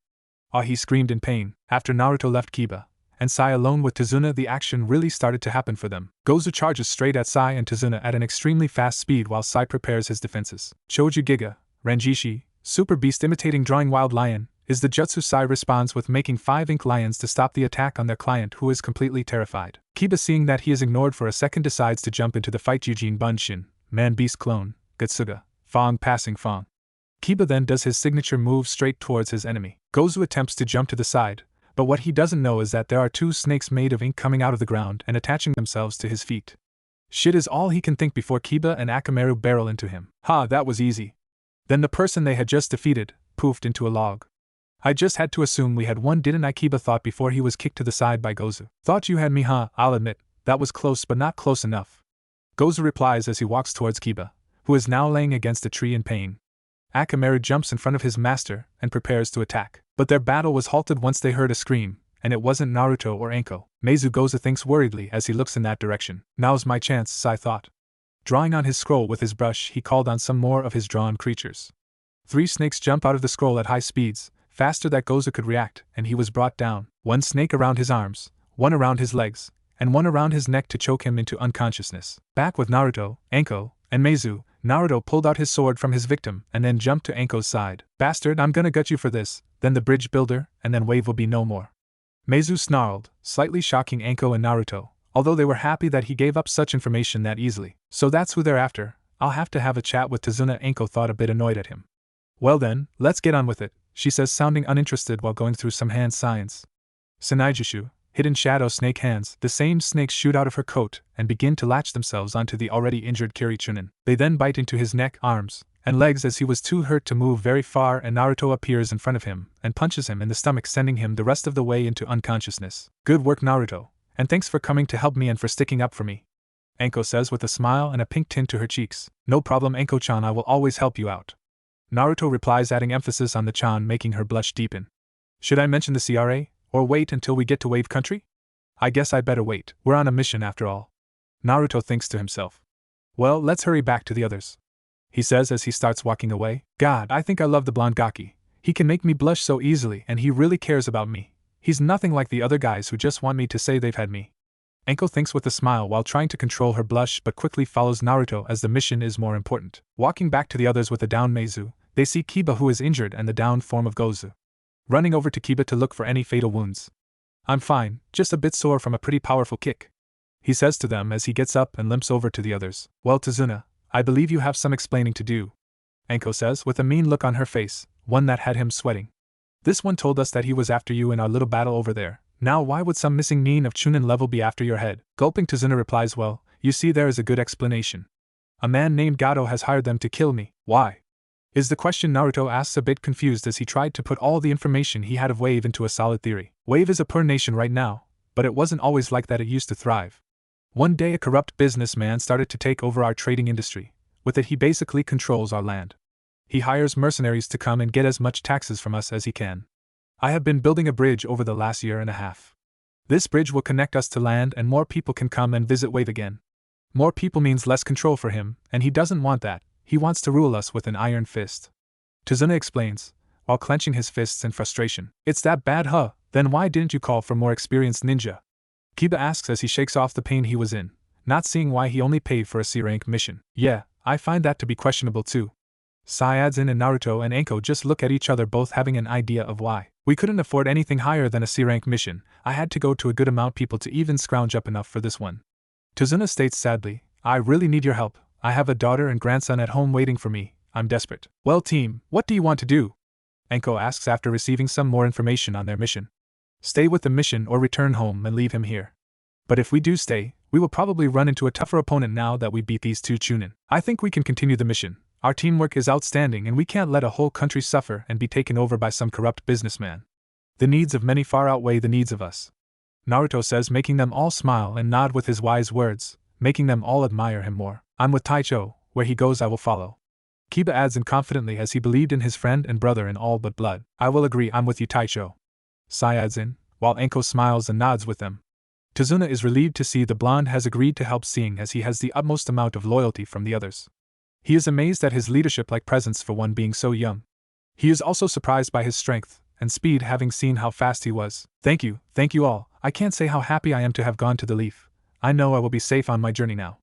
Ah, he screamed in pain. After Naruto left Kiba and Sai alone with Tazuna, the action really started to happen for them. Gozu charges straight at Sai and Tazuna at an extremely fast speed while Sai prepares his defenses. Choju Giga, Ranjishi, Super Beast imitating drawing wild lion, is the jutsu. Sai responds with making 5 ink lions to stop the attack on their client, who is completely terrified. Kiba, seeing that he is ignored for a second, decides to jump into the fight. Eugene Bunshin, Man Beast Clone, Gutsuga, Fong passing Fong. Kiba then does his signature move straight towards his enemy. Gozu attempts to jump to the side, but what he doesn't know is that there are 2 snakes made of ink coming out of the ground and attaching themselves to his feet. Shit is all he can think before Kiba and Akamaru barrel into him. Ha, that was easy. Then the person they had just defeated poofed into a log. I just had to assume we had won, didn't I? Kiba thought before he was kicked to the side by Gozu. Thought you had me, huh? I'll admit, that was close but not close enough. Gozu replies as he walks towards Kiba, who is now laying against a tree in pain. Akamaru jumps in front of his master and prepares to attack. But their battle was halted once they heard a scream, and it wasn't Naruto or Anko. Meizu, Gozu thinks worriedly as he looks in that direction. Now's my chance, Sai thought. Drawing on his scroll with his brush, he called on some more of his drawn creatures. 3 snakes jump out of the scroll at high speeds, faster than Gozu could react, and he was brought down. 1 snake around his arms, 1 around his legs, and 1 around his neck to choke him into unconsciousness. Back with Naruto, Anko, and Meizu, Naruto pulled out his sword from his victim and then jumped to Anko's side. Bastard, I'm gonna gut you for this, then the bridge builder, and then wave will be no more. Meizu snarled, slightly shocking Anko and Naruto, although they were happy that he gave up such information that easily. So that's who they're after. I'll have to have a chat with Tazuna. Anko thought, a bit annoyed at him. Well then, let's get on with it, she says, sounding uninterested while going through some hand signs. Senaijushu, hidden shadow snake hands. The same snakes shoot out of her coat and begin to latch themselves onto the already injured Kirichunin. They then bite into his neck, arms, and legs as he was too hurt to move very far, and Naruto appears in front of him and punches him in the stomach, sending him the rest of the way into unconsciousness. Good work, Naruto, and thanks for coming to help me and for sticking up for me, Anko says with a smile and a pink tint to her cheeks. No problem, Anko-chan, I will always help you out, Naruto replies, adding emphasis on the chan, making her blush deepen. Should I mention the CRA? Or wait until we get to Wave Country? I guess I'd better wait. We're on a mission after all, Naruto thinks to himself. Well, let's hurry back to the others, he says as he starts walking away. God, I think I love the blonde Gaki. He can make me blush so easily, and he really cares about me. He's nothing like the other guys who just want me to say they've had me. Anko thinks with a smile while trying to control her blush, but quickly follows Naruto as the mission is more important. Walking back to the others with the down Meizu, they see Kiba, who is injured, and the down form of Gozu. Running over to Kiba to look for any fatal wounds. I'm fine, just a bit sore from a pretty powerful kick, he says to them as he gets up and limps over to the others. Well, Tazuna, I believe you have some explaining to do, Anko says with a mean look on her face, one that had him sweating. This one told us that he was after you in our little battle over there. Now why would some missing nin of Chunin level be after your head? Gulping, Tazuna replies, well, you see there is a good explanation. A man named Gato has hired them to kill me. Why? Is the question Naruto asks, a bit confused as he tried to put all the information he had of Wave into a solid theory. Wave is a poor nation right now, but it wasn't always like that. It used to thrive. One day a corrupt businessman started to take over our trading industry. With it he basically controls our land. He hires mercenaries to come and get as much taxes from us as he can. I have been building a bridge over the last year and a half. This bridge will connect us to land and more people can come and visit Wave again. More people means less control for him, and he doesn't want that. He wants to rule us with an iron fist. Tazuna explains, while clenching his fists in frustration. It's that bad, huh? Then why didn't you call for more experienced ninja? Kiba asks as he shakes off the pain he was in, not seeing why he only paid for a C-rank mission. Yeah, I find that to be questionable too. Sayadzin and Naruto and Anko just look at each other, both having an idea of why. We couldn't afford anything higher than a C-rank mission. I had to go to a good amount people to even scrounge up enough for this one. Tazuna states sadly, I really need your help. I have a daughter and grandson at home waiting for me. I'm desperate. Well team, what do you want to do? Anko asks after receiving some more information on their mission. Stay with the mission or return home and leave him here. But if we do stay, we will probably run into a tougher opponent now that we beat these two Chunin. I think we can continue the mission. Our teamwork is outstanding and we can't let a whole country suffer and be taken over by some corrupt businessman. The needs of many far outweigh the needs of us. Naruto says, making them all smile and nod with his wise words, making them all admire him more. I'm with Taicho, where he goes I will follow. Kiba adds in confidently as he believed in his friend and brother in all but blood. I will agree, I'm with you Taicho. Sai adds in, while Anko smiles and nods with them. Tazuna is relieved to see the blonde has agreed to help, seeing as he has the utmost amount of loyalty from the others. He is amazed at his leadership-like presence for one being so young. He is also surprised by his strength and speed, having seen how fast he was. Thank you all. I can't say how happy I am to have gone to the Leaf. I know I will be safe on my journey now.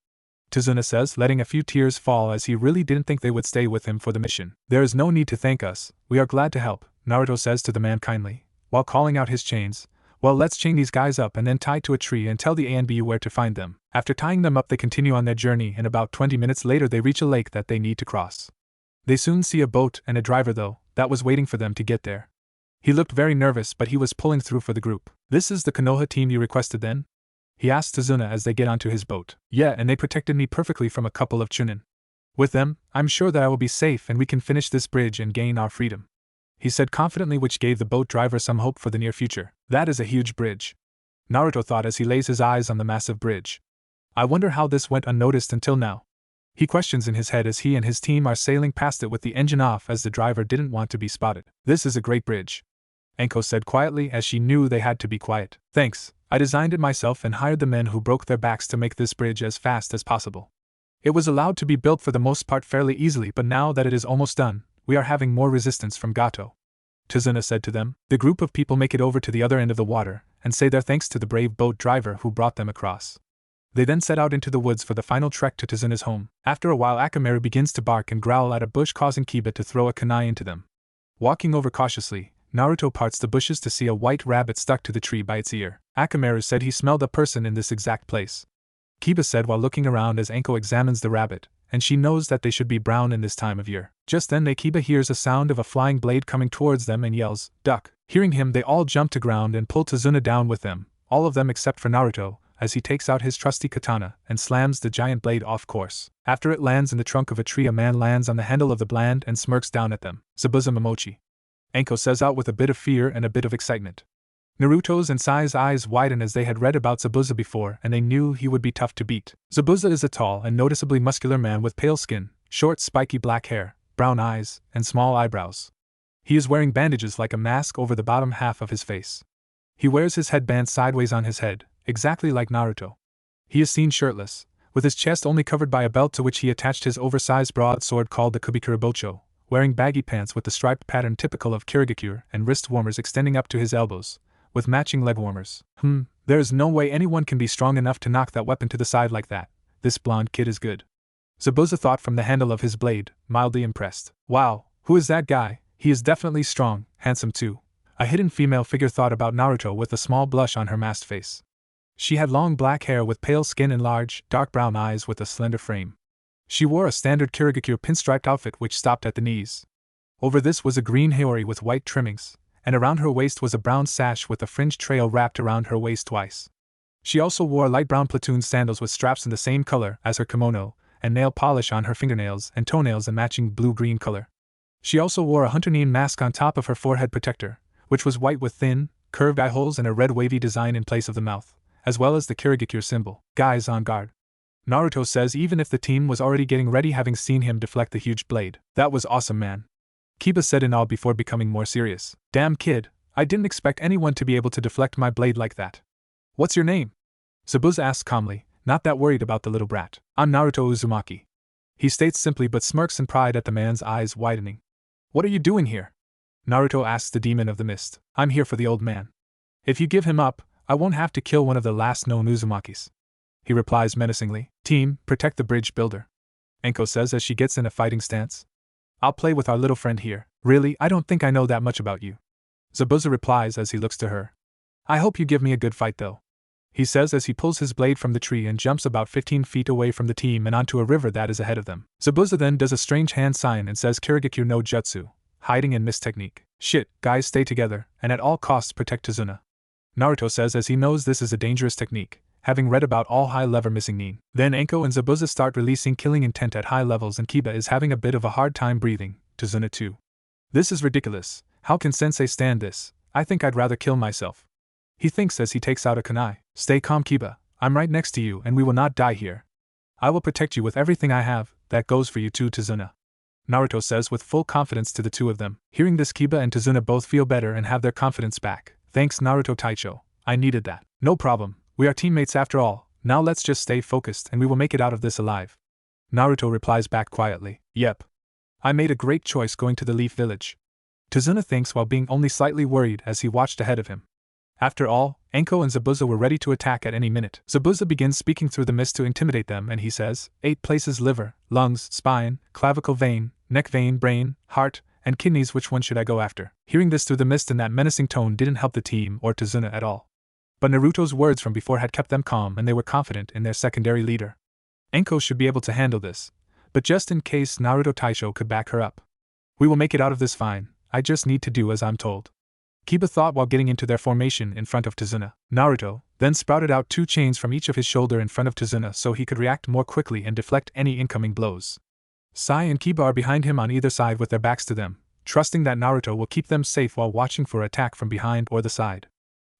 Tazuna says, letting a few tears fall as he really didn't think they would stay with him for the mission. There is no need to thank us, we are glad to help, Naruto says to the man kindly, while calling out his chains. Well, let's chain these guys up and then tie to a tree and tell the ANBU where to find them. After tying them up they continue on their journey, and about 20 minutes later they reach a lake that they need to cross. They soon see a boat and a driver though, that was waiting for them to get there. He looked very nervous, but he was pulling through for the group. This is the Konoha team you requested then? He asked Tazuna as they get onto his boat. Yeah, and they protected me perfectly from a couple of Chunin. With them, I'm sure that I will be safe and we can finish this bridge and gain our freedom. He said confidently, which gave the boat driver some hope for the near future. That is a huge bridge, Naruto thought as he lays his eyes on the massive bridge. I wonder how this went unnoticed until now. He questions in his head as he and his team are sailing past it with the engine off, as the driver didn't want to be spotted. This is a great bridge, Anko said quietly, as she knew they had to be quiet. Thanks, I designed it myself and hired the men who broke their backs to make this bridge as fast as possible. It was allowed to be built for the most part fairly easily, but now that it is almost done, we are having more resistance from Gato. Tazuna said to them. The group of people make it over to the other end of the water and say their thanks to the brave boat driver who brought them across. They then set out into the woods for the final trek to Tazuna's home. After a while Akamaru begins to bark and growl at a bush, causing Kiba to throw a kunai into them. Walking over cautiously, Naruto parts the bushes to see a white rabbit stuck to the tree by its ear. Akamaru said he smelled a person in this exact place. Kiba said while looking around as Anko examines the rabbit, and she knows that they should be brown in this time of year. Just then Kiba hears a sound of a flying blade coming towards them and yells, "Duck!" Hearing him, they all jump to ground and pull Tazuna down with them, all of them except for Naruto, as he takes out his trusty katana and slams the giant blade off course. After it lands in the trunk of a tree, a man lands on the handle of the blade and smirks down at them. Zabuza Momochi, Anko says out with a bit of fear and a bit of excitement. Naruto's and Sai's eyes widen as they had read about Zabuza before, and they knew he would be tough to beat. Zabuza is a tall and noticeably muscular man with pale skin, short spiky black hair, brown eyes, and small eyebrows. He is wearing bandages like a mask over the bottom half of his face. He wears his headband sideways on his head, exactly like Naruto. He is seen shirtless, with his chest only covered by a belt to which he attached his oversized broadsword called the Kubikurabocho, wearing baggy pants with the striped pattern typical of Kirigakure and wrist warmers extending up to his elbows, with matching leg warmers. There is no way anyone can be strong enough to knock that weapon to the side like that. This blonde kid is good, Zabuza thought from the handle of his blade, mildly impressed. Wow, who is that guy? He is definitely strong, handsome too. A hidden female figure thought about Naruto with a small blush on her masked face. She had long black hair with pale skin and large, dark brown eyes with a slender frame. She wore a standard Kirigakure pinstriped outfit which stopped at the knees. Over this was a green haori with white trimmings, and around her waist was a brown sash with a fringed trail wrapped around her waist twice. She also wore light brown platoon sandals with straps in the same color as her kimono, and nail polish on her fingernails and toenails in matching blue-green color. She also wore a hunter-neon mask on top of her forehead protector, which was white with thin, curved eye holes and a red wavy design in place of the mouth, as well as the Kirigakure symbol. Guys on guard. Naruto says even if the team was already getting ready having seen him deflect the huge blade. That was awesome, man. Kiba said in awe before becoming more serious. Damn kid, I didn't expect anyone to be able to deflect my blade like that. What's your name? Zabuza asks calmly, not that worried about the little brat. I'm Naruto Uzumaki. He states simply but smirks in pride at the man's eyes widening. What are you doing here? Naruto asks the demon of the mist. I'm here for the old man. If you give him up, I won't have to kill one of the last known Uzumakis. He replies menacingly. Team, protect the bridge builder. Enko says as she gets in a fighting stance. I'll play with our little friend here. Really, I don't think I know that much about you. Zabuza replies as he looks to her. I hope you give me a good fight though. He says as he pulls his blade from the tree and jumps about 15 feet away from the team and onto a river that is ahead of them. Zabuza then does a strange hand sign and says Kirigakure no Jutsu, hiding and mist technique. Shit, guys stay together, and at all costs protect Tazuna. Naruto says as he knows this is a dangerous technique, having read about all high-level missing nin. Then Enko and Zabuza start releasing killing intent at high levels and Kiba is having a bit of a hard time breathing, Tazuna too. This is ridiculous, how can sensei stand this? I think I'd rather kill myself. He thinks as he takes out a kunai. Stay calm Kiba, I'm right next to you and we will not die here. I will protect you with everything I have, that goes for you too Tazuna. Naruto says with full confidence to the two of them. Hearing this Kiba and Tazuna both feel better and have their confidence back. Thanks Naruto Taicho, I needed that. No problem, we are teammates after all, now let's just stay focused and we will make it out of this alive. Naruto replies back quietly. Yep. I made a great choice going to the Leaf Village. Tazuna thinks while being only slightly worried as he watched ahead of him. After all, Enko and Zabuza were ready to attack at any minute. Zabuza begins speaking through the mist to intimidate them and he says, 8 places liver, lungs, spine, clavicle vein, neck vein, brain, heart, and kidneys which one should I go after? Hearing this through the mist in that menacing tone didn't help the team or Tazuna at all. But Naruto's words from before had kept them calm and they were confident in their secondary leader. Enko should be able to handle this, but just in case Naruto Taisho could back her up. We will make it out of this fine, I just need to do as I'm told. Kiba thought while getting into their formation in front of Tazuna. Naruto then sprouted out 2 chains from each of his shoulder in front of Tazuna so he could react more quickly and deflect any incoming blows. Sai and Kiba are behind him on either side with their backs to them, trusting that Naruto will keep them safe while watching for attack from behind or the side.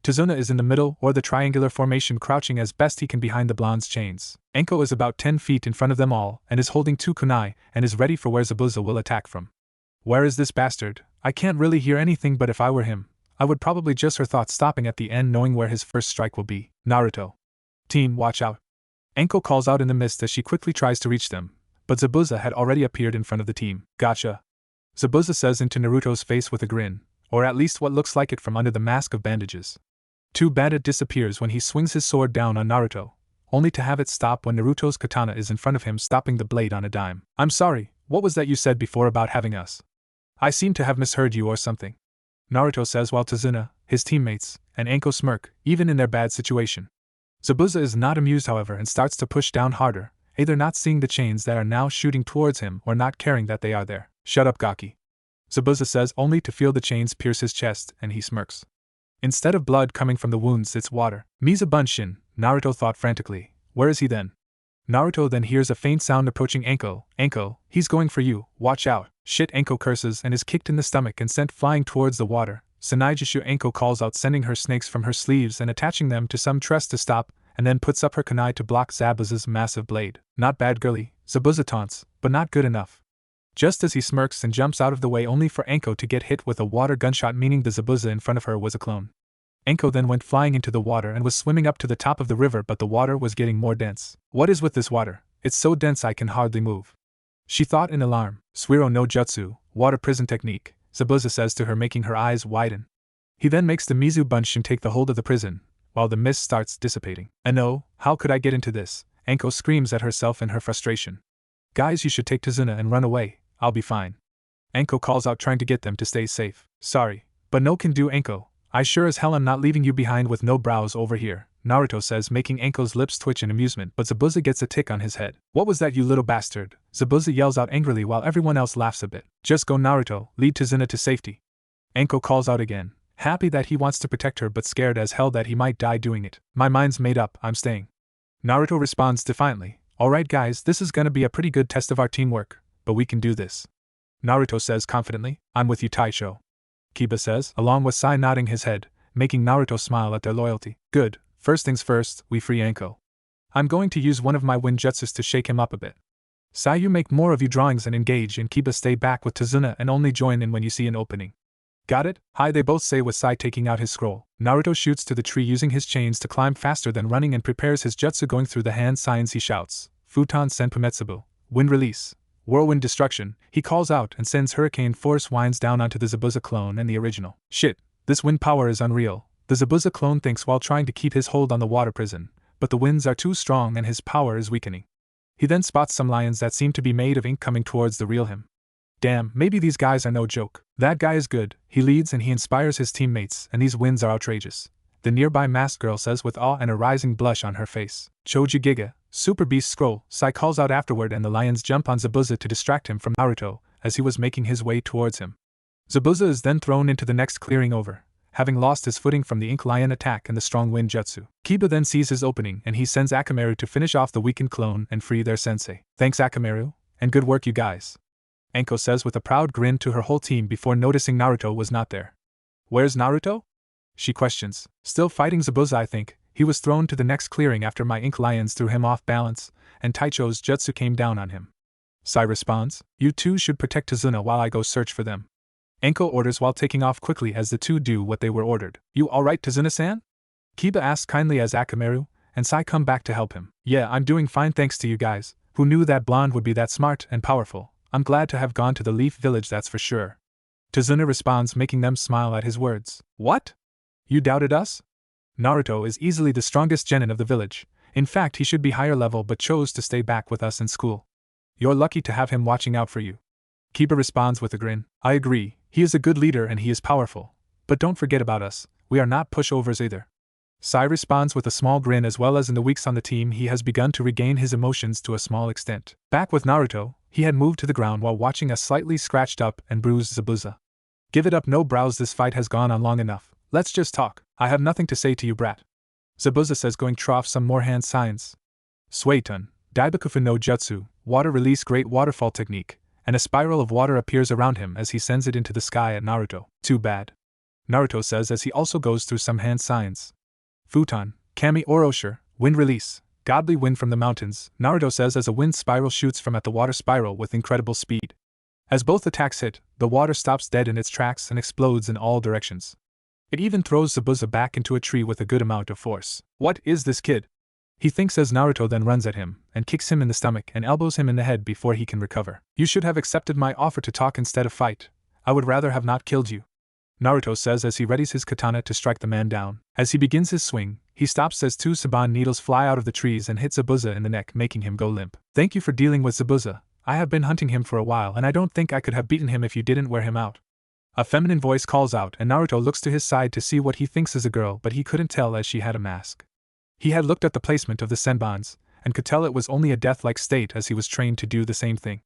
Tazuna is in the middle or the triangular formation crouching as best he can behind the blonde's chains. Enko is about 10 feet in front of them all and is holding 2 kunai and is ready for where Zabuza will attack from. Where is this bastard? I can't really hear anything but if I were him, I would probably just her thoughts stopping at the end knowing where his first strike will be. Naruto. Team, watch out. Enko calls out in the mist as she quickly tries to reach them, but Zabuza had already appeared in front of the team. Gotcha. Zabuza says into Naruto's face with a grin, or at least what looks like it from under the mask of bandages. Too bad it disappears when he swings his sword down on Naruto, only to have it stop when Naruto's katana is in front of him stopping the blade on a dime. I'm sorry, what was that you said before about having us? I seem to have misheard you or something. Naruto says while Tazuna, his teammates, and Enko smirk, even in their bad situation. Zabuza is not amused however and starts to push down harder, either not seeing the chains that are now shooting towards him or not caring that they are there. Shut up Gaki. Zabuza says only to feel the chains pierce his chest and he smirks. Instead of blood coming from the wounds it's water. Mizabunshin, Naruto thought frantically. Where is he then? Naruto then hears a faint sound approaching Enko. Enko, he's going for you, watch out. Shit Enko curses and is kicked in the stomach and sent flying towards the water. Sanaijishu Enko calls out sending her snakes from her sleeves and attaching them to some truss to stop, and then puts up her kunai to block Zabuza's massive blade. Not bad girly, Zabuza taunts, but not good enough. Just as he smirks and jumps out of the way only for Enko to get hit with a water gunshot meaning the Zabuza in front of her was a clone. Enko then went flying into the water and was swimming up to the top of the river but the water was getting more dense. What is with this water? It's so dense I can hardly move. She thought in alarm. Suiro no Jutsu, water prison technique, Zabuza says to her making her eyes widen. He then makes the Mizu Bunshin take the hold of the prison, while the mist starts dissipating. No, how could I get into this? Enko screams at herself in her frustration. Guys you should take Tazuna and run away, I'll be fine. Enko calls out trying to get them to stay safe. Sorry, but no can do Enko, I sure as hell am not leaving you behind with no brows over here, Naruto says, making Anko's lips twitch in amusement, but Zabuza gets a tick on his head. What was that, you little bastard? Zabuza yells out angrily while everyone else laughs a bit. Just go, Naruto, lead Tazuna to safety. Anko calls out again, happy that he wants to protect her but scared as hell that he might die doing it. My mind's made up, I'm staying. Naruto responds defiantly, alright guys, this is gonna be a pretty good test of our teamwork, but we can do this. Naruto says confidently, I'm with you, Taisho. Kiba says, along with Sai nodding his head, making Naruto smile at their loyalty. Good, first things first, we free Anko. I'm going to use one of my wind jutsus to shake him up a bit. Sai, you make more of you drawings and engage, and Kiba stay back with Tazuna and only join in when you see an opening. Got it? Hi, they both say with Sai taking out his scroll. Naruto shoots to the tree using his chains to climb faster than running and prepares his jutsu going through the hand signs. He shouts, Futon Senpumetsubu, wind release, whirlwind destruction. He calls out and sends hurricane force winds down onto the Zabuza clone and the original. Shit, this wind power is unreal, the Zabuza clone thinks while trying to keep his hold on the water prison, but the winds are too strong and his power is weakening. He then spots some lions that seem to be made of ink coming towards the real him. Damn, maybe these guys are no joke. That guy is good, he leads and he inspires his teammates, and these winds are outrageous. The nearby masked girl says with awe and a rising blush on her face. Choji Giga, Super Beast Scroll, Sai calls out afterward, and the lions jump on Zabuza to distract him from Naruto as he was making his way towards him. Zabuza is then thrown into the next clearing over, having lost his footing from the ink lion attack and the strong wind jutsu. Kiba then sees his opening and he sends Akamaru to finish off the weakened clone and free their sensei. Thanks Akamaru, and good work you guys. Anko says with a proud grin to her whole team before noticing Naruto was not there. Where's Naruto? She questions. Still fighting Zabuza, I think. He was thrown to the next clearing after my ink lions threw him off balance, and Taicho's jutsu came down on him. Sai responds, you two should protect Tazuna while I go search for them. Anko orders while taking off quickly as the two do what they were ordered. You alright, Tazuna-san? Kiba asks kindly as Akamaru and Sai come back to help him. Yeah, I'm doing fine thanks to you guys. Who knew that blonde would be that smart and powerful? I'm glad to have gone to the Leaf Village, that's for sure. Tazuna responds, making them smile at his words. What? You doubted us? Naruto is easily the strongest genin of the village. In fact, he should be higher level but chose to stay back with us in school. You're lucky to have him watching out for you. Kiba responds with a grin. I agree, he is a good leader and he is powerful. But don't forget about us, we are not pushovers either. Sai responds with a small grin. As well as in the weeks on the team, he has begun to regain his emotions to a small extent. Back with Naruto, he had moved to the ground while watching a slightly scratched up and bruised Zabuza. Give it up, no brows, this fight has gone on long enough. Let's just talk. I have nothing to say to you, brat. Zabuza says, going trough some more hand signs. Suetun, Daibakufu no Jutsu, water release, great waterfall technique, and a spiral of water appears around him as he sends it into the sky at Naruto. Too bad. Naruto says as he also goes through some hand signs. Futon, Kami Orosher, wind release, godly wind from the mountains, Naruto says as a wind spiral shoots from at the water spiral with incredible speed. As both attacks hit, the water stops dead in its tracks and explodes in all directions. It even throws Zabuza back into a tree with a good amount of force. What is this kid? He thinks as Naruto then runs at him and kicks him in the stomach and elbows him in the head before he can recover. You should have accepted my offer to talk instead of fight. I would rather have not killed you. Naruto says as he readies his katana to strike the man down. As he begins his swing, he stops as two Saban needles fly out of the trees and hit Zabuza in the neck, making him go limp. Thank you for dealing with Zabuza. I have been hunting him for a while and I don't think I could have beaten him if you didn't wear him out. A feminine voice calls out and Naruto looks to his side to see what he thinks is a girl, but he couldn't tell as she had a mask. He had looked at the placement of the senbans and could tell it was only a death-like state as he was trained to do the same thing.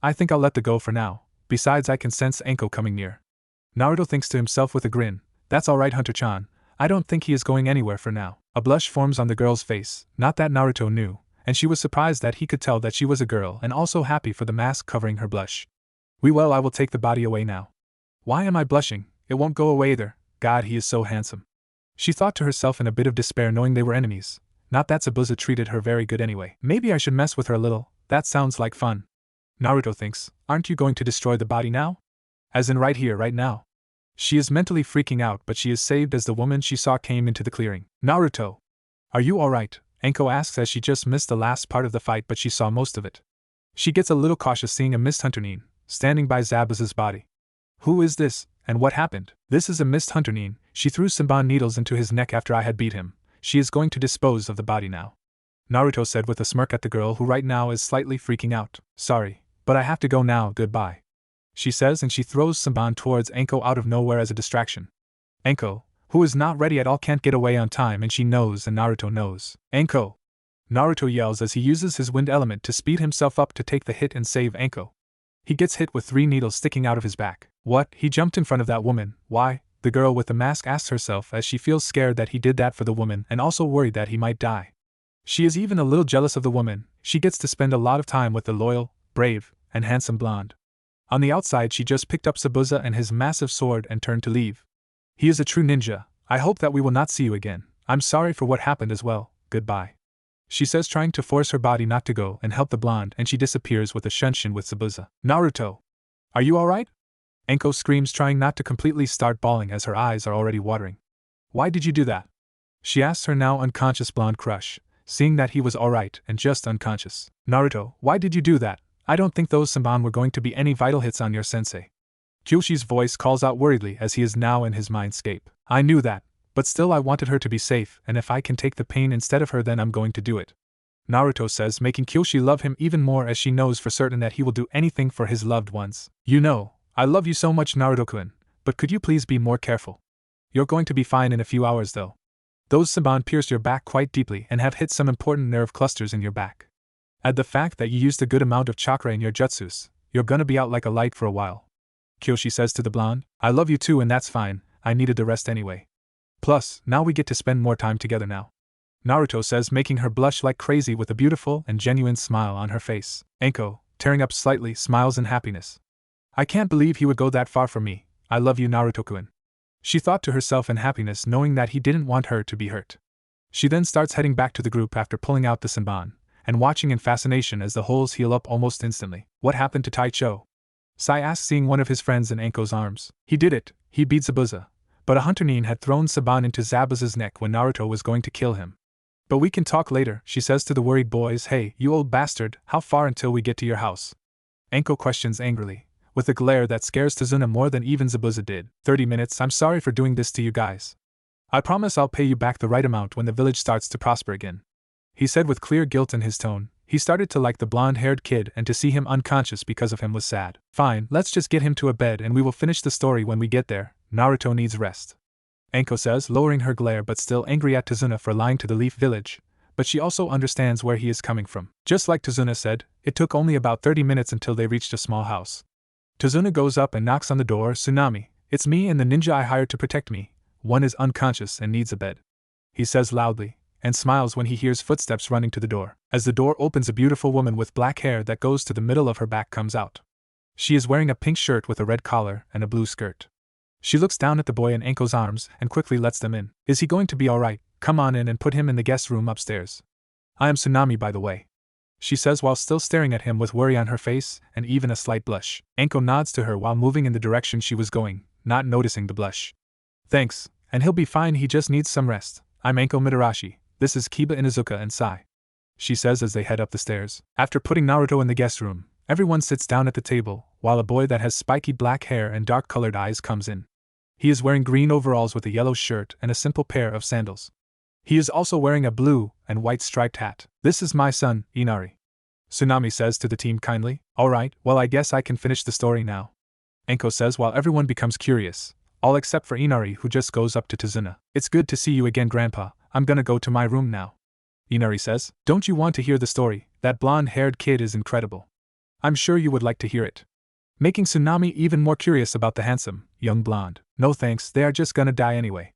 I think I'll let the go for now. Besides, I can sense Anko coming near. Naruto thinks to himself with a grin. That's alright, Hunter-chan. I don't think he is going anywhere for now. A blush forms on the girl's face, not that Naruto knew, and she was surprised that he could tell that she was a girl and also happy for the mask covering her blush. Well, I will take the body away now. Why am I blushing? It won't go away either. God, he is so handsome. She thought to herself in a bit of despair, knowing they were enemies. Not that Zabuza treated her very good anyway. Maybe I should mess with her a little, that sounds like fun. Naruto thinks, aren't you going to destroy the body now? As in right here, right now. She is mentally freaking out, but she is saved as the woman she saw came into the clearing. Naruto! Are you alright? Anko asks as she just missed the last part of the fight but she saw most of it. She gets a little cautious seeing a Mist Hunter Nin standing by Zabuza's body. Who is this, and what happened? This is a Mist Hunter Nin. She threw Senbon needles into his neck after I had beat him. She is going to dispose of the body now. Naruto said with a smirk at the girl who right now is slightly freaking out. Sorry, but I have to go now, goodbye. She says and she throws Senbon towards Anko out of nowhere as a distraction. Anko, who is not ready at all, can't get away on time, and she knows, and Naruto knows. Anko! Naruto yells as he uses his wind element to speed himself up to take the hit and save Anko. He gets hit with 3 needles sticking out of his back. What? He jumped in front of that woman, why? The girl with the mask asks herself as she feels scared that he did that for the woman and also worried that he might die. She is even a little jealous of the woman. She gets to spend a lot of time with the loyal, brave, and handsome blonde. On the outside, she just picked up Zabuza and his massive sword and turned to leave. He is a true ninja. I hope that we will not see you again. I'm sorry for what happened as well. Goodbye. She says, trying to force her body not to go and help the blonde, and she disappears with a shunshin with Zabuza. Naruto! Are you alright? Anko screams, trying not to completely start bawling as her eyes are already watering. Why did you do that? She asks her now unconscious blonde crush, seeing that he was alright and just unconscious. Naruto, why did you do that? I don't think those Senbon were going to be any vital hits on your sensei. Kyushi's voice calls out worriedly as he is now in his mindscape. I knew that, but still I wanted her to be safe, and if I can take the pain instead of her, then I'm going to do it. Naruto says, making Kyushi love him even more as she knows for certain that he will do anything for his loved ones. You know, I love you so much, Naruto-kun, but could you please be more careful? You're going to be fine in a few hours though. Those Senbon pierced your back quite deeply and have hit some important nerve clusters in your back. Add the fact that you used a good amount of chakra in your jutsus, you're gonna be out like a light for a while. Kyoshi says to the blonde, I love you too, and that's fine, I needed the rest anyway. Plus, now we get to spend more time together now. Naruto says, making her blush like crazy with a beautiful and genuine smile on her face. Anko, tearing up slightly, smiles in happiness. I can't believe he would go that far for me. I love you, Naruto-kun. She thought to herself in happiness, knowing that he didn't want her to be hurt. She then starts heading back to the group after pulling out the Senbon, and watching in fascination as the holes heal up almost instantly. What happened to Taicho? Sai asks, seeing one of his friends in Anko's arms. He did it, he beat Zabuza. But a hunter nin had thrown Senbon into Zabuza's neck when Naruto was going to kill him. But we can talk later, she says to the worried boys. Hey, you old bastard, how far until we get to your house? Anko questions angrily, with a glare that scares Tazuna more than even Zabuza did. 30 minutes, I'm sorry for doing this to you guys. I promise I'll pay you back the right amount when the village starts to prosper again. He said with clear guilt in his tone. He started to like the blonde-haired kid, and to see him unconscious because of him was sad. Fine, let's just get him to a bed and we will finish the story when we get there. Naruto needs rest. Anko says, lowering her glare but still angry at Tazuna for lying to the Leaf Village, but she also understands where he is coming from. Just like Tazuna said, it took only about 30 minutes until they reached a small house. Tazuna goes up and knocks on the door. Tsunami, it's me and the ninja I hired to protect me. One is unconscious and needs a bed. He says loudly, and smiles when he hears footsteps running to the door. As the door opens, a beautiful woman with black hair that goes to the middle of her back comes out. She is wearing a pink shirt with a red collar and a blue skirt. She looks down at the boy in Anko's arms and quickly lets them in. Is he going to be alright? Come on in and put him in the guest room upstairs. I am Tsunami, by the way, she says while still staring at him with worry on her face and even a slight blush. Anko nods to her while moving in the direction she was going, not noticing the blush. Thanks, and he'll be fine, he just needs some rest. I'm Anko Midarashi, this is Kiba, Inuzuka, and Sai, she says as they head up the stairs. After putting Naruto in the guest room, everyone sits down at the table, while a boy that has spiky black hair and dark-colored eyes comes in. He is wearing green overalls with a yellow shirt and a simple pair of sandals. He is also wearing a blue and white striped hat. This is my son, Inari, Tsunami says to the team kindly. Alright, well I guess I can finish the story now, Anko says while everyone becomes curious, all except for Inari, who just goes up to Tazuna. It's good to see you again, Grandpa. I'm gonna go to my room now, Inari says. Don't you want to hear the story? That blonde-haired kid is incredible. I'm sure you would like to hear it. Making Tsunami even more curious about the handsome, young blonde. No thanks, they are just gonna die anyway,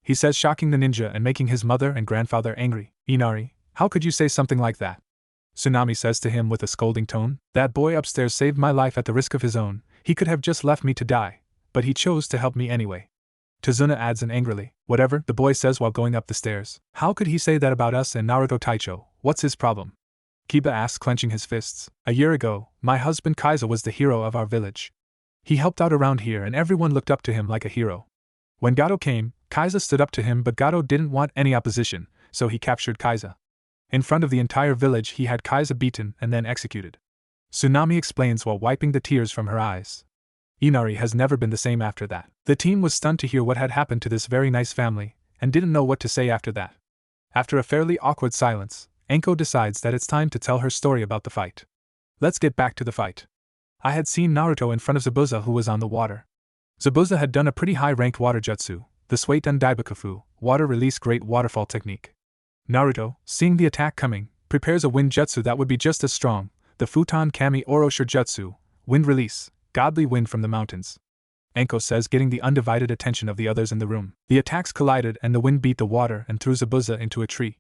he says, shocking the ninja and making his mother and grandfather angry. Inari, how could you say something like that? Tsunami says to him with a scolding tone. That boy upstairs saved my life at the risk of his own. He could have just left me to die, but he chose to help me anyway. Tazuna adds in angrily. Whatever, the boy says while going up the stairs. How could he say that about us and Naruto Taicho? What's his problem? Kiba asks, clenching his fists. A year ago, my husband Kaiza was the hero of our village. He helped out around here and everyone looked up to him like a hero. When Gato came, Kaiza stood up to him, but Gato didn't want any opposition, so he captured Kaiza. In front of the entire village he had Kaiza beaten and then executed. Tsunami explains while wiping the tears from her eyes. Inari has never been the same after that. The team was stunned to hear what had happened to this very nice family, and didn't know what to say after that. After a fairly awkward silence, Anko decides that it's time to tell her story about the fight. Let's get back to the fight. I had seen Naruto in front of Zabuza, who was on the water. Zabuza had done a pretty high-ranked water jutsu, The Sueten Daibakufu, water release great waterfall technique. Naruto, seeing the attack coming, prepares a wind jutsu that would be just as strong, the Futon Kami Oroshir Jutsu, wind release, godly wind from the mountains. Anko says, getting the undivided attention of the others in the room. The attacks collided and the wind beat the water and threw Zabuza into a tree.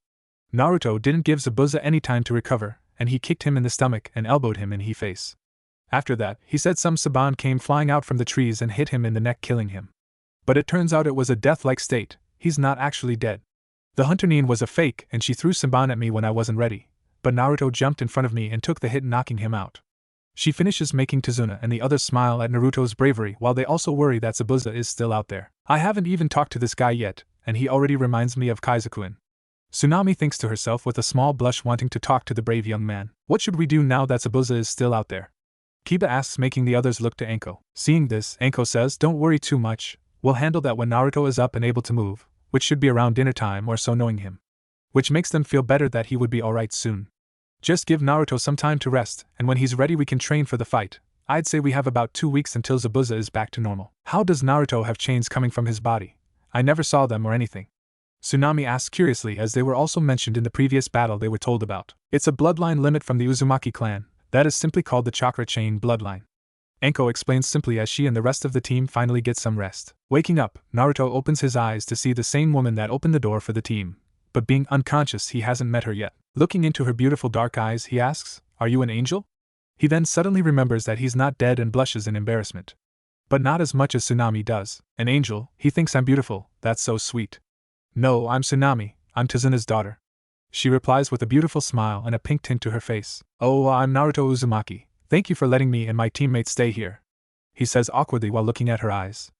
Naruto didn't give Zabuza any time to recover, and he kicked him in the stomach and elbowed him in the face. After that, he said some Saban came flying out from the trees and hit him in the neck, killing him. But it turns out it was a death-like state, he's not actually dead. The Hunter Nin was a fake and she threw Saban at me when I wasn't ready, but Naruto jumped in front of me and took the hit, knocking him out. She finishes, making Tazuna and the others smile at Naruto's bravery while they also worry that Zabuza is still out there. I haven't even talked to this guy yet, and he already reminds me of Kaizokuin. Tsunami thinks to herself with a small blush, wanting to talk to the brave young man. What should we do now that Zabuza is still out there? Kiba asks, making the others look to Anko. Seeing this, Anko says, don't worry too much, we'll handle that when Naruto is up and able to move, which should be around dinner time or so, knowing him. Which makes them feel better that he would be alright soon. Just give Naruto some time to rest, and when he's ready we can train for the fight. I'd say we have about 2 weeks until Zabuza is back to normal. How does Naruto have chains coming from his body? I never saw them or anything. Tsunami asks curiously, as they were also mentioned in the previous battle they were told about. It's a bloodline limit from the Uzumaki clan, that is simply called the chakra chain bloodline. Anko explains simply as she and the rest of the team finally get some rest. Waking up, Naruto opens his eyes to see the same woman that opened the door for the team, but being unconscious he hasn't met her yet. Looking into her beautiful dark eyes, he asks, "Are you an angel?" He then suddenly remembers that he's not dead and blushes in embarrassment. But not as much as Tsunami does. An angel, he thinks I'm beautiful, that's so sweet. No, I'm Tsunami, I'm Tazuna's daughter. She replies with a beautiful smile and a pink tint to her face. Oh, I'm Naruto Uzumaki, thank you for letting me and my teammates stay here. He says awkwardly while looking at her eyes.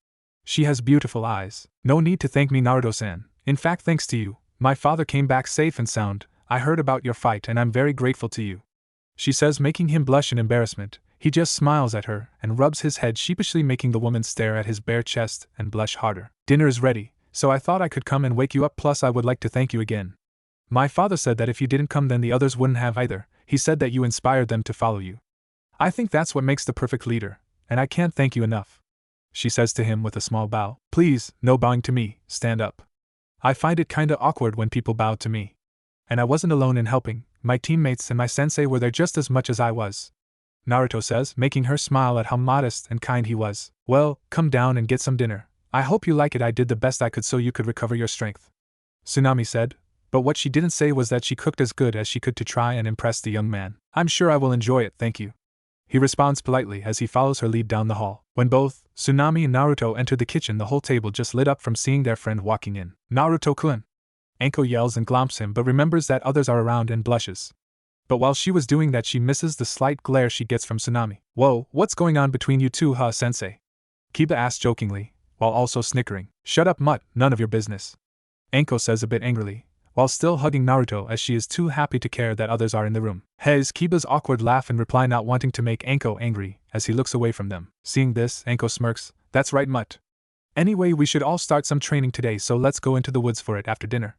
She has beautiful eyes. No need to thank me, Naruto-san. In fact, thanks to you, my father came back safe and sound. I heard about your fight and I'm very grateful to you. She says, making him blush in embarrassment. He just smiles at her and rubs his head sheepishly, making the woman stare at his bare chest and blush harder. Dinner is ready, so I thought I could come and wake you up, plus I would like to thank you again. My father said that if you didn't come then the others wouldn't have either. He said that you inspired them to follow you. I think that's what makes the perfect leader, and I can't thank you enough. She says to him with a small bow. Please, no bowing to me, stand up. I find it kinda awkward when people bow to me. And I wasn't alone in helping, my teammates and my sensei were there just as much as I was. Naruto says, making her smile at how modest and kind he was. Well, come down and get some dinner. I hope you like it. I did the best I could so you could recover your strength. Tsunami said, but what she didn't say was that she cooked as good as she could to try and impress the young man. I'm sure I will enjoy it, thank you. He responds politely as he follows her lead down the hall. When both Tsunami and Naruto enter the kitchen, the whole table just lit up from seeing their friend walking in. Naruto-kun! Anko yells and glomps him, but remembers that others are around and blushes. But while she was doing that, she misses the slight glare she gets from Tsunami. Whoa, what's going on between you two, huh, sensei? Kiba asks jokingly, while also snickering. Shut up, mutt, none of your business. Anko says a bit angrily, while still hugging Naruto as she is too happy to care that others are in the room. Has Kiba's awkward laugh in reply, not wanting to make Anko angry, as he looks away from them. Seeing this, Anko smirks. That's right, mutt. Anyway, we should all start some training today, so let's go into the woods for it after dinner.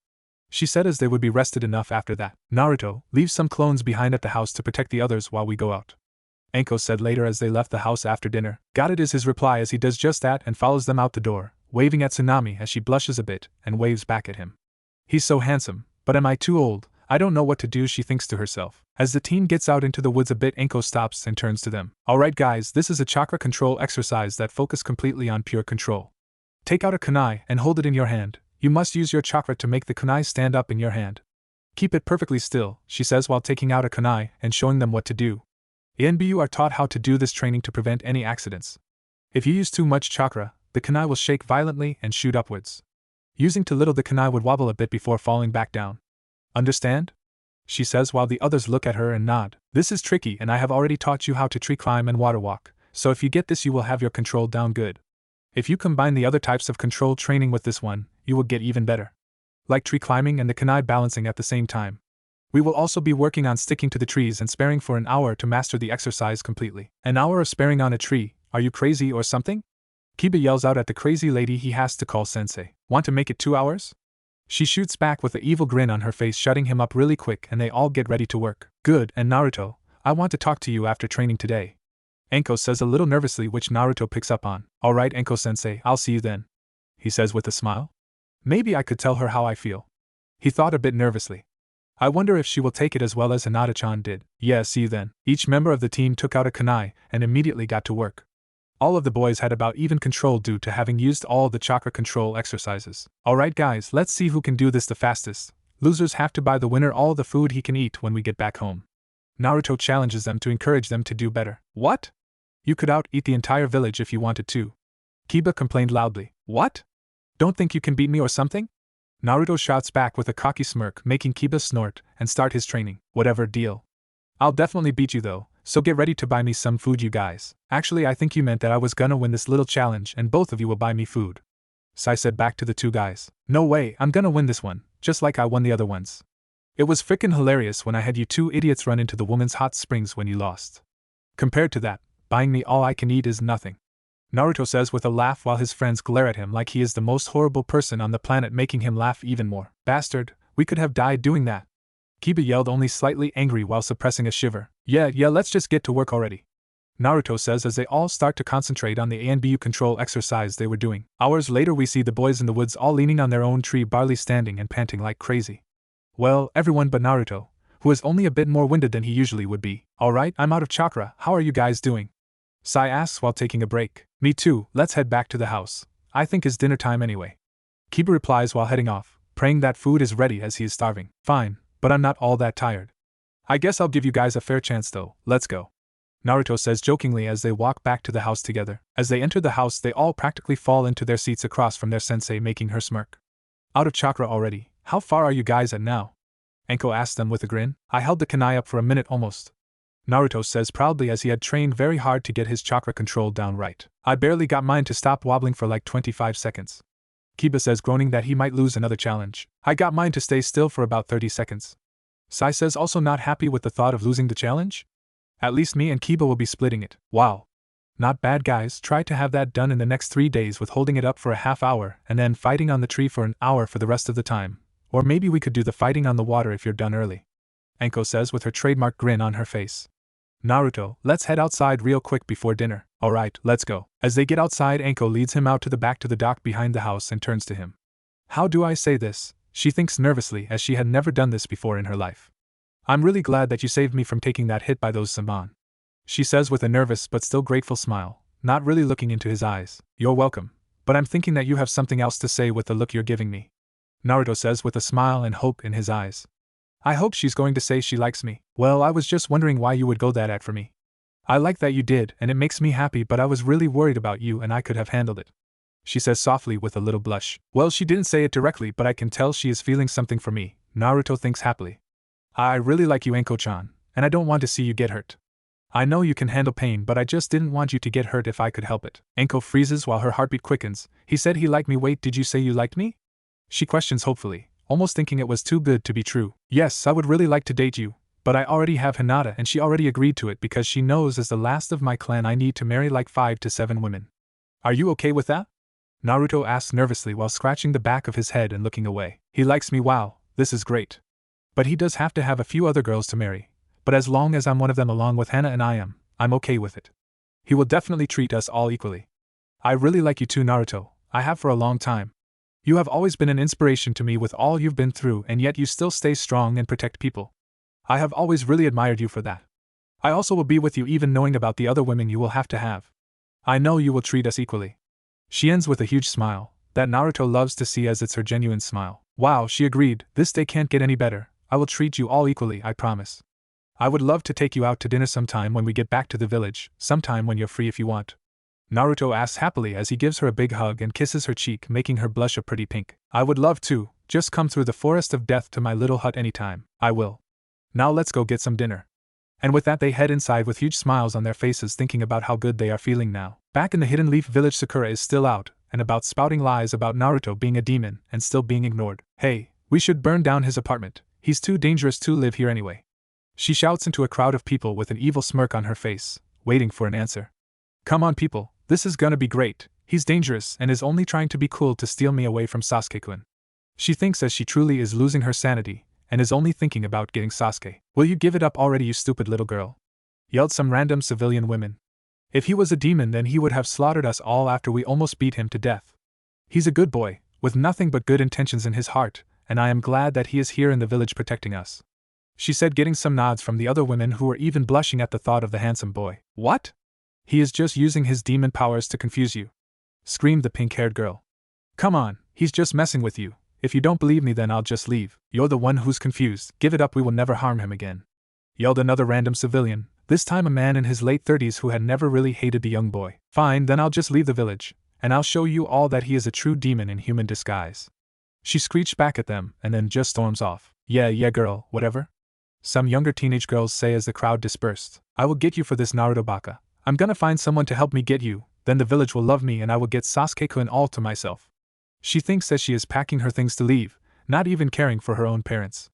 She said as they would be rested enough after that. Naruto, leave some clones behind at the house to protect the others while we go out. Anko said later as they left the house after dinner. Got it is his reply as he does just that and follows them out the door, waving at Tsunami as she blushes a bit and waves back at him. He's so handsome, but am I too old? I don't know what to do, she thinks to herself. As the team gets out into the woods a bit, Anko stops and turns to them. Alright guys, this is a chakra control exercise that focuses completely on pure control. Take out a kunai and hold it in your hand. You must use your chakra to make the kunai stand up in your hand. Keep it perfectly still, she says while taking out a kunai and showing them what to do. ENBU are taught how to do this training to prevent any accidents. If you use too much chakra, the kunai will shake violently and shoot upwards. Using too little, the kunai would wobble a bit before falling back down. Understand? She says while the others look at her and nod. This is tricky and I have already taught you how to tree climb and water walk, so if you get this you will have your control down good. If you combine the other types of control training with this one, you will get even better. Like tree climbing and the kunai balancing at the same time. We will also be working on sticking to the trees and sparing for an hour to master the exercise completely. An hour of sparing on a tree, are you crazy or something? Kiba yells out at the crazy lady he has to call sensei. Want to make it 2 hours? She shoots back with an evil grin on her face, shutting him up really quick, and they all get ready to work. Good, and Naruto, I want to talk to you after training today. Anko says a little nervously, which Naruto picks up on. Alright Anko-sensei, I'll see you then. he says with a smile. Maybe I could tell her how I feel. He thought a bit nervously. I wonder if she will take it as well as Hinata-chan did. Yeah, see you then. Each member of the team took out a kunai and immediately got to work. All of the boys had about even control due to having used all the chakra control exercises. Alright guys, let's see who can do this the fastest. Losers have to buy the winner all the food he can eat when we get back home. Naruto challenges them to encourage them to do better. What? You could out-eat the entire village if you wanted to. Kiba complained loudly. What? Don't think you can beat me or something? Naruto shouts back with a cocky smirk, making Kiba snort and start his training. Whatever, deal. I'll definitely beat you though, so get ready to buy me some food you guys. Actually, I think you meant that I was gonna win this little challenge and both of you will buy me food. Sai said back to the two guys. No way, I'm gonna win this one, just like I won the other ones. It was frickin' hilarious when I had you two idiots run into the woman's hot springs when you lost. Compared to that, buying me all I can eat is nothing. Naruto says with a laugh while his friends glare at him like he is the most horrible person on the planet, making him laugh even more. Bastard, we could have died doing that. Kiba yelled, only slightly angry while suppressing a shiver. Yeah, let's just get to work already. Naruto says as they all start to concentrate on the ANBU control exercise they were doing. Hours later we see the boys in the woods all leaning on their own tree barley, standing and panting like crazy. Well, everyone but Naruto, who is only a bit more winded than he usually would be. Alright, I'm out of chakra, how are you guys doing? Sai asks while taking a break. Me too, let's head back to the house. I think it's dinner time anyway. Kiba replies while heading off, praying that food is ready as he is starving. Fine, but I'm not all that tired. I guess I'll give you guys a fair chance though, let's go. Naruto says jokingly as they walk back to the house together. As they enter the house they all practically fall into their seats across from their sensei, making her smirk. Out of chakra already, how far are you guys at now? Enko asked them with a grin. I held the kunai up for a minute almost. Naruto says proudly as he had trained very hard to get his chakra control down right. I barely got mine to stop wobbling for like 25 seconds. Kiba says groaning that he might lose another challenge. I got mine to stay still for about 30 seconds. Sai says also not happy with the thought of losing the challenge? At least me and Kiba will be splitting it. Wow. Not bad guys, try to have that done in the next 3 days with holding it up for a half hour and then fighting on the tree for an hour for the rest of the time. Or maybe we could do the fighting on the water if you're done early. Enko says with her trademark grin on her face. Naruto, let's head outside real quick before dinner. Alright, let's go. As they get outside, Enko leads him out to the dock behind the house and turns to him. How do I say this? She thinks nervously as she had never done this before in her life. I'm really glad that you saved me from taking that hit by those Saman. She says with a nervous but still grateful smile, not really looking into his eyes. You're welcome, but I'm thinking that you have something else to say with the look you're giving me. Naruto says with a smile and hope in his eyes. I hope she's going to say she likes me. Well, I was just wondering why you would go that at for me. I like that you did, and it makes me happy, but I was really worried about you and I could have handled it. She says softly with a little blush. Well, she didn't say it directly, but I can tell she is feeling something for me, Naruto thinks happily. I really like you, Enko-chan, and I don't want to see you get hurt. I know you can handle pain, but I just didn't want you to get hurt if I could help it. Enko freezes while her heartbeat quickens. He said he liked me. Wait, did you say you liked me? She questions hopefully, almost thinking it was too good to be true. Yes, I would really like to date you, but I already have Hinata and she already agreed to it because she knows as the last of my clan I need to marry like 5 to 7 women. Are you okay with that? Naruto asks nervously while scratching the back of his head and looking away. He likes me, wow, this is great. But he does have to have a few other girls to marry, but as long as I'm one of them along with Hana and I'm okay with it. He will definitely treat us all equally. I really like you too, Naruto, I have for a long time. You have always been an inspiration to me with all you've been through, and yet you still stay strong and protect people. I have always really admired you for that. I also will be with you even knowing about the other women you will have to have. I know you will treat us equally. She ends with a huge smile, that Naruto loves to see as it's her genuine smile. Wow, she agreed, this day can't get any better. I will treat you all equally, I promise. I would love to take you out to dinner sometime when we get back to the village, sometime when you're free if you want. Naruto asks happily as he gives her a big hug and kisses her cheek, making her blush a pretty pink. I would love to, just come through the forest of death to my little hut anytime. I will. Now let's go get some dinner. And with that they head inside with huge smiles on their faces, thinking about how good they are feeling now. Back in the Hidden Leaf Village, Sakura is still out and about spouting lies about Naruto being a demon and still being ignored. Hey, we should burn down his apartment. He's too dangerous to live here anyway. She shouts into a crowd of people with an evil smirk on her face, waiting for an answer. Come on people, this is gonna be great. He's dangerous and is only trying to be cool to steal me away from Sasuke-kun. She thinks as she truly is losing her sanity and is only thinking about getting Sasuke. Will you give it up already, you stupid little girl? Yelled some random civilian women. If he was a demon then he would have slaughtered us all after we almost beat him to death. He's a good boy, with nothing but good intentions in his heart, and I am glad that he is here in the village protecting us," she said, getting some nods from the other women who were even blushing at the thought of the handsome boy. "What? He is just using his demon powers to confuse you," screamed the pink-haired girl. "Come on, he's just messing with you. If you don't believe me, then I'll just leave." "You're the one who's confused. Give it up, we will never harm him again," yelled another random civilian, this time a man in his late 30s who had never really hated the young boy. "Fine, then I'll just leave the village, and I'll show you all that he is a true demon in human disguise," she screeched back at them, and then just storms off. Yeah, girl, whatever," some younger teenage girls say as the crowd dispersed. "I will get you for this, Naruto baka. I'm gonna find someone to help me get you, then the village will love me and I will get Sasuke-kun all to myself." She thinks that she is packing her things to leave, not even caring for her own parents.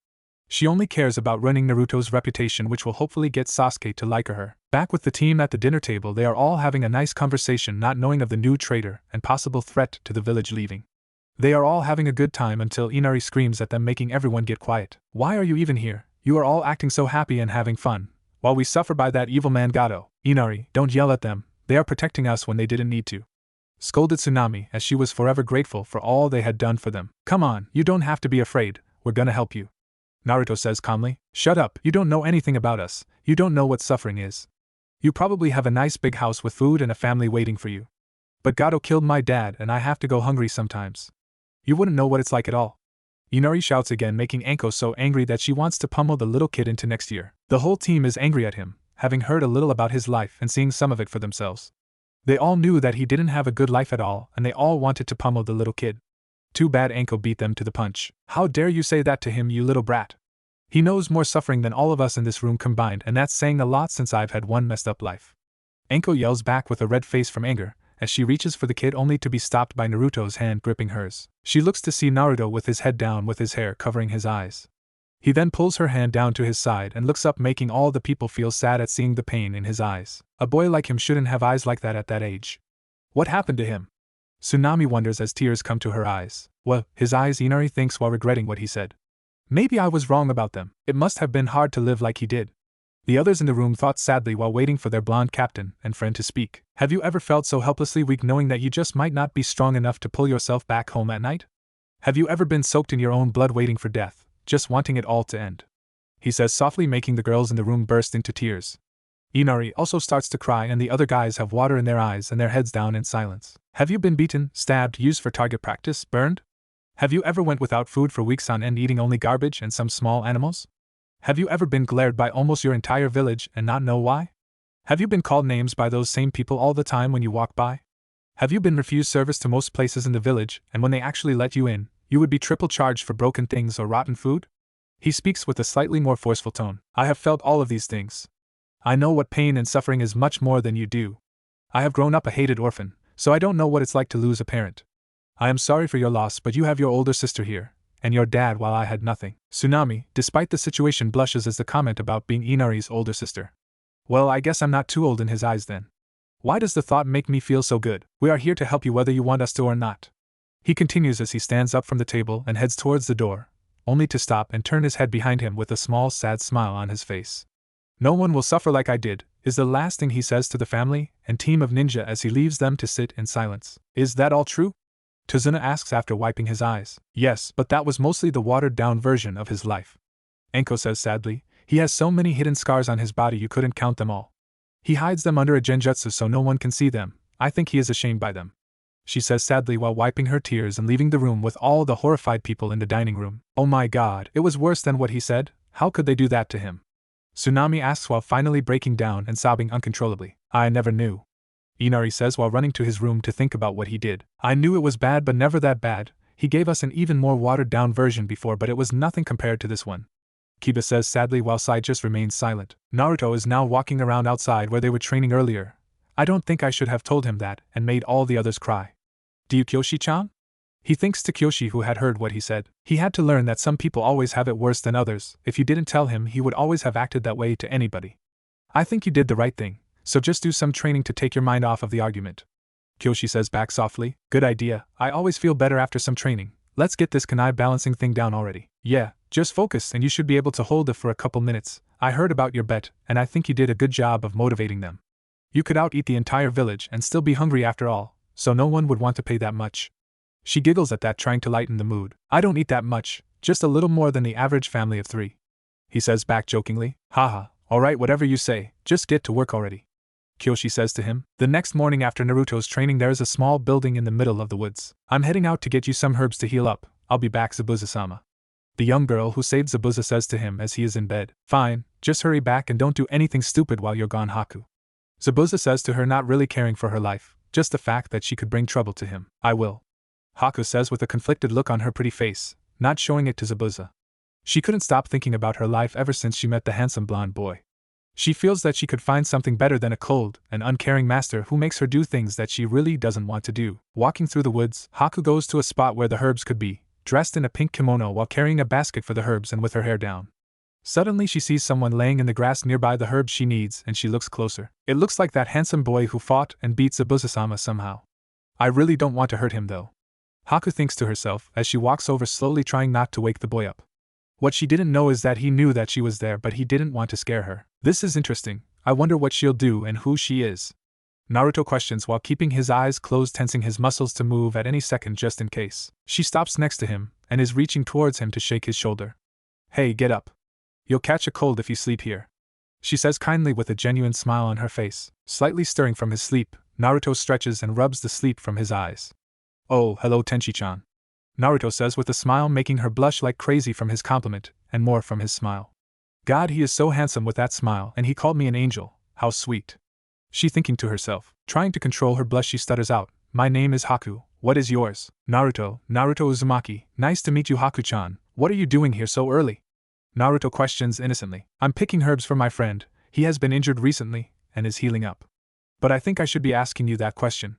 She only cares about ruining Naruto's reputation, which will hopefully get Sasuke to like her. Back with the team at the dinner table, they are all having a nice conversation, not knowing of the new traitor and possible threat to the village leaving. They are all having a good time until Inari screams at them, making everyone get quiet. "Why are you even here? You are all acting so happy and having fun, while we suffer by that evil man Gato." "Inari, don't yell at them, they are protecting us when they didn't need to," scolded Tsunami, as she was forever grateful for all they had done for them. "Come on, you don't have to be afraid, we're gonna help you," Naruto says calmly. "Shut up, you don't know anything about us, you don't know what suffering is. You probably have a nice big house with food and a family waiting for you. But Gato killed my dad and I have to go hungry sometimes. You wouldn't know what it's like at all." Inari shouts again, making Anko so angry that she wants to pummel the little kid into next year. The whole team is angry at him, having heard a little about his life and seeing some of it for themselves. They all knew that he didn't have a good life at all, and they all wanted to pummel the little kid. Too bad Anko beat them to the punch. "How dare you say that to him, you little brat? He knows more suffering than all of us in this room combined, and that's saying a lot since I've had one messed up life." Anko yells back with a red face from anger, as she reaches for the kid only to be stopped by Naruto's hand gripping hers. She looks to see Naruto with his head down with his hair covering his eyes. He then pulls her hand down to his side and looks up, making all the people feel sad at seeing the pain in his eyes. A boy like him shouldn't have eyes like that at that age. What happened to him? Tsunami wonders as tears come to her eyes. Well, his eyes, Inari thinks while regretting what he said. Maybe I was wrong about them. It must have been hard to live like he did. The others in the room thought sadly while waiting for their blonde captain and friend to speak. Have you ever felt so helplessly weak knowing that you just might not be strong enough to pull yourself back home at night? Have you ever been soaked in your own blood waiting for death, just wanting it all to end? He says softly, making the girls in the room burst into tears. Inari also starts to cry and the other guys have water in their eyes and their heads down in silence. Have you been beaten, stabbed, used for target practice, burned? Have you ever went without food for weeks on end, eating only garbage and some small animals? Have you ever been glared by almost your entire village and not know why? Have you been called names by those same people all the time when you walk by? Have you been refused service to most places in the village, and when they actually let you in, you would be triple charged for broken things or rotten food? He speaks with a slightly more forceful tone. I have felt all of these things. I know what pain and suffering is much more than you do. I have grown up a hated orphan, so I don't know what it's like to lose a parent. I am sorry for your loss, but you have your older sister here, and your dad while I had nothing. Tsunami, despite the situation, blushes as the comment about being Inari's older sister. Well, I guess I'm not too old in his eyes then. Why does the thought make me feel so good? We are here to help you whether you want us to or not. He continues as he stands up from the table and heads towards the door, only to stop and turn his head behind him with a small sad smile on his face. No one will suffer like I did, is the last thing he says to the family and team of ninja as he leaves them to sit in silence. Is that all true? Tazuna asks after wiping his eyes. Yes, but that was mostly the watered-down version of his life. Enko says sadly, he has so many hidden scars on his body you couldn't count them all. He hides them under a genjutsu so no one can see them. I think he is ashamed by them. She says sadly while wiping her tears and leaving the room with all the horrified people in the dining room. Oh my god, it was worse than what he said? How could they do that to him? Tsunami asks while finally breaking down and sobbing uncontrollably. I never knew. Inari says while running to his room to think about what he did. I knew it was bad but never that bad. He gave us an even more watered-down version before, but it was nothing compared to this one. Kiba says sadly while Sai just remains silent. Naruto is now walking around outside where they were training earlier. I don't think I should have told him that and made all the others cry. Do you, Kyoshi-chan? He thinks to Kyoshi, who had heard what he said. He had to learn that some people always have it worse than others. If you didn't tell him, he would always have acted that way to anybody. I think you did the right thing. So just do some training to take your mind off of the argument. Kyoshi says back softly. Good idea, I always feel better after some training. Let's get this kunai balancing thing down already. Yeah, just focus and you should be able to hold it for a couple minutes. I heard about your bet, and I think you did a good job of motivating them. You could out-eat the entire village and still be hungry after all, so no one would want to pay that much. She giggles at that, trying to lighten the mood. I don't eat that much, just a little more than the average family of 3. He says back jokingly. Haha, alright, whatever you say, just get to work already. Kyoshi says to him. The next morning after Naruto's training, there is a small building in the middle of the woods. I'm heading out to get you some herbs to heal up. I'll be back, Zabuza-sama. The young girl who saved Zabuza says to him as he is in bed. Fine, just hurry back and don't do anything stupid while you're gone, Haku. Zabuza says to her, not really caring for her life, just the fact that she could bring trouble to him. I will. Haku says with a conflicted look on her pretty face, not showing it to Zabuza. She couldn't stop thinking about her life ever since she met the handsome blonde boy. She feels that she could find something better than a cold and uncaring master who makes her do things that she really doesn't want to do. Walking through the woods, Haku goes to a spot where the herbs could be, dressed in a pink kimono while carrying a basket for the herbs and with her hair down. Suddenly she sees someone laying in the grass nearby the herbs she needs, and she looks closer. It looks like that handsome boy who fought and beat Zabuza-sama somehow. I really don't want to hurt him though. Haku thinks to herself as she walks over, slowly trying not to wake the boy up. What she didn't know is that he knew that she was there, but he didn't want to scare her. This is interesting. I wonder what she'll do and who she is. Naruto questions while keeping his eyes closed, tensing his muscles to move at any second just in case. She stops next to him and is reaching towards him to shake his shoulder. Hey, get up. You'll catch a cold if you sleep here, she says kindly with a genuine smile on her face. Slightly stirring from his sleep, Naruto stretches and rubs the sleep from his eyes. Oh, hello Tenchi-chan, Naruto says with a smile, making her blush like crazy from his compliment, and more from his smile. God, he is so handsome with that smile, and he called me an angel, how sweet. She thinking to herself. Trying to control her blush, she stutters out, my name is Haku, what is yours? Naruto Uzumaki, nice to meet you Haku-chan, what are you doing here so early? Naruto questions innocently. I'm picking herbs for my friend, he has been injured recently, and is healing up. But I think I should be asking you that question.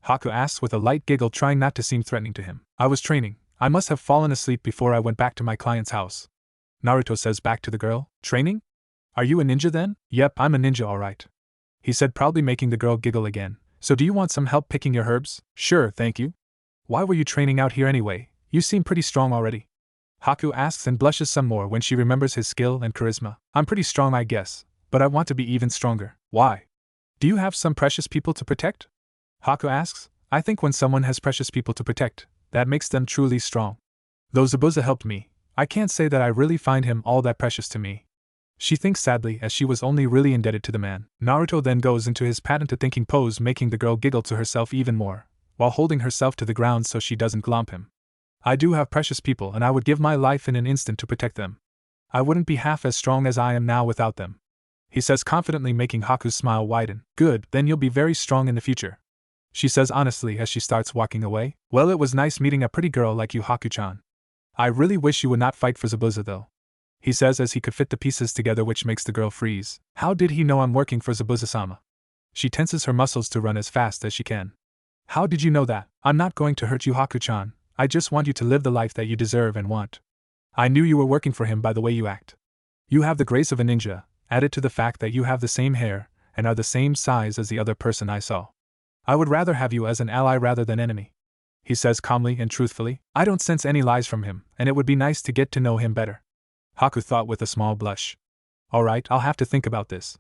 Haku asks with a light giggle, trying not to seem threatening to him. I was training, I must have fallen asleep before I went back to my client's house. Naruto says back to the girl. Training? Are you a ninja then? Yep, I'm a ninja alright, he said, proudly, making the girl giggle again. So do you want some help picking your herbs? Sure, thank you. Why were you training out here anyway? You seem pretty strong already. Haku asks and blushes some more when she remembers his skill and charisma. I'm pretty strong, I guess, but I want to be even stronger. Why? Do you have some precious people to protect? Haku asks. I think when someone has precious people to protect, that makes them truly strong. Though Zabuza helped me, I can't say that I really find him all that precious to me. She thinks sadly, as she was only really indebted to the man. Naruto then goes into his patent thinking pose, making the girl giggle to herself even more, while holding herself to the ground so she doesn't glomp him. I do have precious people, and I would give my life in an instant to protect them. I wouldn't be half as strong as I am now without them, he says confidently, making Haku's smile widen. Good, then you'll be very strong in the future, she says honestly as she starts walking away. Well, it was nice meeting a pretty girl like you, Haku-chan. I really wish you would not fight for Zabuza though, he says as he could fit the pieces together, which makes the girl freeze. How did he know I'm working for Zabuza-sama? She tenses her muscles to run as fast as she can. How did you know that? I'm not going to hurt you, Haku-chan. I just want you to live the life that you deserve and want. I knew you were working for him by the way you act. You have the grace of a ninja, added to the fact that you have the same hair and are the same size as the other person I saw. I would rather have you as an ally rather than enemy, he says calmly and truthfully. I don't sense any lies from him, and it would be nice to get to know him better, Haku thought with a small blush. Alright, I'll have to think about this,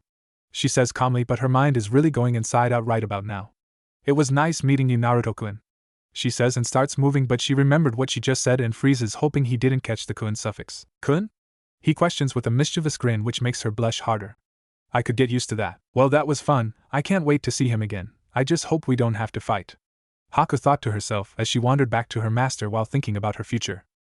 she says calmly, but her mind is really going inside out right about now. It was nice meeting you, Naruto-kun, she says and starts moving, but she remembered what she just said and freezes, hoping he didn't catch the kun suffix. Kun? He questions with a mischievous grin which makes her blush harder. I could get used to that. Well, that was fun, I can't wait to see him again. I just hope we don't have to fight, Haku thought to herself as she wandered back to her master while thinking about her future.